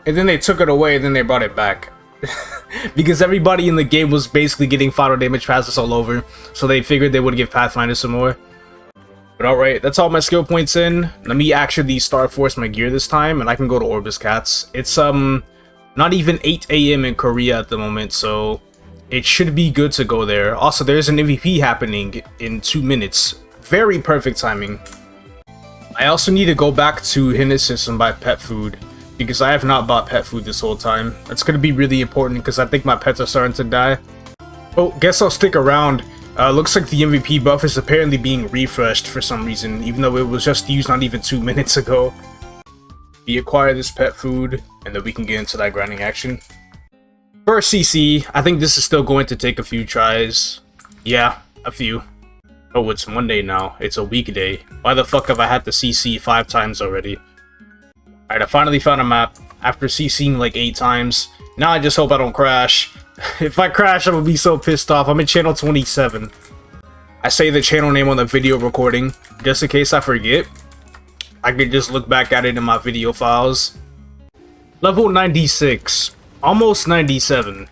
And then they took it away and then they brought it back. Because everybody in the game was basically getting final damage passes all over, so they figured they would give Pathfinder some more. But alright, that's all my skill points in. Let me actually Star Force my gear this time, and I can go to Orbis Cats. It's not even 8 AM in Korea at the moment, so it should be good to go there. Also, there's an MVP happening in 2 minutes. Very perfect timing. I also need to go back to Hinnis and buy pet food, because I have not bought pet food this whole time. That's going to be really important because I think my pets are starting to die. Oh, guess I'll stick around. Looks like the MVP buff is apparently being refreshed for some reason, even though it was just used not even 2 minutes ago. We acquire this pet food, and then we can get into that grinding action. First CC, I think this is still going to take a few tries. Yeah, a few. Oh, it's Monday now. It's a weekday. Why the fuck have I had to CC 5 times already? Alright, I finally found a map after CCing like 8 times. Now I just hope I don't crash. If I crash, I'm gonna be so pissed off. I'm in channel 27. I say the channel name on the video recording, just in case I forget. I could just look back at it in my video files. Level 96. Almost 97.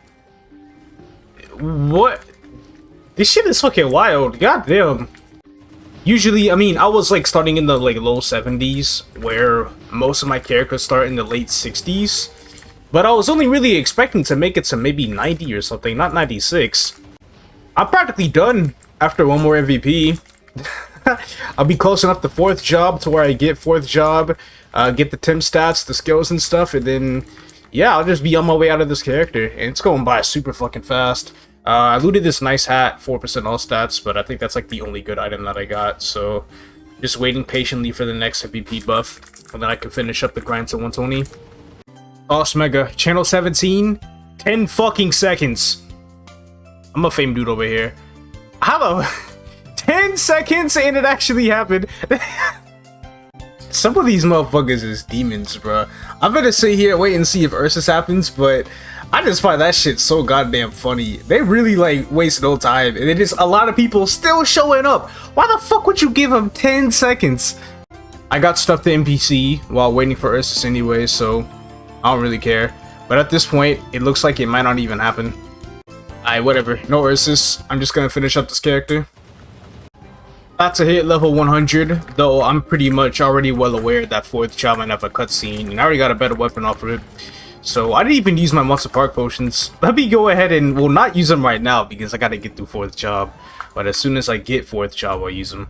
What? This shit is fucking wild. God damn. Usually, I mean, I was like starting in the like low 70s, where most of my characters start in the late 60s. But I was only really expecting to make it to maybe 90 or something, not 96. I'm practically done after one more MVP. I'll be close enough to 4th job to where I get 4th job, get the temp stats, the skills and stuff, and then, yeah, I'll just be on my way out of this character. And it's going by super fucking fast. I looted this nice hat, 4% all stats, but I think that's like the only good item that I got, so just waiting patiently for the next MVP buff, and then I can finish up the grind to 120. Boss Mega, channel 17, 10 fucking seconds. I'm a fame dude over here. Hello, 10 seconds and it actually happened. Some of these motherfuckers is demons, bro. I'm gonna sit here, wait and see if Ursus happens, but I just find that shit so goddamn funny. They really like waste no time, and it is a lot of people still showing up. Why the fuck would you give them 10 seconds? I got stuff to NPC while waiting for Ursus anyway, so I don't really care. But at this point, it looks like it might not even happen. Alright, whatever. No Ursus. I'm just gonna finish up this character. About to hit level 100, though I'm pretty much already well aware that 4th job might have a cutscene, and I already got a better weapon off of it. So I didn't even use my Monster Park potions. Let me go ahead and, well, not use them right now because I gotta get through 4th job. But as soon as I get 4th job, I'll use them.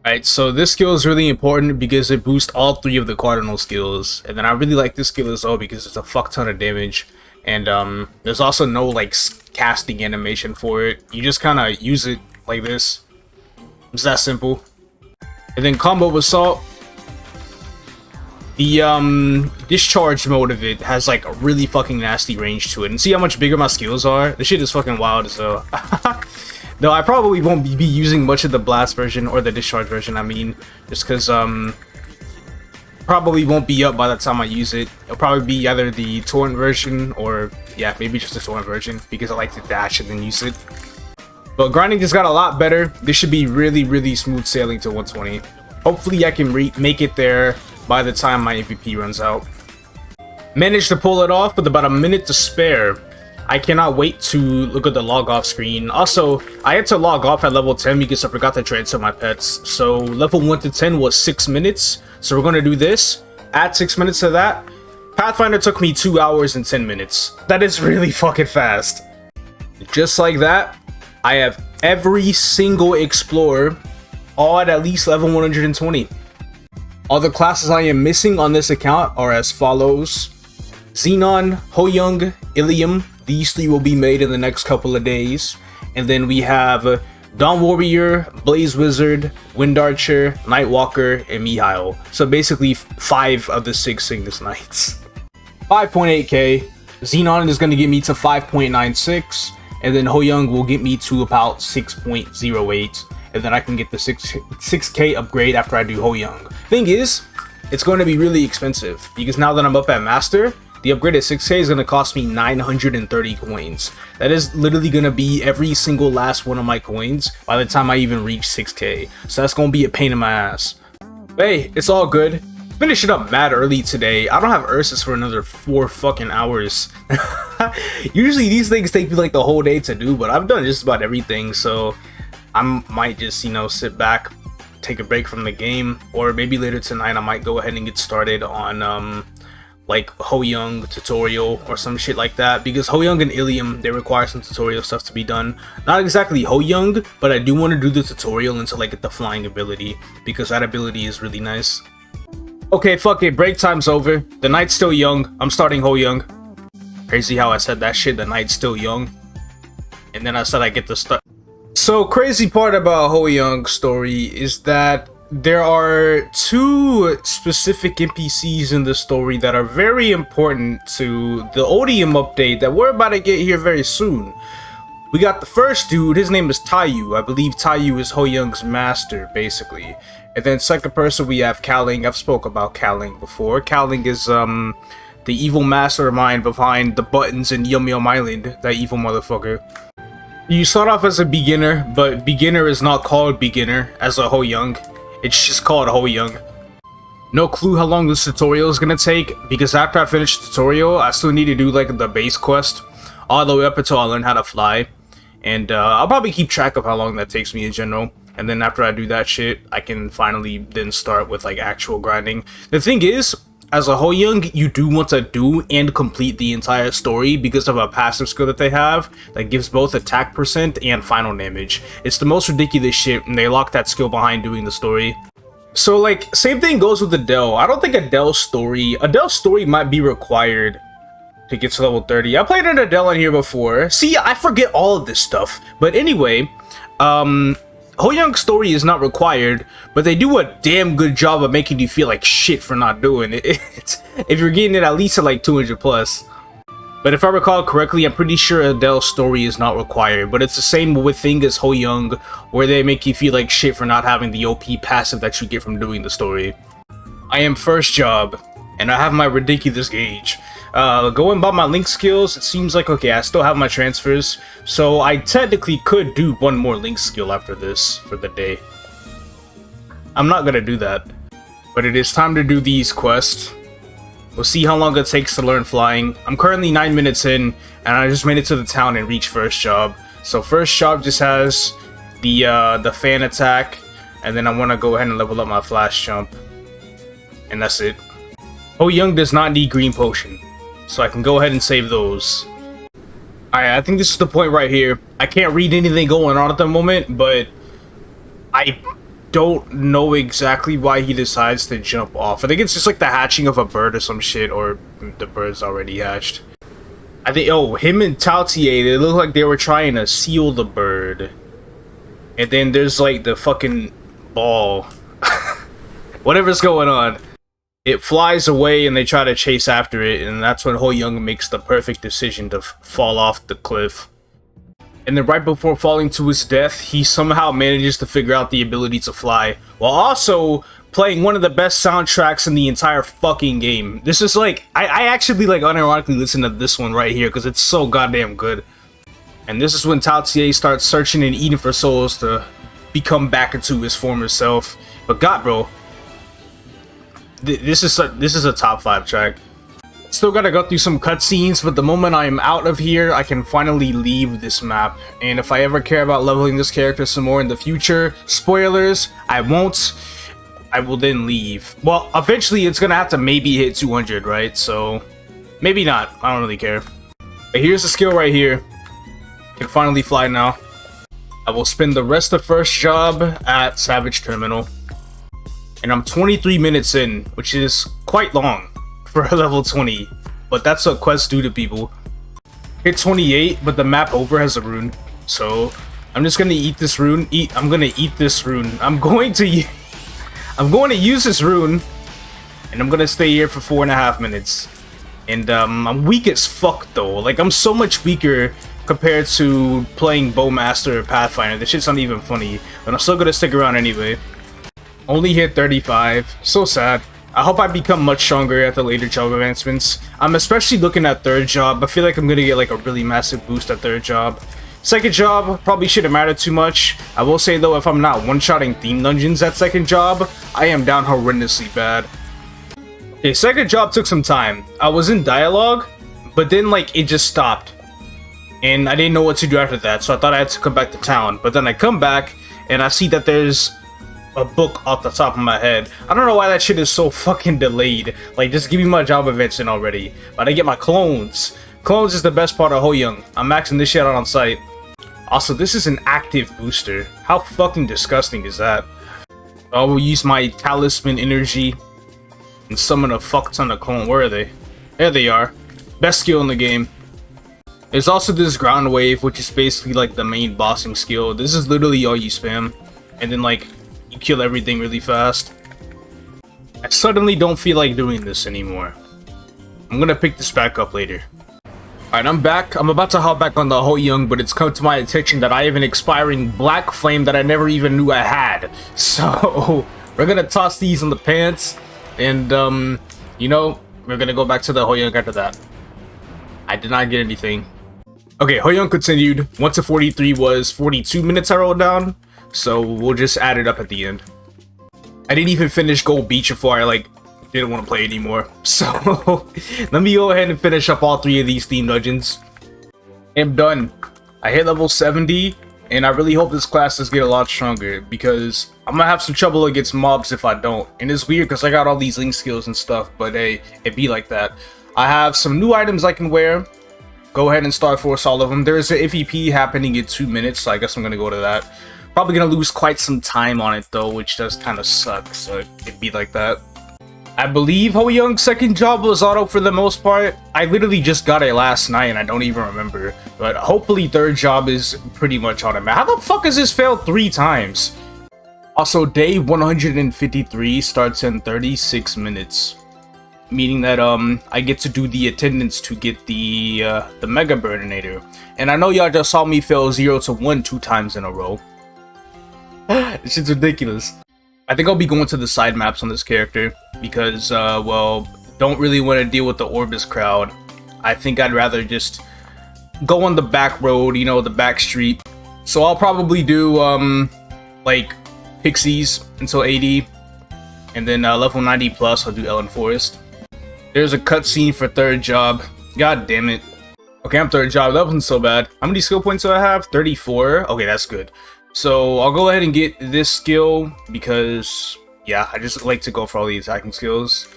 Alright, so this skill is really important because it boosts all 3 of the cardinal skills. And then I really like this skill as well because it's a fuck ton of damage. And there's also no like casting animation for it. You just kind of use it like this. It's that simple. And then combo assault. The discharge mode of it has like a really fucking nasty range to it, and see how much bigger my skills are? This shit is fucking wild as hell. Though I probably won't be using much of the blast version, or the discharge version, I mean, just because probably won't be up by the time I use it. It'll probably be either the torrent version, or yeah, maybe just the torrent version, because I like to dash and then use it. But grinding just got a lot better. This should be really smooth sailing to 120. Hopefully I can make it there by the time my MVP runs out. Managed to pull it off with about a minute to spare. I cannot wait to look at the log off screen. Also, I had to log off at level 10 because I forgot to transfer my pets. So level 1 to 10 was 6 minutes. So we're going to do this. Add 6 minutes to that. Pathfinder took me 2 hours and 10 minutes. That is really fucking fast. Just like that, I have every single explorer all at least level 120. All the classes I am missing on this account are as follows: Xenon, Hoyoung, Illium. These 3 will be made in the next couple of days. And then we have Dawn Warrior, Blaze Wizard, Wind Archer, Nightwalker, and Mihail. So basically 5 of the 6 Cygnus Knights. 5.8k. Xenon is going to get me to 5.96. And then Hoyoung will get me to about 6.08. And then I can get the 6k upgrade after I do Hoyoung. Thing is, it's going to be really expensive because now that I'm up at Master, the upgrade at 6k is going to cost me 930 coins. That is literally going to be every single last one of my coins by the time I even reach 6k. So that's going to be a pain in my ass. But hey, it's all good. Finishing up mad early today. I don't have Ursus for another 4 fucking hours. Usually these things take me like the whole day to do, but I've done just about everything, so I might just, you know, sit back, take a break from the game, or maybe later tonight I might go ahead and get started on like Hoyoung tutorial or some shit like that, because Hoyoung and Illium, they require some tutorial stuff to be done. Not exactly Hoyoung, but I do want to do the tutorial until I get the flying ability, because that ability is really nice. Okay, fuck it, break time's over. The night's still young. I'm starting Hoyoung. Crazy how I said that shit, the night's still young. And then I said I get the start. So crazy part about Hoyoung's story is that there are 2 specific NPCs in the story that are very important to the Odium update that we're about to get here very soon. We got the first dude, his name is Taiyu. I believe Taiyu is Hoyoung's master, basically. And then second person we have Kaling. I've spoke about Kaling before. Kaling is the evil mastermind behind the buttons in Yum Yum Island, that evil motherfucker. You start off as a beginner, but beginner is not called beginner as a Hoyoung. It's just called Hoyoung. No clue how long this tutorial is gonna take, because after I finish the tutorial, I still need to do like the base quest. all the way up until I learn how to fly. And I'll probably keep track of how long that takes me in general. And then after I do that shit, I can finally then start with like actual grinding. The thing is, as a Hoyoung, you do want to do and complete the entire story because of a passive skill that they have that gives both attack percent and final damage. It's the most ridiculous shit, and they lock that skill behind doing the story. So like, same thing goes with Adele. I don't think Adele's story might be required to get to level 30. I played an Adele in here before. See, I forget all of this stuff. But anyway, Hoyoung's story is not required, but they do a damn good job of making you feel like shit for not doing it. If you're getting it at least at like 200 plus. But if I recall correctly, I'm pretty sure Adele's story is not required, but it's the same with thing as Hoyoung, where they make you feel like shit for not having the OP passive that you get from doing the story. I am first job, and I have my ridiculous gauge. Going by my link skills, it seems like, okay, I still have my transfers, so I technically could do one more link skill after this for the day. I'm not gonna do that, but it is time to do these quests. We'll see how long it takes to learn flying. I'm currently 9 minutes in, and I just made it to the town and reached first job. So first job just has the fan attack, and then I want to go ahead and level up my flash jump, and that's it. Hoyoung does not need green potion, so I can go ahead and save those. Alright, I think this is the point right here. I can't read anything going on at the moment, but I don't know exactly why he decides to jump off. I think it's just like the hatching of a bird or some shit, or the bird's already hatched. I think, oh, him and Tautier, they look like they were trying to seal the bird. And then there's like the fucking ball. Whatever's going on. It flies away and they try to chase after it, and that's when Hoyoung makes the perfect decision to fall off the cliff. And then right before falling to his death, he somehow manages to figure out the ability to fly, while also playing one of the best soundtracks in the entire fucking game. This is like, I actually like unironically listen to this one right here, because it's so goddamn good. And this is when Tautier starts searching and eating for souls to become back into his former self. But God, bro, this is a top 5 track. Still gotta go through some cutscenes, but the moment I'm out of here, I can finally leave this map. And if I ever care about leveling this character some more in the future, spoilers, I won't. I will then leave. Well, eventually it's gonna have to maybe hit 200, right? So, maybe not. I don't really care. But here's the skill right here. I can finally fly now. I will spend the rest of first job at Savage Terminal. And I'm 23 minutes in, which is quite long for a level 20, but that's what quests do to people. Hit 28, but the map over has a rune, so I'm just gonna eat this rune. I'm gonna eat this rune. I'm going to use this rune, and I'm gonna stay here for 4.5 minutes. And I'm weak as fuck though. Like, I'm so much weaker compared to playing Bowmaster or Pathfinder. This shit's not even funny, but I'm still gonna stick around anyway. Only hit 35. So sad. I hope I become much stronger at the later job advancements. I'm especially looking at third job. I feel like I'm gonna get like a really massive boost at third job. Second job probably shouldn't matter too much. I will say though, if I'm not one-shotting theme dungeons at second job, I am down horrendously bad. Okay, second job took some time. I was in dialogue, but then like it just stopped. And I didn't know what to do after that, so I thought I had to come back to town. But then I come back and I see that there's a book off the top of my head. I don't know why that shit is so fucking delayed. Like, just give me my job advancement already. But I get my clones. Clones is the best part of Hoyoung. I'm maxing this shit out on site. Also, this is an active booster. How fucking disgusting is that? I will use my talisman energy and summon a fuck ton of clone. Where are they? There they are. Best skill in the game. There's also this ground wave, which is basically like the main bossing skill. This is literally all you spam. And then like, you kill everything really fast. I suddenly don't feel like doing this anymore. I'm gonna pick this back up later. Alright, I'm back. I'm about to hop back on the Hoyoung, but it's come to my attention that I have an expiring black flame that I never even knew I had. So, we're gonna toss these in the pants, and you know, we're gonna go back to the Hoyoung after that. I did not get anything. Okay, Hoyoung continued. 1 to 43 was 42 minutes I rolled down. So we'll just add it up at the end. I didn't even finish Gold Beach before I like didn't want to play anymore. So let me go ahead and finish up all 3 of these theme dungeons. I'm done. I hit level 70, and I really hope this class does get a lot stronger, because I'm gonna have some trouble against mobs if I don't. And it's weird because I got all these link skills and stuff, but hey, it be like that. I have some new items I can wear. Go ahead and Star Force all of them. There's an FEP happening in 2 minutes, so I guess I'm gonna go to that. Probably gonna lose quite some time on it though, which does kind of suck, so it'd be like that. I believe Hoyoung's second job was auto for the most part. I literally just got it last night and I don't even remember. But hopefully third job is pretty much automatic. How the fuck has this failed 3 times? Also, day 153 starts in 36 minutes. Meaning that I get to do the attendance to get the Mega Burninator. And I know y'all just saw me fail 0 to 1 2 times in a row. This shit's ridiculous. I think I'll be going to the side maps on this character because, well, don't really want to deal with the Orbis crowd. I think I'd rather just go on the back road, you know, the back street. So I'll probably do, like, Pixies until 80, and then level 90 plus, I'll do Ellen Forest. There's a cutscene for third job. God damn it. Okay, I'm third job. That wasn't so bad. How many skill points do I have? 34? Okay, that's good. So I'll go ahead and get this skill because, yeah, I just like to go for all the attacking skills.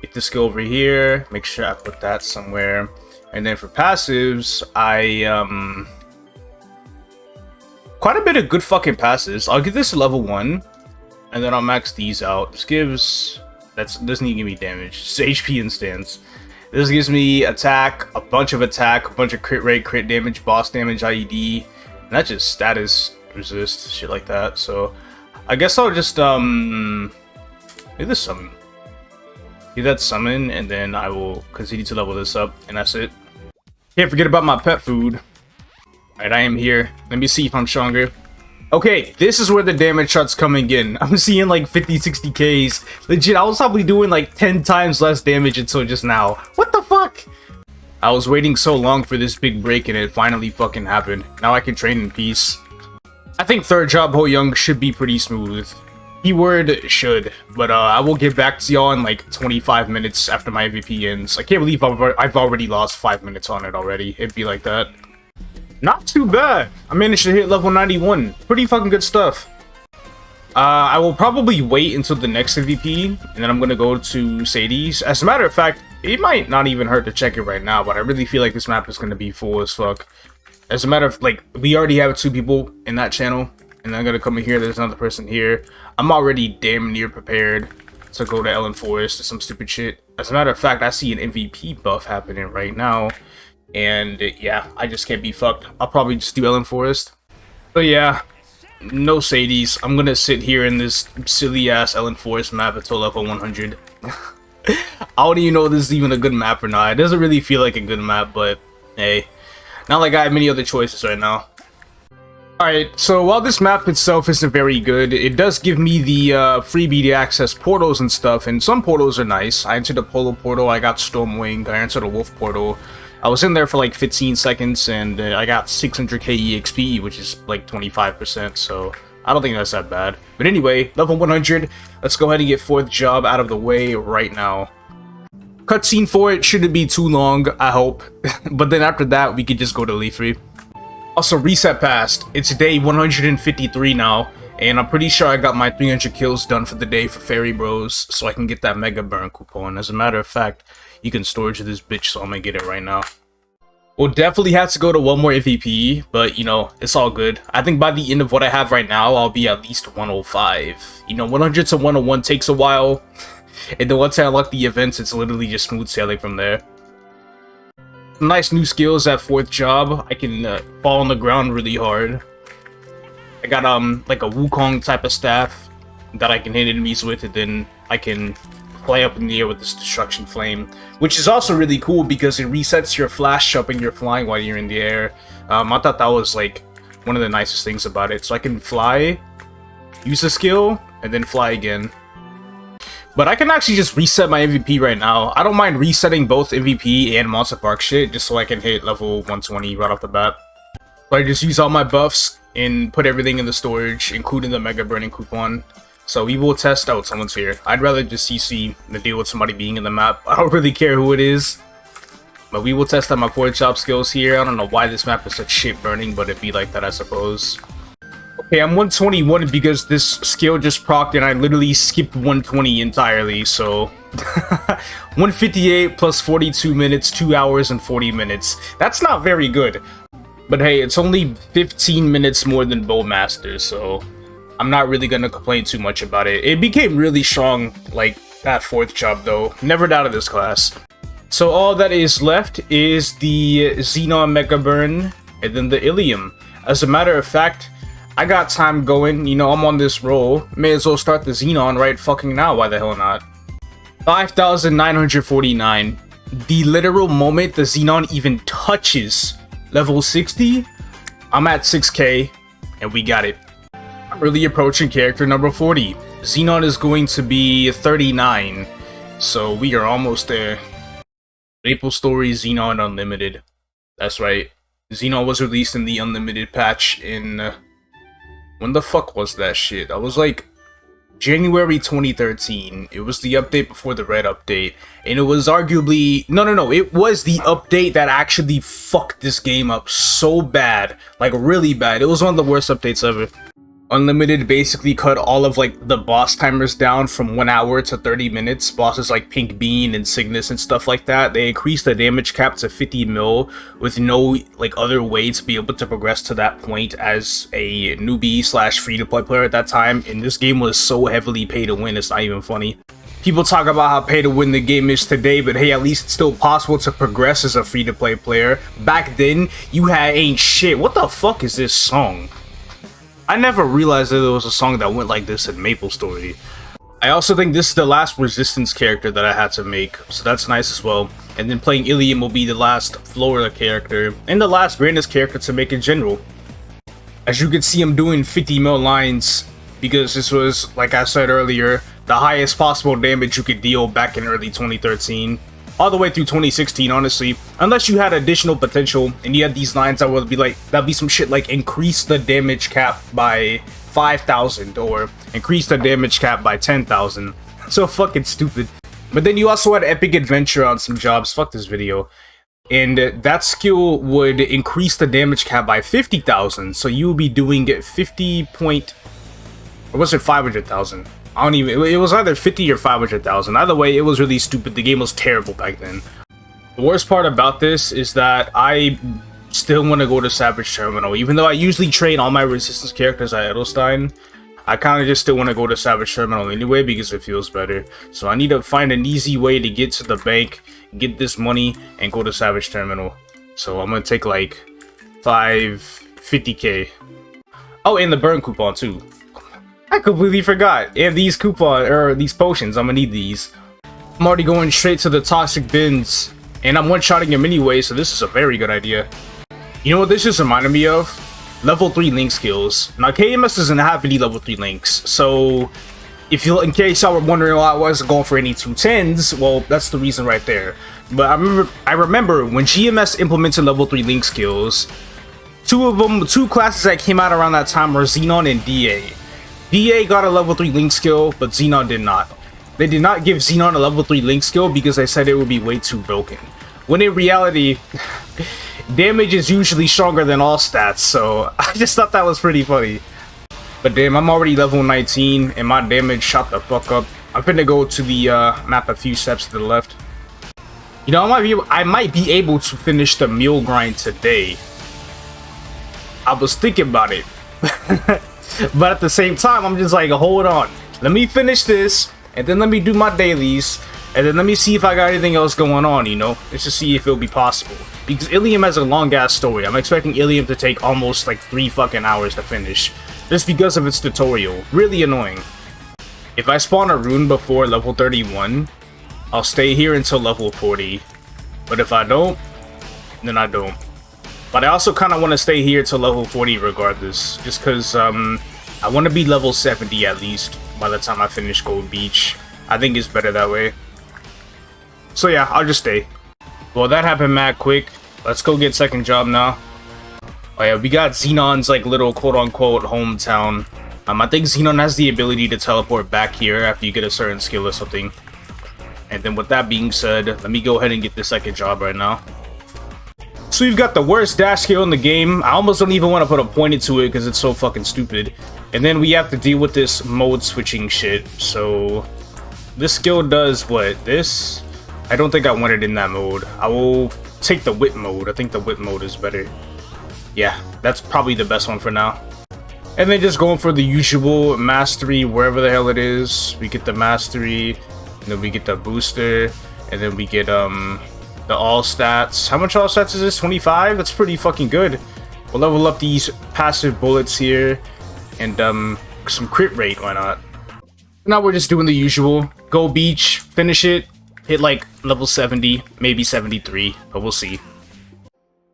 Get this skill over here. Make sure I put that somewhere. And then for passives, quite a bit of good fucking passives. I'll get this to level 1, and then I'll max these out. This gives... doesn't even give me damage. It's HP and stance. This gives me attack, a bunch of crit rate, crit damage, boss damage, IED, and that's just status resist, shit like that. So I guess I'll just do this summon. Do that summon, and then I will continue to level this up, and that's it. Can't forget about my pet food. Alright, I am here. Let me see if I'm stronger. Okay, this is where the damage starts coming in. I'm seeing like 50-60 Ks. Legit, I was probably doing like 10 times less damage until just now. What the fuck? I was waiting so long for this big break and it finally fucking happened. Now I can train in peace. I think third job Hoyoung should be pretty smooth. Keyword should, but I will get back to y'all in like 25 minutes after my MVP ends. I can't believe I've already lost 5 minutes on it already. It'd be like that. Not too bad. I managed to hit level 91. Pretty fucking good stuff. I will probably wait until the next MVP, and then I'm gonna go to Sadie's. As a matter of fact, it might not even hurt to check it right now, but I really feel like this map is gonna be full as fuck. As a matter of, like, we already have 2 people in that channel, and I'm gonna come in here, there's another person here. I'm already damn near prepared to go to Ellen Forest or some stupid shit. As a matter of fact, I see an MVP buff happening right now, and yeah, I just can't be fucked. I'll probably just do Ellen Forest. But yeah, no Sadies. I'm gonna sit here in this silly-ass Ellen Forest map until level 100. I don't even know if this is even a good map or not. It doesn't really feel like a good map, but hey. Not like I have many other choices right now. Alright, so while this map itself isn't very good, it does give me the freebie to access portals and stuff, and some portals are nice. I entered a Polo portal, I got Stormwing, I entered a Wolf portal. I was in there for like 15 seconds, and I got 600k EXP, which is like 25%, so I don't think that's that bad. But anyway, level 100, let's go ahead and get 4th job out of the way right now. Cutscene for it shouldn't be too long, I hope. But then after that, we could just go to Leafree. Also, reset passed. It's day 153 now, and I'm pretty sure I got my 300 kills done for the day for Fairy Bros, so I can get that Mega Burn coupon. As a matter of fact, you can storage this bitch, so I'm gonna get it right now. We'll definitely have to go to one more MVP, but you know, it's all good. I think by the end of what I have right now, I'll be at least 105. You know, 100 to 101 takes a while. And then once I unlock the events, it's literally just smooth sailing from there. Nice new skills at 4th job. I can fall on the ground really hard. I got like a Wukong type of staff that I can hit enemies with, and then I can fly up in the air with this destruction flame, which is also really cool because it resets your flash up and you're flying while you're in the air. I thought that was like one of the nicest things about it. So I can fly, use the skill, and then fly again. But I can actually just reset my MVP right now. I don't mind resetting both MVP and Monster Park shit, just so I can hit level 120 right off the bat. So I just use all my buffs and put everything in the storage, including the Mega Burning coupon. So we will test out someone's here. I'd rather just CC than deal with somebody being in the map. I don't really care who it is. But we will test out my 4th job skills here. I don't know why this map is such shit burning, but it'd be like that, I suppose. Okay, I'm 121 because this skill just procced and I literally skipped 120 entirely, so... 158 plus 42 minutes, 2 hours and 40 minutes. That's not very good. But hey, it's only 15 minutes more than Bowmaster, so... I'm not really gonna complain too much about it. It became really strong, like, that 4th job though. Never doubted this class. So all that is left is the Xenon Mega Burn, and then the Illium. As a matter of fact, I got time going, you know, I'm on this roll. May as well start the Xenon right fucking now, why the hell not? 5,949. The literal moment the Xenon even touches level 60, I'm at 6k, and we got it. I'm really approaching character number 40. Xenon is going to be 39, so we are almost there. MapleStory Xenon Unlimited. That's right. Xenon was released in the Unlimited patch in... when the fuck was that shit? That was like January 2013. It was the update before the red update. And it was arguably... No. It was the update that actually fucked this game up so bad. Like, really bad. It was one of the worst updates ever. Unlimited basically cut all of like the boss timers down from 1 hour to 30 minutes. Bosses like Pink Bean and Cygnus and stuff like that. They increased the damage cap to 50 mil with no like other way to be able to progress to that point as a newbie slash free to play player at that time. And this game was so heavily pay to win, it's not even funny. People talk about how pay to win the game is today, but hey, at least it's still possible to progress as a free to play player. Back then, you had ain't shit. What the fuck is this song? I never realized that there was a song that went like this in MapleStory. I also think this is the last Resistance character that I had to make, so that's nice as well. And then playing Illium will be the last Florida character, and the last grandest character to make in general. As you can see, I'm doing 50 mil lines, because this was, like I said earlier, the highest possible damage you could deal back in early 2013. All the way through 2016, honestly. Unless you had additional potential and you had these lines that would be like, that'd be some shit like increase the damage cap by 5,000 or increase the damage cap by 10,000. So fucking stupid. But then you also had Epic Adventure on some jobs. Fuck this video. And that skill would increase the damage cap by 50,000. So you would be doing 50 point... or was it 500,000? I don't even... it was either 50 or 500,000. Either way, it was really stupid. The game was terrible back then. The worst part about this is that I still want to go to Savage Terminal. Even though I usually train all my Resistance characters at Edelstein, I kind of just still want to go to Savage Terminal anyway because it feels better. So I need to find an easy way to get to the bank, get this money, and go to Savage Terminal. So I'm going to take like 50k. Oh, and the burn coupon too. I completely forgot. And these these potions, I'm gonna need these. I'm already going straight to the toxic bins, and I'm one-shotting them anyway, so this is a very good idea. You know what this just reminded me of? Level 3 link skills. Now KMS doesn't have any level 3 links, so in case y'all were wondering why I wasn't going for any 210s, well, that's the reason right there. But I remember when GMS implemented level 3 link skills, two classes that came out around that time were Xenon and DA. DA got a level 3 link skill, but Xenon did not. They did not give Xenon a level 3 link skill because they said it would be way too broken. When in reality, damage is usually stronger than all stats, so I just thought that was pretty funny. But damn, I'm already level 19, and my damage shot the fuck up. I'm finna go to the map a few steps to the left. You know, I might be able to finish the mule grind today. I was thinking about it. But at the same time, I'm just like, hold on. Let me finish this, and then let me do my dailies, and then let me see if I got anything else going on, you know? Just to see if it'll be possible. Because Illium has a long-ass story. I'm expecting Illium to take almost like 3 fucking hours to finish. Just because of its tutorial. Really annoying. If I spawn a rune before level 31, I'll stay here until level 40. But if I don't, then I don't. But I also kind of want to stay here till level 40 regardless, just because I want to be level 70 at least by the time I finish Gold Beach. I think it's better that way. So yeah, I'll just stay. Well, that happened mad quick. Let's go get second job now. Oh yeah, we got Xenon's like little quote-unquote hometown. I think Xenon has the ability to teleport back here after you get a certain skill or something. And then with that being said, let me go ahead and get the second job right now. So we've got the worst dash skill in the game. I almost don't even want to put a point into it because it's so fucking stupid. And then we have to deal with this mode switching shit. So this skill does what? This? I don't think I want it in that mode. I will take the whip mode. I think the whip mode is better. Yeah, that's probably the best one for now. And then just going for the usual mastery wherever the hell it is. We get the mastery, and then we get the booster, and then we get the all stats. How much all stats is this? 25? That's pretty fucking good. We'll level up these passive bullets here, and some crit rate, why not? Now we're just doing the usual. Go beach, finish it, hit like level 70, maybe 73, but we'll see.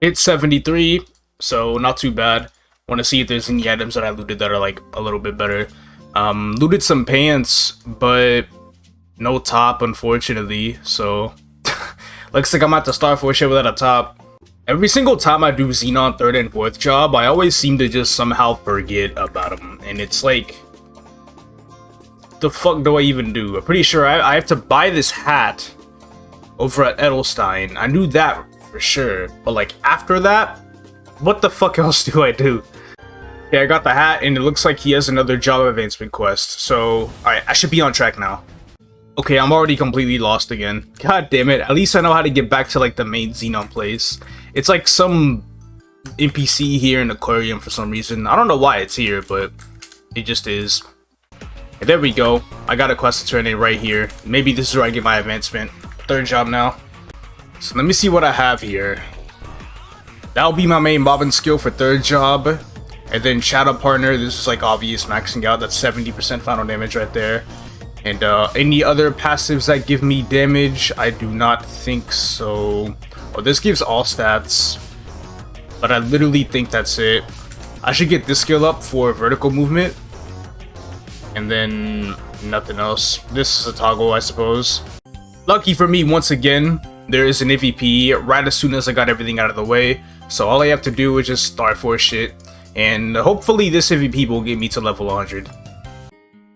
Hit 73, so not too bad. Want to see if there's any items that I looted that are like a little bit better. Looted some pants, but no top, unfortunately, so looks like I'm at the start for shit without a top. Every single time I do Xenon 3rd and 4th job, I always seem to just somehow forget about them, and it's like, the fuck do I even do? I'm pretty sure I have to buy this hat over at Edelstein. I knew that for sure, but like after that, what the fuck else do I do? Okay, I got the hat, and it looks like he has another job advancement quest, so alright, I should be on track now. Okay, I'm already completely lost again. God damn it, at least I know how to get back to like the main Xenon place. It's like some NPC here in Aquarium for some reason. I don't know why it's here, but it just is. And there we go. I got a quest to turn in right here. Maybe this is where I get my advancement. 3rd job now. So let me see what I have here. That'll be my main mobbing skill for 3rd job. And then Shadow Partner, this is like obvious maxing out. That's 70% final damage right there. And any other passives that give me damage, I do not think so. Oh, this gives all stats. But I literally think that's it. I should get this skill up for vertical movement. And then nothing else. This is a toggle, I suppose. Lucky for me, once again, there is an EVP right as soon as I got everything out of the way. So all I have to do is just start for shit. And hopefully this EVP will get me to level 100.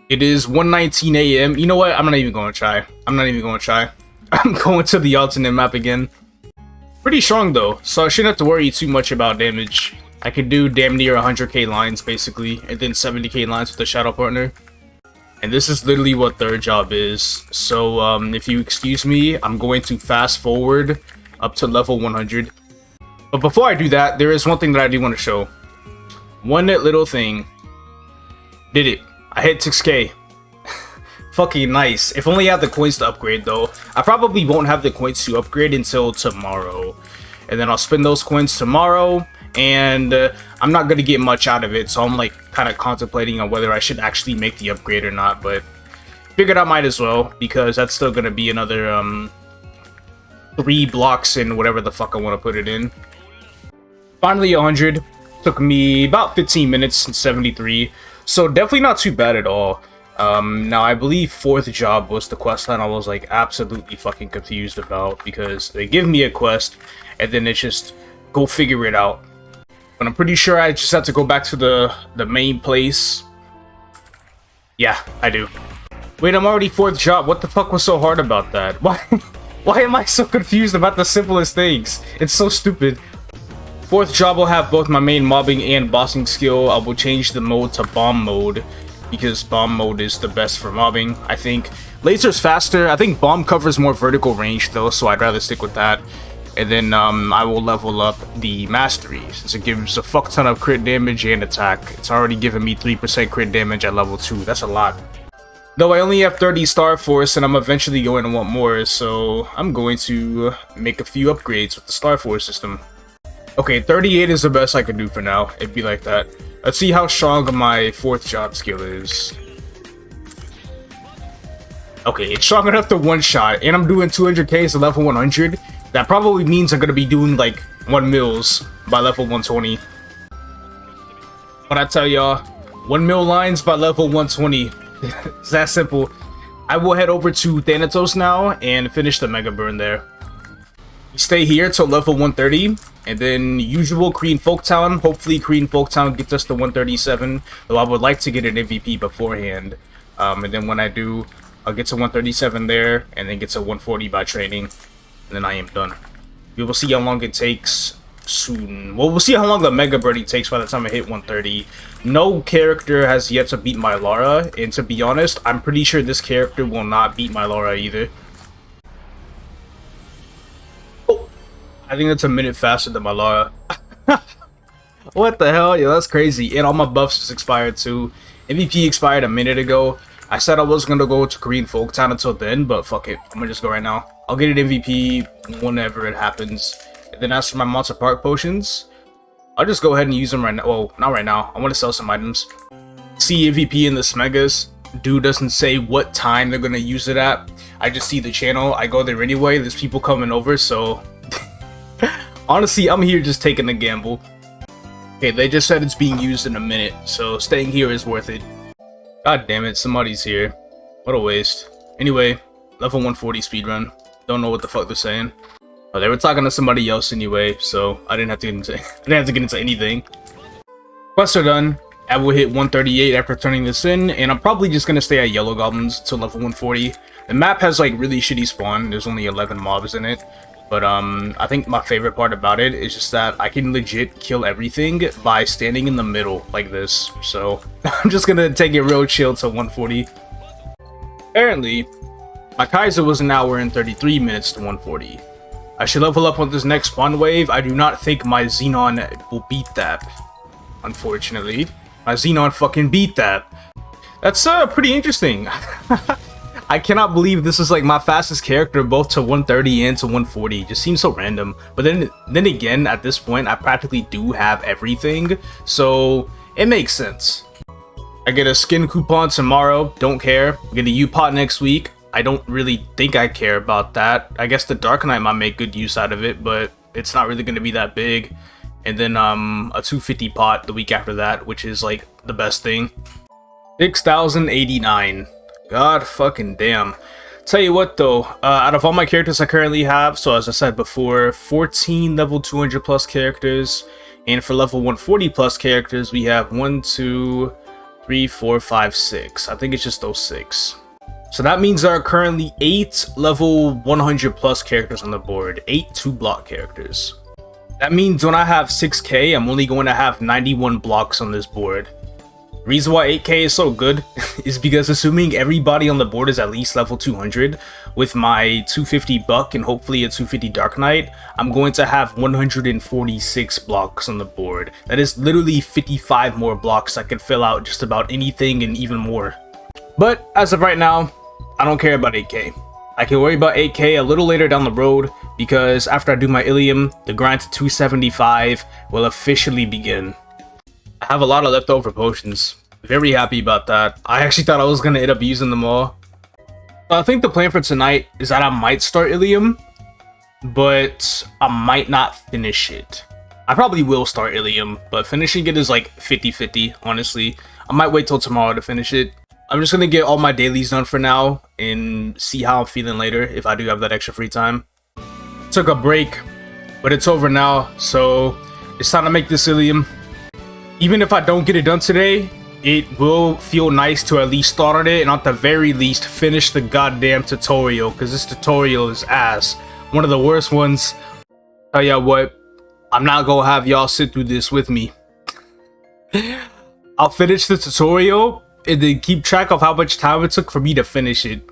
It is 1:19 AM. You know what? I'm not even going to try. I'm going to the alternate map again. Pretty strong though, so I shouldn't have to worry too much about damage. I could do damn near 100k lines basically, and then 70k lines with the Shadow Partner. And this is literally what 3rd job is. So if you excuse me, I'm going to fast forward up to level 100. But before I do that, there is one thing that I do want to show. One little thing. Did it. I hit 6k. Fucking nice. If only I had the coins to upgrade though. I probably won't have the coins to upgrade until tomorrow. And then I'll spend those coins tomorrow. And I'm not going to get much out of it. So I'm like kind of contemplating on whether I should actually make the upgrade or not. But figured I might as well. Because that's still going to be another 3 blocks in whatever the fuck I want to put it in. Finally 100. Took me about 15 minutes and 73. So definitely not too bad at all. Now I believe 4th job was the quest line I was like absolutely fucking confused about. Because they give me a quest and then it's just go figure it out. But I'm pretty sure I just have to go back to the main place. Yeah, I do. Wait, I'm already 4th job. What the fuck was so hard about that? Why am I so confused about the simplest things? It's so stupid. 4th job will have both my main mobbing and bossing skill. I will change the mode to bomb mode because bomb mode is the best for mobbing, I think. Laser's faster. I think bomb covers more vertical range though, so I'd rather stick with that. And then I will level up the mastery since it gives a fuck ton of crit damage and attack. It's already given me 3% crit damage at level 2. That's a lot. Though I only have 30 Star Force and I'm eventually going to want more, so I'm going to make a few upgrades with the Star Force system. Okay, 38 is the best I can do for now. It'd be like that. Let's see how strong my 4th job skill is. Okay, it's strong enough to one-shot, and I'm doing 200k to level 100. That probably means I'm gonna be doing like 1 mils by level 120. But I tell y'all, 1 mil lines by level 120. It's that simple. I will head over to Thanatos now and finish the Mega Burn there. Stay here till level 130, and then usual Korean Folktown. Hopefully Korean Folktown gets us to 137, though I would like to get an MVP beforehand. And then when I do, I'll get to 137 there, and then get to 140 by training, and then I am done. We will see how long it takes soon. Well, we'll see how long the Mega Birdie takes by the time I hit 130. No character has yet to beat my Lara, and to be honest, I'm pretty sure this character will not beat my Lara either. Oh, I think that's a minute faster than my Lara. What the hell? Yo, that's crazy. And all my buffs just expired too. MVP expired a minute ago. I said I was gonna go to Korean Folktown until then, but fuck it. I'm gonna just go right now. I'll get an MVP whenever it happens. And then as for my Monster Park potions, I'll just go ahead and use them right now. Well, not right now. I want to sell some items. See MVP in the Smegas. Dude doesn't say what time they're gonna use it at. I just see the channel. I go there anyway. There's people coming over, so honestly, I'm here just taking a gamble. Okay, they just said it's being used in a minute, so staying here is worth it. God damn it, somebody's here. What a waste. Anyway, level 140 speedrun. Don't know what the fuck they're saying. Oh, they were talking to somebody else anyway, so I didn't have to get into anything. Quests are done. I will hit 138 after turning this in, and I'm probably just gonna stay at Yellow Goblins till level 140. The map has like really shitty spawn. There's only 11 mobs in it. But I think my favorite part about it is just that I can legit kill everything by standing in the middle like this. So I'm just gonna take it real chill till 140. Apparently, my Kaiser was an hour and 33 minutes to 140. I should level up on this next spawn wave. I do not think my Xenon will beat that. Unfortunately, my Xenon fucking beat that. That's pretty interesting. I cannot believe this is like my fastest character both to 130 and to 140. Just seems so random. But then again, at this point, I practically do have everything, so it makes sense. I get a skin coupon tomorrow. Don't care. I get a U-Pot next week. I don't really think I care about that. I guess the Dark Knight might make good use out of it, but it's not really going to be that big. And then a 250 pot the week after that, which is like the best thing. 6,089. God fucking damn. Tell you what though, out of all my characters I currently have, so as I said before, 14 level 200 plus characters, and for level 140 plus characters we have 1, 2, 3, 4, 5, 6. I think it's just those 6. So that means there are currently 8 level 100 plus characters on the board, 8 2-block characters. That means when I have 6k, I'm only going to have 91 blocks on this board. Reason why 8k is so good is because assuming everybody on the board is at least level 200, with my 250 Bucc and hopefully a 250 Dark Knight, I'm going to have 146 blocks on the board. That is literally 55 more blocks I could fill out just about anything and even more. But as of right now, I don't care about 8k. I can worry about 8k a little later down the road, because after I do my Illium, the grind to 275 will officially begin. I have a lot of leftover potions. Very happy about that. I actually thought I was going to end up using them all. I think the plan for tonight is that I might start Illium, but I might not finish it. I probably will start Illium, but finishing it is like 50-50, honestly. I might wait till tomorrow to finish it. I'm just going to get all my dailies done for now and see how I'm feeling later if I do have that extra free time. Took a break, but it's over now, so it's time to make this Illium. Even if I don't get it done today, it will feel nice to at least start on it and at the very least finish the goddamn tutorial, because this tutorial is ass. One of the worst ones. Tell ya what, I'm not gonna have y'all sit through this with me. I'll finish the tutorial and then keep track of how much time it took for me to finish it.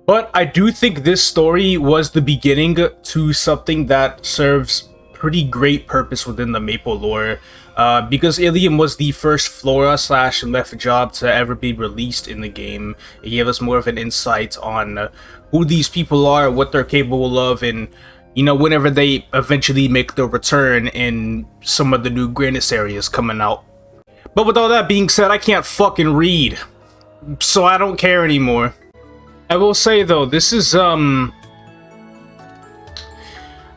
But I do think this story was the beginning to something that serves pretty great purpose within the Maple lore. Because Illium was the first Flora/Left job to ever be released in the game. It gave us more of an insight on who these people are, what they're capable of, and you know, whenever they eventually make their return in some of the new Grandis areas coming out. But with all that being said, I can't fucking read, so I don't care anymore. I will say though, this is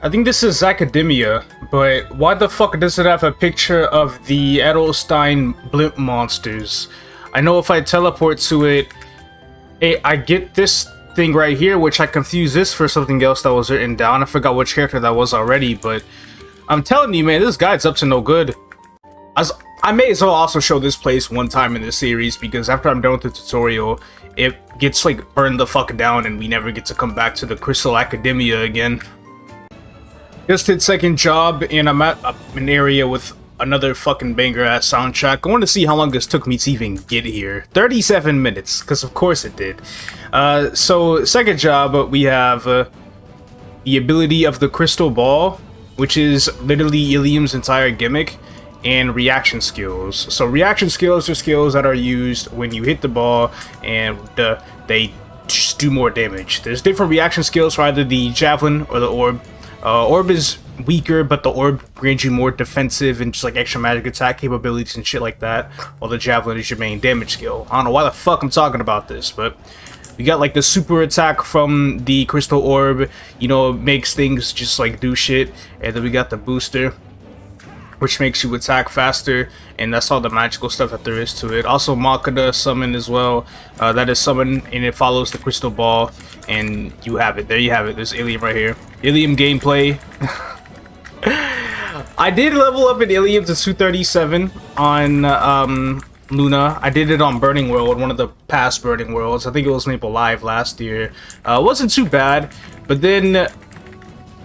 I think this is Academia, but why the fuck does it have a picture of the Edelstein blimp monsters? I know if I teleport to it, I get this thing right here, which I confused this for something else that was written down. I forgot which character that was already, but I'm telling you, man, this guide's up to no good. I may as well also show this place one time in this series, because after I'm done with the tutorial, it gets like burned the fuck down and we never get to come back to the Crystal Academia again. Just hit second job, and I'm at an area with another fucking banger ass soundtrack. I want to see how long this took me to even get here. 37 minutes, because of course it did. So second job, we have the ability of the crystal ball, which is literally Illium's entire gimmick, and reaction skills. So reaction skills are skills that are used when you hit the ball, and they just do more damage. There's different reaction skills for either the javelin or the orb. Orb is weaker, but the orb grants you more defensive and just like extra magic attack capabilities and shit like that, while the javelin is your main damage skill. I don't know why the fuck I'm talking about this, but we got like the super attack from the crystal orb, you know, makes things just like do shit, and then we got the booster, which makes you attack faster, and that's all the magical stuff that there is to it. Also, Makada summon as well. That is summon, and it follows the crystal ball, and you have it. There you have it. There's Illium right here. Illium gameplay. I did level up in Illium to 237 on Luna. I did it on Burning World, one of the past Burning Worlds. I think it was Maple Live last year. It wasn't too bad, but then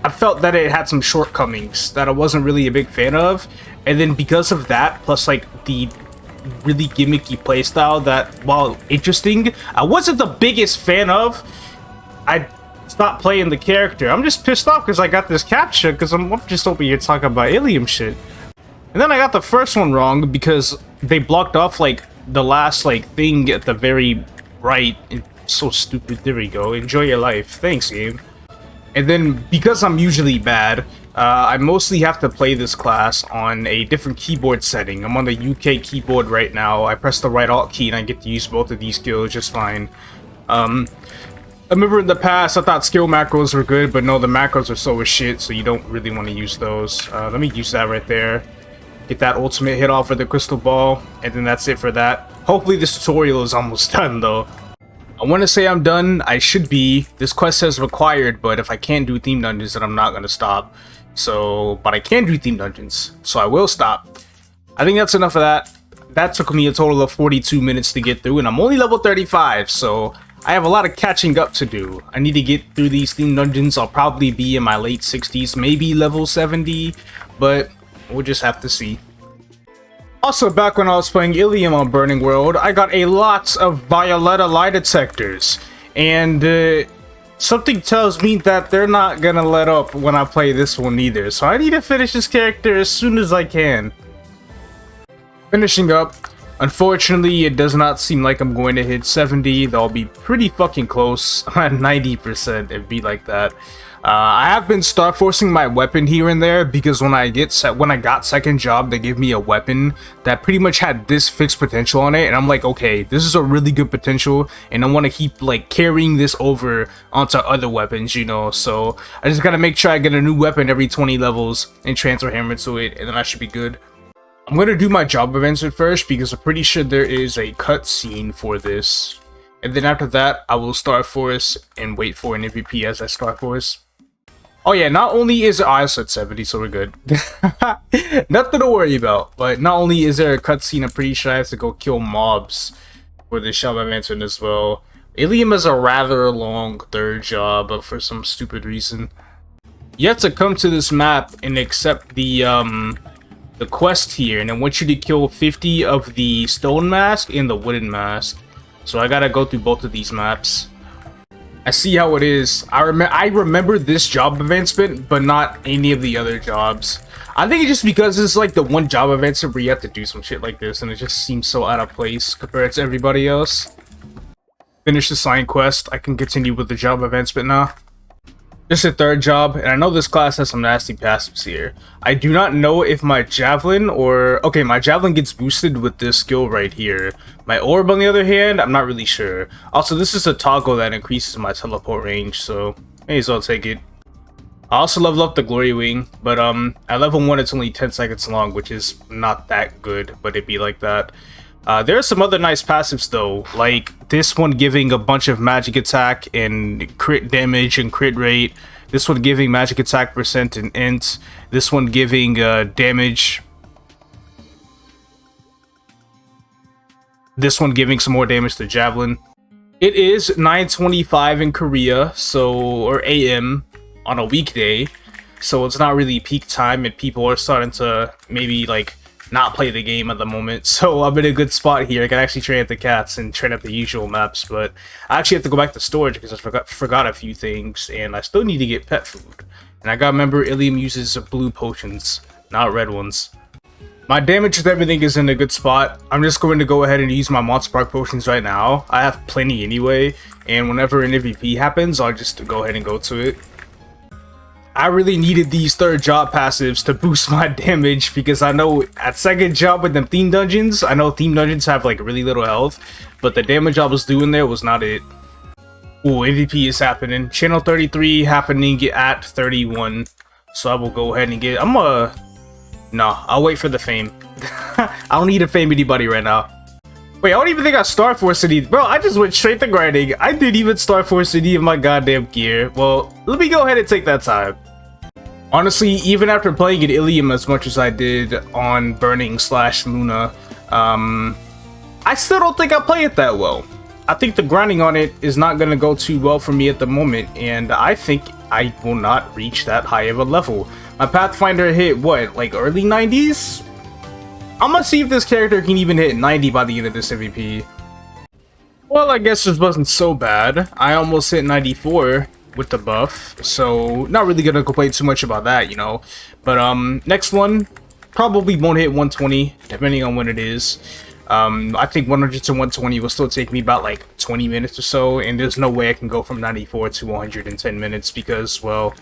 I felt that it had some shortcomings that I wasn't really a big fan of, and then because of that, plus like the really gimmicky playstyle that, while interesting, I wasn't the biggest fan of, I stopped playing the character. I'm just pissed off because I got this captcha, because I'm just over here talking about Illium shit. And then I got the first one wrong because they blocked off like the last like thing at the very right. It's so stupid. There we go. Enjoy your life. Thanks, game. And then, because I'm usually bad, I mostly have to play this class on a different keyboard setting. I'm on the UK keyboard right now. I press the right Alt key and I get to use both of these skills just fine. I remember in the past I thought skill macros were good, but no, the macros are so as shit, so you don't really want to use those. Let me use that right there. Get that ultimate hit off with the crystal ball, and then that's it for that. Hopefully this tutorial is almost done though. I want to say I'm done. I should be. This quest says required, but if I can't do theme dungeons, then I'm not going to stop. So, but I can do theme dungeons, so I will stop. I think that's enough of that. That took me a total of 42 minutes to get through, and I'm only level 35, so I have a lot of catching up to do. I need to get through these theme dungeons. I'll probably be in my late 60s, maybe level 70, but we'll just have to see. Also, back when I was playing Illium on Burning World, I got a lot of Violetta lie detectors, and something tells me that they're not gonna let up when I play this one either, so I need to finish this character as soon as I can. Finishing up, unfortunately it does not seem like I'm going to hit 70, though I'll be pretty fucking close at 90%, it'd be like that. I have been start forcing my weapon here and there because when I got second job, they gave me a weapon that pretty much had this fixed potential on it, and I'm like, okay, this is a really good potential, and I want to keep like carrying this over onto other weapons, you know. So I just gotta make sure I get a new weapon every 20 levels and transfer hammer to it, and then I should be good. I'm gonna do my job events at first because I'm pretty sure there is a cutscene for this, and then after that, I will start Forest and wait for an MVP as I start Forest. Oh yeah, not only is it ISO at 70, so we're good. Nothing to worry about. But not only is there a cutscene, I'm pretty sure I have to go kill mobs for this job I'm answering as well. Illium is a rather long third job, but for some stupid reason. You have to come to this map and accept the quest here, and I want you to kill 50 of the stone mask and the wooden mask. So I gotta go through both of these maps. I see how it is. I remember this job advancement, but not any of the other jobs. I think it's just because it's like the one job advancement where you have to do some shit like this, and it just seems so out of place compared to everybody else. Finish the sign quest. I can continue with the job advancement now. Just a third job, and I know this class has some nasty passives here. I do not know if my javelin or... Okay, my javelin gets boosted with this skill right here. My orb, on the other hand, I'm not really sure. Also, this is a toggle that increases my teleport range, so may as well take it. I also level up the Glory Wing, but at level 1 it's only 10 seconds long, which is not that good, but it'd be like that. There are some other nice passives though, like this one giving a bunch of magic attack and crit damage and crit rate. This one giving magic attack percent and int. This one giving damage. This one giving some more damage to javelin. It is 9:25 in Korea, so, or AM on a weekday. so it's not really peak time, and people are starting to maybe like not play the game at the moment. So I'm in a good spot here. I can actually train at the cats and train at the usual maps, but I actually have to go back to storage because I forgot a few things, and I still need to get pet food. And I gotta remember Illium uses blue potions, not red ones. My damage with everything is in a good spot. I'm just going to go ahead and use my mod spark potions right now. I have plenty anyway, and whenever an MVP happens, I'll just go ahead and go to it. I really needed these third job passives to boost my damage, because I know at second job with them theme dungeons, I know theme dungeons have like really little health, but the damage I was doing there was not it. Ooh, MVP is happening. Channel 33 happening at 31. So I will go ahead and get... No, I'll wait for the fame. I don't need to fame anybody right now. Wait, I don't even think I Star Force any... Bro, I just went straight to grinding. I didn't even Star Force any of my goddamn gear. Well, let me go ahead and take that time. Honestly, even after playing at Illium as much as I did on Burning / Luna, I still don't think I play it that well. I think the grinding on it is not going to go too well for me at the moment, and I think I will not reach that high of a level. My Pathfinder hit, what, like early 90s? I'm gonna see if this character can even hit 90 by the end of this MVP. Well, I guess this wasn't so bad. I almost hit 94 with the buff, so not really gonna complain too much about that, you know. But next one probably won't hit 120, depending on when it is. I think 100 to 120 will still take me about like 20 minutes or so, and there's no way I can go from 94 to 110 minutes because, well,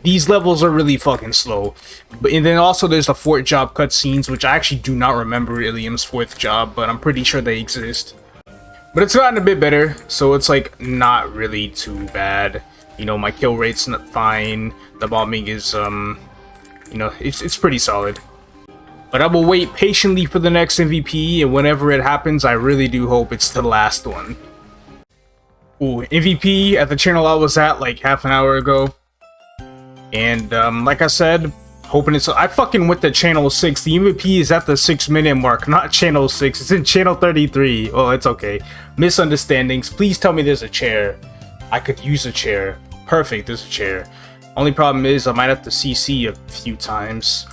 these levels are really fucking slow. And then also there's the 4th job cutscenes, which I actually do not remember Illium's 4th job, but I'm pretty sure they exist. But it's gotten a bit better, so it's like not really too bad. You know, my kill rate's not fine. The bombing is, you know, it's pretty solid. But I will wait patiently for the next MVP, and whenever it happens, I really do hope it's the last one. Ooh, MVP at the channel I was at like half an hour ago. And like I said, hoping it's... I fucking went to channel 6. The MVP is at the 6-minute mark, not channel 6. It's in channel 33. Oh, it's okay. Misunderstandings. Please tell me there's a chair. I could use a chair. Perfect, there's a chair. Only problem is I might have to CC a few times.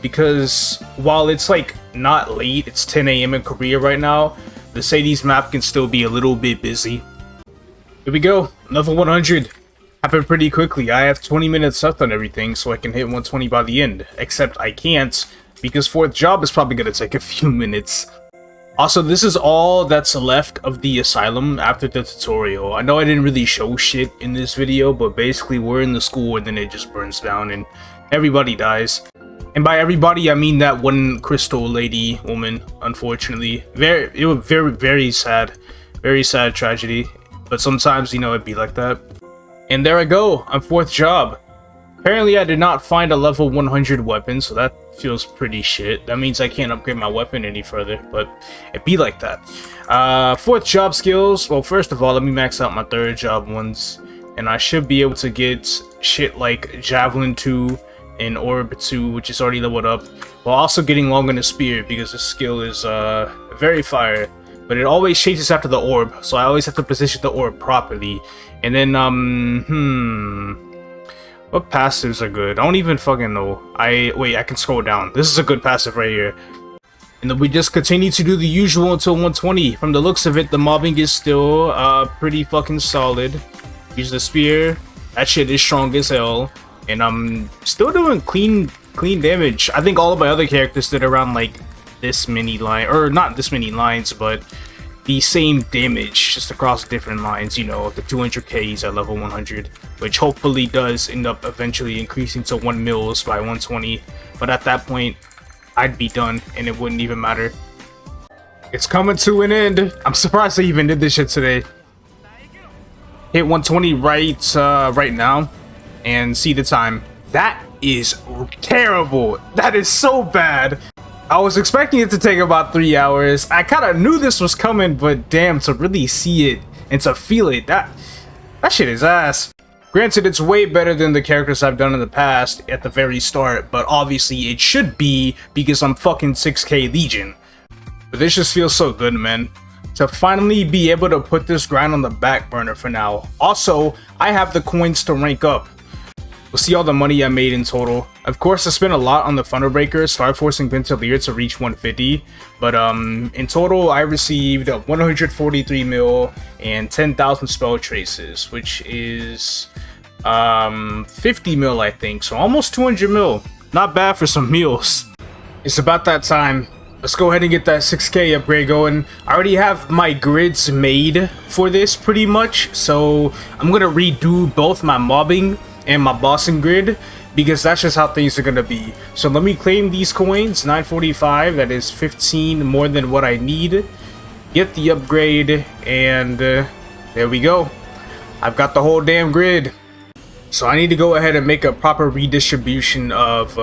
Because while it's like not late, it's 10 AM in Korea right now, the Sadie's map can still be a little bit busy. Here we go, level 100. Happened pretty quickly. I have 20 minutes left on everything, so I can hit 120 by the end. Except I can't, because 4th job is probably gonna take a few minutes. Also, this is all that's left of the asylum after the tutorial. I know I didn't really show shit in this video, but basically we're in the school and then it just burns down and everybody dies. And by everybody, I mean that one crystal lady woman, unfortunately. It was very sad. Very sad tragedy. But sometimes, you know, it'd be like that. And there I go, I'm 4th job. Apparently I did not find a level 100 weapon, so that feels pretty shit. That means I can't upgrade my weapon any further, but it be like that. 4th job skills, well, first of all, let me max out my 3rd job ones. And I should be able to get shit like Javelin 2 and Orb 2, which is already leveled up. While also getting Long in the Spear, because the skill is very fire. But it always changes after the orb, so I always have to position the orb properly. And then, what passives are good? I don't even fucking know. Wait, I can scroll down. This is a good passive right here. And then we just continue to do the usual until 120. From the looks of it, the mobbing is still, pretty fucking solid. Use the spear. That shit is strong as hell. And I'm still doing clean damage. I think all of my other characters did around, like, this many lines, or not this many lines, but the same damage just across different lines, you know, the 200Ks at level 100, which hopefully does end up eventually increasing to 1 mils by 120, but at that point I'd be done and it wouldn't even matter. It's coming to an end. I'm surprised I even did this shit today. Hit 120 right now and see the time. That is terrible. That is so bad. I was expecting it to take about 3 hours. I kind of knew this was coming, but damn, to really see it and to feel it, that shit is ass. Granted, it's way better than the characters I've done in the past at the very start, but obviously it should be because I'm fucking 6K Legion. But this just feels so good, man. To finally be able to put this grind on the back burner for now. Also, I have the coins to rank up. We'll see all the money I made in total. Of course, I spent a lot on the Thunderbreaker, Fire Forcing Ventilier to reach 150. But in total, I received 143 mil and 10,000 spell traces, which is 50 mil, I think. So almost 200 mil. Not bad for some meals. It's about that time. Let's go ahead and get that 6K upgrade going. I already have my grids made for this pretty much. So I'm going to redo both my mobbing and my bossing grid, because that's just how things are gonna be. So let me claim these coins, 945, that is 15 more than what I need. Get the upgrade, and there we go. I've got the whole damn grid. So I need to go ahead and make a proper redistribution of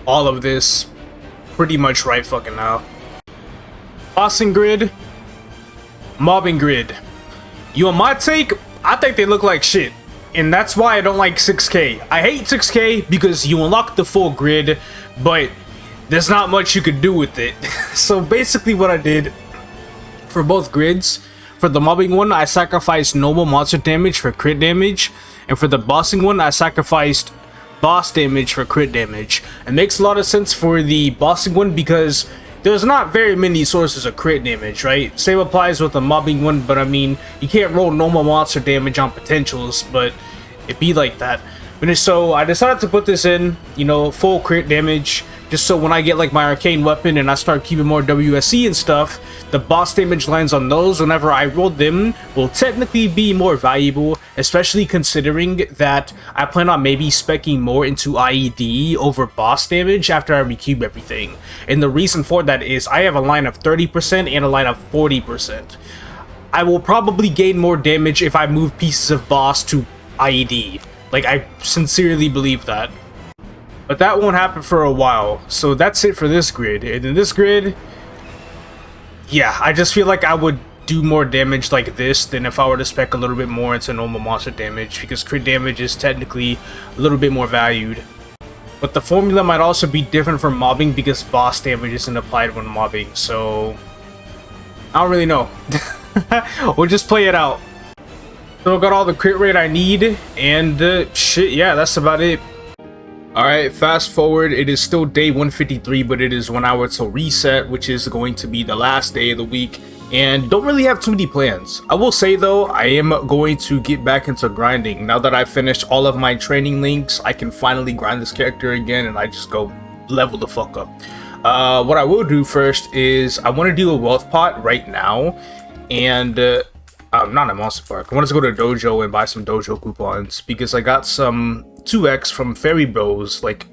all of this pretty much right fucking now. Bossing grid, mobbing grid. You want my take? I think they look like shit. And that's why I don't like 6K. I hate 6K because you unlock the full grid, but there's not much you could do with it. So basically what I did for both grids, for the mobbing one, I sacrificed normal monster damage for crit damage. And for the bossing one, I sacrificed boss damage for crit damage. It makes a lot of sense for the bossing one because there's not very many sources of crit damage, right? Same applies with the mobbing one, but I mean, you can't roll normal monster damage on potentials, but it be like that. So I decided to put this in, you know, full crit damage, just so when I get like my arcane weapon and I start keeping more WSC and stuff, the boss damage lands on those whenever I roll them will technically be more valuable, especially considering that I plan on maybe speccing more into IED over boss damage after I recube everything. And the reason for that is I have a line of 30% and a line of 40%. I will probably gain more damage if I move pieces of boss to IED. Like, I sincerely believe that. But that won't happen for a while. So that's it for this grid. And in this grid, yeah, I just feel like I would do more damage like this than if I were to spec a little bit more into normal monster damage, because crit damage is technically a little bit more valued. But the formula might also be different from mobbing because boss damage isn't applied when mobbing, so I don't really know. We'll just play it out. So I got all the crit rate I need, and shit, yeah, that's about it. Alright, fast forward, it is still day 153, but it is 1 hour till reset, which is going to be the last day of the week, and don't really have too many plans. I will say though, I am going to get back into grinding. Now that I've finished all of my training links, I can finally grind this character again, and I just go level the fuck up. What I will do first is, I want to do a wealth pot right now, and not a monster park. I want to go to Dojo and buy some Dojo coupons because I got some 2x from Fairy Bros like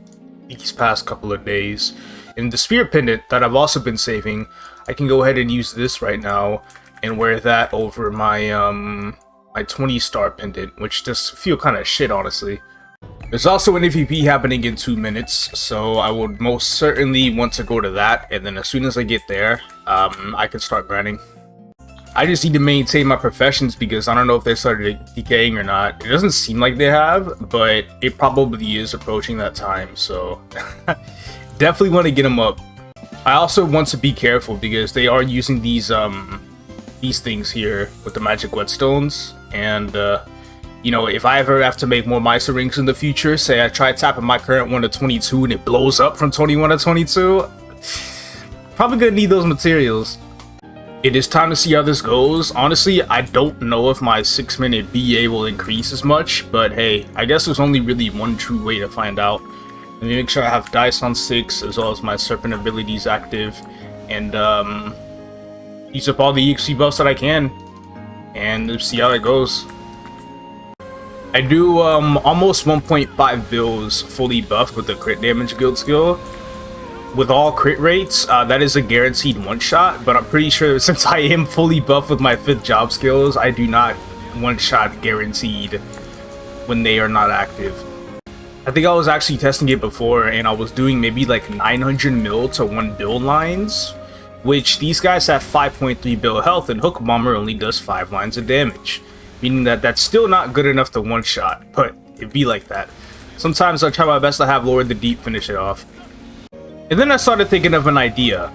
these past couple of days. And the Spirit Pendant that I've also been saving, I can go ahead and use this right now and wear that over my my 20-star pendant, which just feel kind of shit, honestly. There's also an EVP happening in 2 minutes, so I would most certainly want to go to that, and then as soon as I get there, I can start grinding. I just need to maintain my professions because I don't know if they started decaying or not. It doesn't seem like they have, but it probably is approaching that time, so definitely want to get them up. I also want to be careful because they are using these things here with the magic whetstones, and you know, if I ever have to make more Meister rings in the future, say I try tapping my current one to 22 and it blows up from 21 to 22, probably gonna need those materials. It is time to see how this goes. Honestly, I don't know if my 6-minute BA will increase as much, but hey, I guess there's only really one true way to find out. Let me make sure I have dice on 6 as well as my serpent abilities active, and use up all the EXP buffs that I can, and let's see how it goes. I do almost 1.5 bills fully buffed with the crit damage guild skill. With all crit rates, that is a guaranteed one-shot, but I'm pretty sure since I am fully buffed with my 5th job skills, I do not one-shot guaranteed when they are not active. I think I was actually testing it before, and I was doing maybe like 900 mil to 1 bill lines, which these guys have 5.3 bill health, and Hook Bomber only does 5 lines of damage, meaning that that's still not good enough to one-shot, but it'd be like that. Sometimes I try my best to have Lord the Deep finish it off. And then I started thinking of an idea.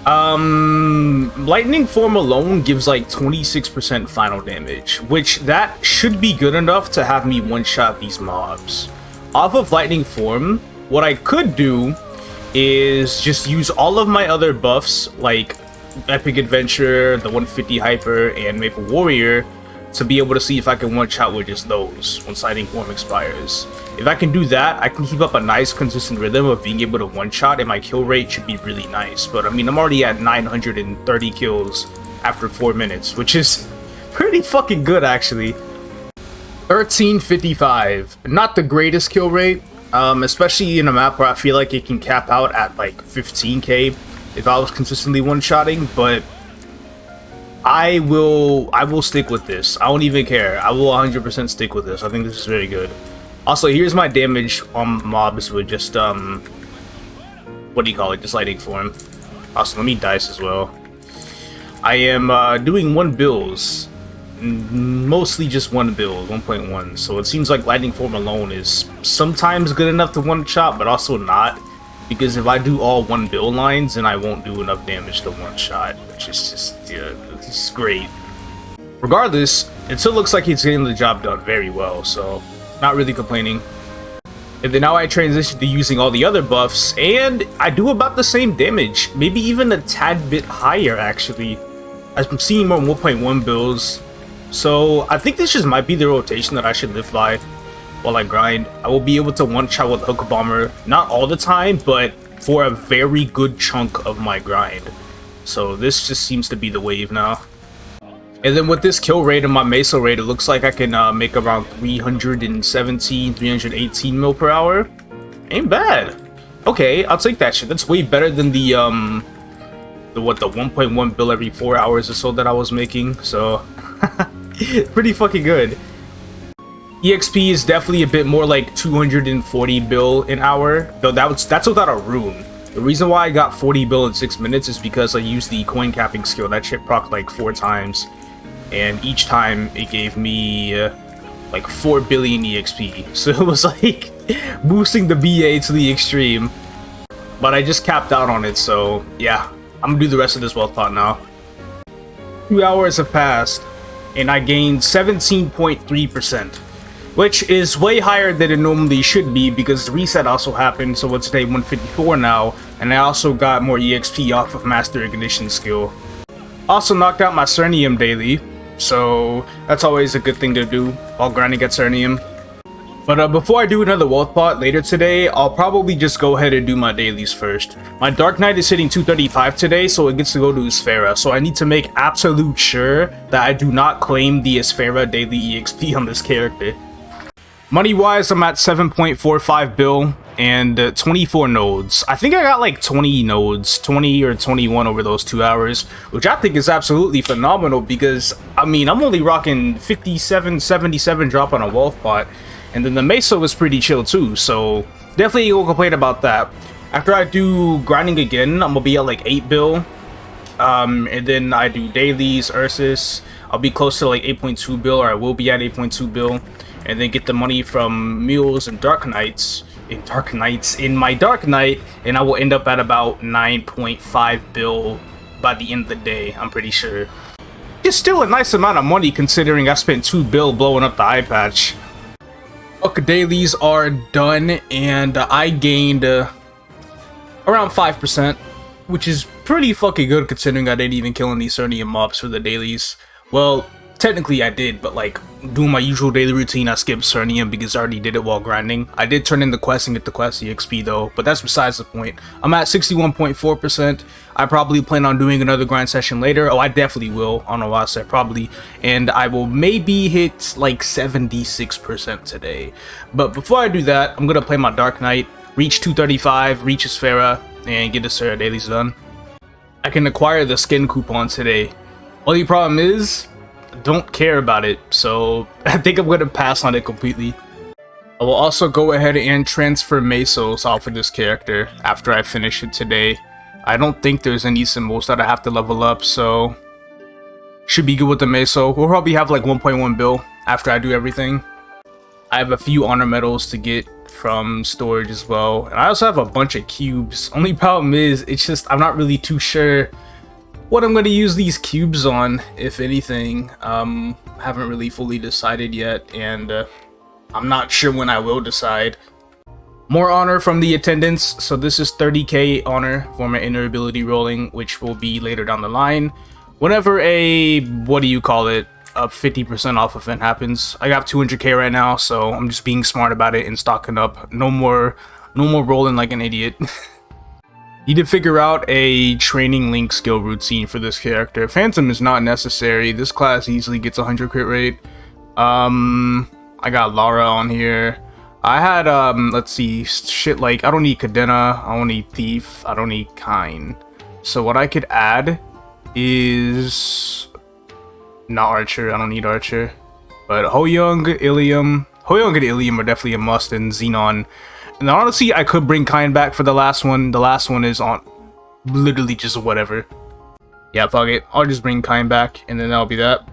Lightning Form alone gives like 26% final damage, which that should be good enough to have me one-shot these mobs. off of Lightning Form, what I could do is just use all of my other buffs, like Epic Adventure, the 150 Hyper, and Maple Warrior, to be able to see if I can one-shot with just those once Lightning Form expires. If I can do that, I can keep up a nice consistent rhythm of being able to one-shot, and my kill rate should be really nice. But I mean, I'm already at 930 kills after 4 minutes, which is pretty fucking good actually. 1355, not the greatest kill rate, especially in a map where I feel like it can cap out at like 15k if I was consistently one-shotting, but I will stick with this. I don't even care. I will 100% stick with this. I think this is very good. Also, here's my damage on mobs with just what do you call it? Just Lightning Form. Also, let me dice as well. I am doing 1 bills. Mostly just 1 build, 1.1. So it seems like Lightning Form alone is sometimes good enough to one-shot, but also not. Because if I do all 1 build lines, then I won't do enough damage to one-shot, which is just, yeah, it's great. Regardless, it still looks like he's getting the job done very well, so not really complaining. And then now I transition to using all the other buffs, and I do about the same damage, maybe even a tad bit higher actually. I'm seeing more 1.1 builds, so I think this just might be the rotation that I should live by while I grind. I will be able to one-shot with Hook Bomber, not all the time, but for a very good chunk of my grind. So this just seems to be the wave now. And then with this kill rate and my Meister rate, it looks like I can make around 317, 318 mil per hour. Ain't bad. Okay, I'll take that shit. That's way better than the 1.1 bill every 4 hours or so that I was making. So pretty fucking good. EXP is definitely a bit more like 240 bill an hour, though that's without a rune. The reason why I got 40 bill in 6 minutes is because I used the coin capping skill. That shit proc like 4 times, and each time it gave me like 4 billion EXP. So it was like boosting the BA to the extreme. But I just capped out on it, so yeah, I'm gonna do the rest of this wealth pot now. 2 hours have passed, and I gained 17.3%. Which is way higher than it normally should be because the reset also happened, so it's day 154 now, and I also got more EXP off of Master Ignition skill. Also knocked out my Cernium daily, so that's always a good thing to do while grinding at Cernium. But before I do another wealth pot later today, I'll probably just go ahead and do my dailies first. My Dark Knight is hitting 235 today, so it gets to go to Esfera, so I need to make absolute sure that I do not claim the Esfera daily EXP on this character. Money-wise, I'm at 7.45 bill and 24 nodes. I think I got like 20 nodes, 20 or 21 over those 2 hours, which I think is absolutely phenomenal because, I mean, I'm only rocking 57, 77 drop on a wealth pot, and then the Mesa was pretty chill too, so definitely won't complain about that. After I do grinding again, I'm gonna be at like 8 bill, and then I do dailies, Ursus, I'll be close to like 8.2 bill, or I will be at 8.2 bill. And then get the money from mules and Dark Knights in my Dark Knight, and I will end up at about 9.5 bill by the end of the day, I'm pretty sure. It's still a nice amount of money considering I spent 2 bill blowing up the Eyepatch. Bucc dailies are done, and I gained around 5%, which is pretty fucking good considering I didn't even kill any Cernium mobs for the dailies. Well, technically I did, but like doing my usual daily routine, I skipped Cernium because I already did it while grinding. I did turn in the quest and get the quest EXP though, but that's besides the point. I'm at 61.4%. I probably plan on doing another grind session later. Oh, I definitely will. I don't know why I said probably. And I will maybe hit like 76% today. But before I do that, I'm gonna play my Dark Knight, reach 235, reach Esfera, and get the Esfera dailies done. I can acquire the skin coupon today. Only problem is, don't care about it, so I think I'm gonna pass on it completely. I will also go ahead and transfer Mesos off of this character after I finish it today. I don't think there's any symbols that I have to level up, so should be good with the Meso. We'll probably have like 1.1 bill after I do everything. I have a few honor medals to get from storage as well, and I also have a bunch of cubes. Only problem is, it's just I'm not really too sure what I'm going to use these cubes on, if anything. Haven't really fully decided yet, and I'm not sure when I will decide. More honor from the attendants. So this is 30k honor for my inner ability rolling, which will be later down the line. Whenever a, what do you call it, a 50% off event happens. I got 200k right now, so I'm just being smart about it and stocking up. No more rolling like an idiot. Need to figure out a training link skill routine for this character. Phantom is not necessary. This class easily gets 100 crit rate. I got Lara on here. I had, let's see, shit like, I don't need Cadena, I don't need Thief, I don't need Kine. So what I could add is... not Archer, I don't need Archer. But Hoyoung, Illium. Hoyoung and Illium are definitely a must, and Xenon. And honestly, I could bring Kine back for the last one. The last one is on literally just whatever. Yeah, fuck it. I'll just bring Kine back, and then that'll be that.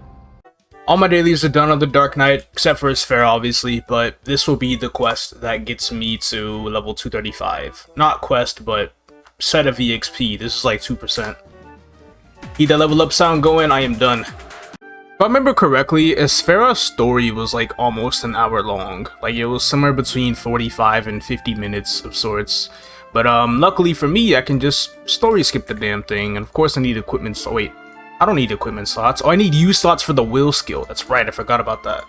All my dailies are done on the Dark Knight, except for Esfera, obviously, but this will be the quest that gets me to level 235. Not quest, but set of EXP. This is like 2%. Keep that level up sound going, I am done. If I remember correctly, Esfera's story was like almost an hour long. Like it was somewhere between 45 and 50 minutes of sorts. But luckily for me, I can just story skip the damn thing. And of course I need equipment, so wait. I don't need equipment slots. Oh, I need use slots for the will skill. That's right, I forgot about that.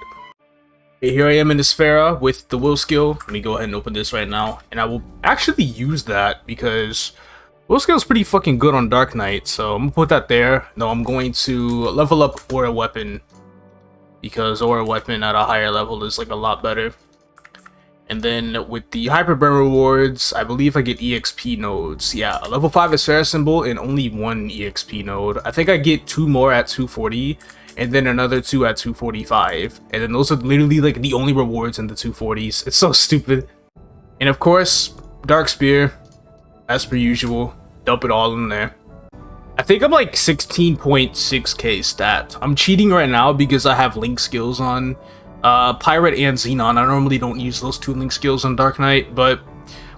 Okay, here I am in Esfera with the will skill. Let me go ahead and open this right now. And I will actually use that because will skill is pretty fucking good on Dark Knight. So I'm gonna put that there. No, I'm going to level up Aura Weapon. Because Aura Weapon at a higher level is like a lot better. And then with the Hyperburn rewards, I believe I get EXP nodes. Yeah, a level 5 Esfera symbol and only 1 EXP node. I think I get 2 more at 240 and then another 2 at 245. And then those are literally like the only rewards in the 240s. It's so stupid. And of course, Dark Spear, as per usual, dump it all in there. I think I'm like 16.6k stat. I'm cheating right now because I have link skills on. Pirate and Xenon. I normally don't use those 2 link skills on Dark Knight, but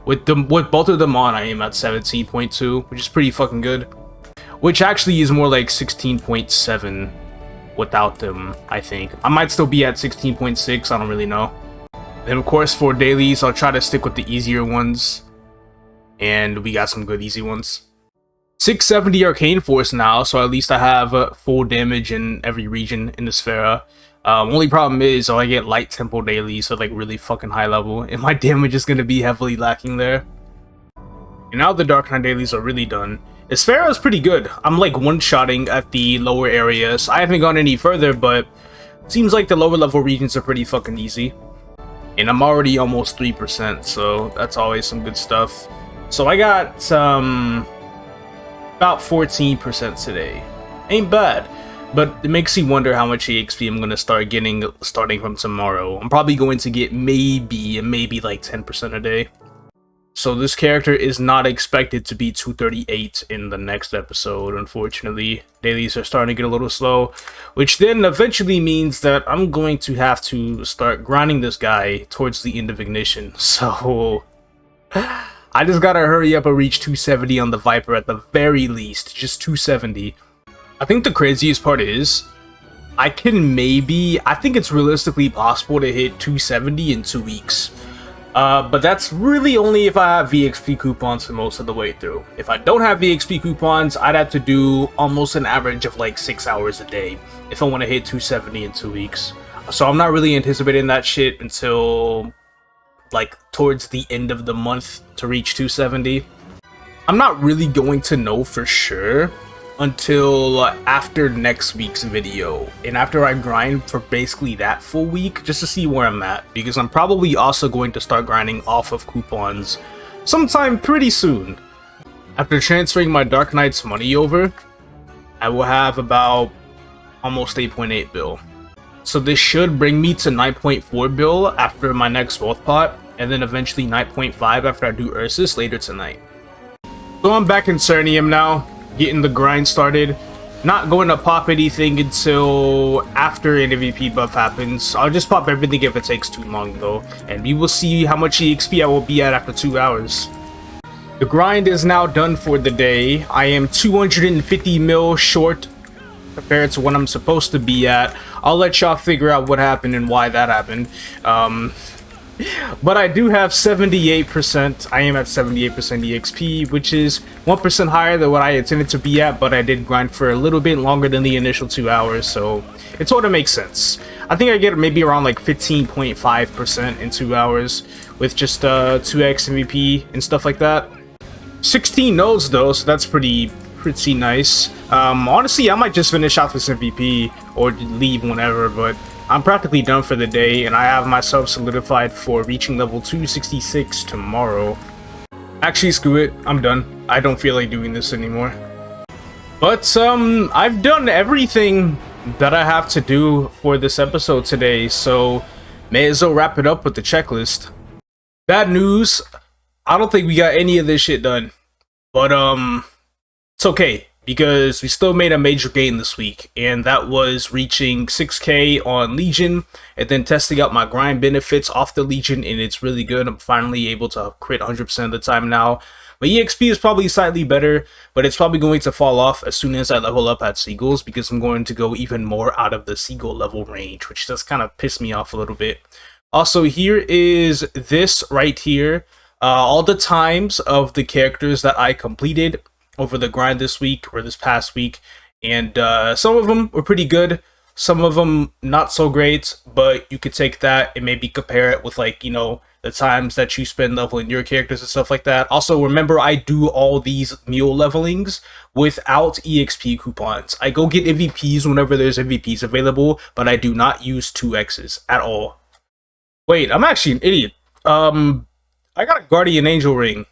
with both of them on, I am at 17.2, which is pretty fucking good. Which actually is more like 16.7 without them, I think. I might still be at 16.6, I don't really know. Then of course for dailies, I'll try to stick with the easier ones. And we got some good easy ones. 670 Arcane Force now, so at least I have full damage in every region in the Esfera. Only problem is, I get light tempo daily, so like really fucking high level, and my damage is gonna be heavily lacking there. And now the Dark Knight dailies are really done. Esfera is pretty good. I'm like one-shotting at the lower areas. I haven't gone any further, but seems like the lower level regions are pretty fucking easy. And I'm already almost 3%, so that's always some good stuff. So I got about 14% today. Ain't bad. But it makes me wonder how much EXP I'm going to start getting starting from tomorrow. I'm probably going to get maybe like 10% a day. So this character is not expected to be 238 in the next episode, unfortunately. Dailies are starting to get a little slow, which then eventually means that I'm going to have to start grinding this guy towards the end of Ignition. So I just gotta hurry up and reach 270 on the Viper at the very least, just 270. I think the craziest part is, I think it's realistically possible to hit 270 in 2 weeks. But that's really only if I have VXP coupons for most of the way through. If I don't have VXP coupons, I'd have to do almost an average of like 6 hours a day if I want to hit 270 in 2 weeks. So I'm not really anticipating that shit until like towards the end of the month to reach 270. I'm not really going to know for sure until after next week's video, and after I grind for basically that full week just to see where I'm at, because I'm probably also going to start grinding off of coupons sometime pretty soon. After transferring my Dark Knight's money over, I will have about almost 8.8 bill. So this should bring me to 9.4 bill after my next wealth pot, and then eventually 9.5 after I do Ursus later tonight. So I'm back in Cernium now, getting the grind started. Not going to pop anything until after an MVP buff happens. I'll just pop everything if it takes too long though, and we will see how much EXP I will be at after 2 hours. The grind is now done for the day. I am 250 mil short compared to what I'm supposed to be at. I'll let y'all figure out what happened and why that happened. But I do have 78%. I am at 78% EXP, which is 1% higher than what I intended to be at, but I did grind for a little bit longer than the initial 2 hours, so it sort of makes sense. I think I get maybe around like 15.5% in 2 hours with just 2x MVP and stuff like that. 16 nodes though, so that's pretty nice. Honestly, I might just finish out this MVP or leave whenever, but I'm practically done for the day, and I have myself solidified for reaching level 266 tomorrow. Actually, screw it, I'm done. I don't feel like doing this anymore. But I've done everything that I have to do for this episode today, so may as well wrap it up with the checklist. Bad news, I don't think we got any of this shit done. But it's okay, because we still made a major gain this week, and that was reaching 6k on Legion, and then testing out my grind benefits off the Legion, and it's really good. I'm finally able to crit 100% of the time now. My EXP is probably slightly better, but it's probably going to fall off as soon as I level up at Seagulls, because I'm going to go even more out of the Seagull level range, which does kind of piss me off a little bit. Also, here is this right here. All the times of the characters that I completed over the grind this week or this past week, and some of them were pretty good, some of them not so great, but you could take that and maybe compare it with, like, you know, the times that you spend leveling your characters and stuff like that. Also, remember, I do all these mule levelings without EXP coupons. I go get MVPs whenever there's MVPs available, but I do not use 2Xs at all. Wait, I'm actually an idiot. I got a Guardian Angel ring.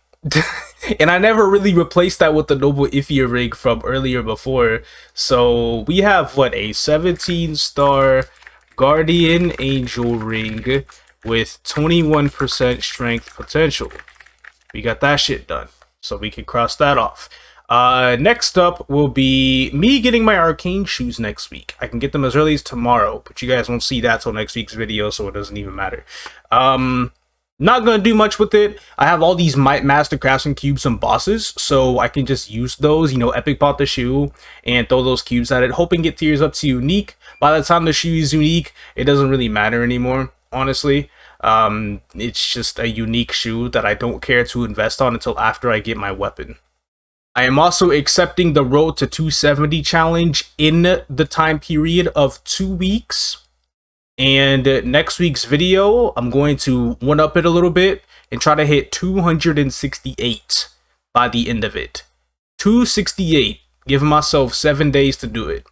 And I never really replaced that with the Noble Ithia ring from earlier before. So we have, what, a 17-star Guardian Angel ring with 21% strength potential. We got that shit done, so we can cross that off. Next up will be me getting my Arcane shoes next week. I can get them as early as tomorrow, but you guys won't see that till next week's video, so it doesn't even matter. Not gonna do much with it. I have all these Master Craftsman cubes and bosses, so I can just use those, you know, epic pot the shoe and throw those cubes at it, hoping it tiers up to unique. By the time the shoe is unique, it doesn't really matter anymore, honestly. It's just a unique shoe that I don't care to invest on until after I get my weapon. I am also accepting the Road to 270 challenge in the time period of 2 weeks. And next week's video, I'm going to one-up it a little bit and try to hit 268 by the end of it. 268, giving myself 7 days to do it.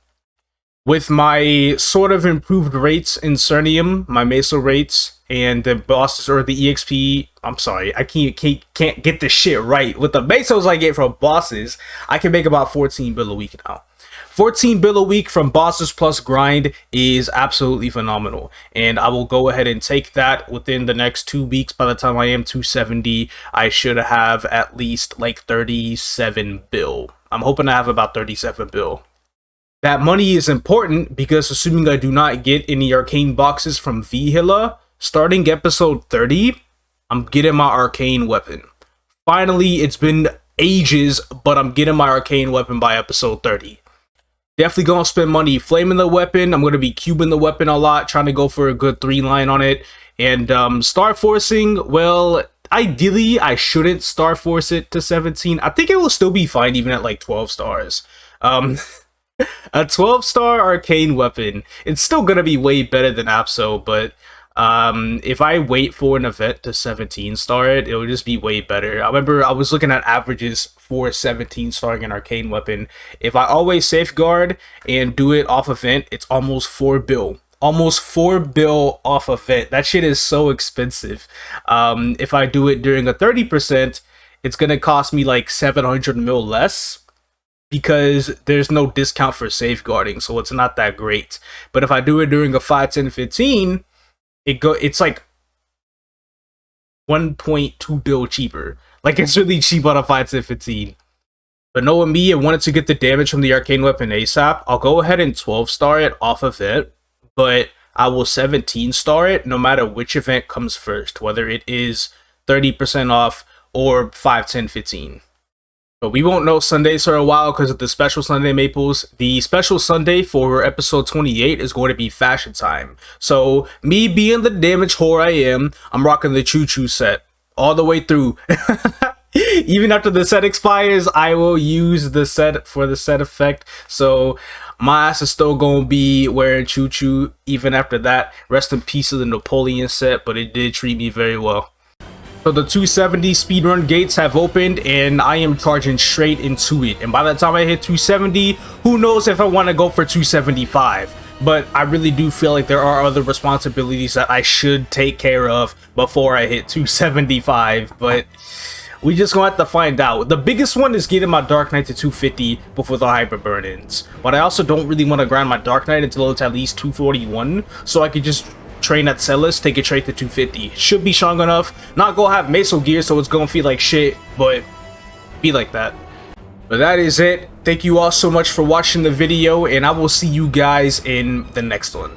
With my sort of improved rates in Cernium, my Meister rates, and the bosses, or the EXP, I'm sorry, I can't get this shit right. With the Meisters I get from bosses, I can make about 14 bill a week now. 14 bill a week from bosses plus grind is absolutely phenomenal, and I will go ahead and take that within the next 2 weeks. By the time I am 270, I should have at least like 37 bill. I'm hoping to have about 37 bill. That money is important because, assuming I do not get any arcane boxes from Hilla, starting episode 30, I'm getting my arcane weapon. Finally, it's been ages, but I'm getting my arcane weapon by episode 30. Definitely gonna spend money flaming the weapon. I'm gonna be cubing the weapon a lot, trying to go for a good 3-line on it. And star forcing, well, ideally I shouldn't star force it to 17. I think it will still be fine even at like 12 stars. A 12-star arcane weapon, it's still gonna be way better than Apso, but if I wait for an event to 17-star it, it'll just be way better. I remember I was looking at averages for 17-starring an arcane weapon. If I always safeguard and do it off event, it's almost 4 bill. Almost 4 bill off event. That shit is so expensive. If I do it during a 30%, it's gonna cost me like 700 mil less, because there's no discount for safeguarding, so it's not that great. But if I do it during a 5, 10, 15, it's like 1.2 bill cheaper. Like, it's really cheap on a 5 to 15. But knowing me, I wanted to get the damage from the arcane weapon ASAP. I'll go ahead and 12-star it off of it, but I will 17-star it no matter which event comes first, whether it is 30% off or 5, 10, 15. But we won't know Sundays for a while because of the special Sunday Maples. The special Sunday for episode 28 is going to be fashion time. So me being the damage whore I am, I'm rocking the Choo Choo set all the way through. Even after the set expires, I will use the set for the set effect. So my ass is still going to be wearing Choo Choo even after that. Rest in peace to the Napoleon set, but it did treat me very well. So the 270 speedrun gates have opened and I am charging straight into it. And by the time I hit 270, who knows if I want to go for 275. But I really do feel like there are other responsibilities that I should take care of before I hit 275. But we just gonna have to find out. The biggest one is getting my Dark Knight to 250 before the Hyper Burn-ins. But I also don't really want to grind my Dark Knight until it's at least 241. So I could just train at Celis, take it straight to 250. Should be strong enough. Not gonna have Meso gear, so it's gonna feel like shit, but be like that. But that is it. Thank you all so much for watching the video, and I will see you guys in the next one.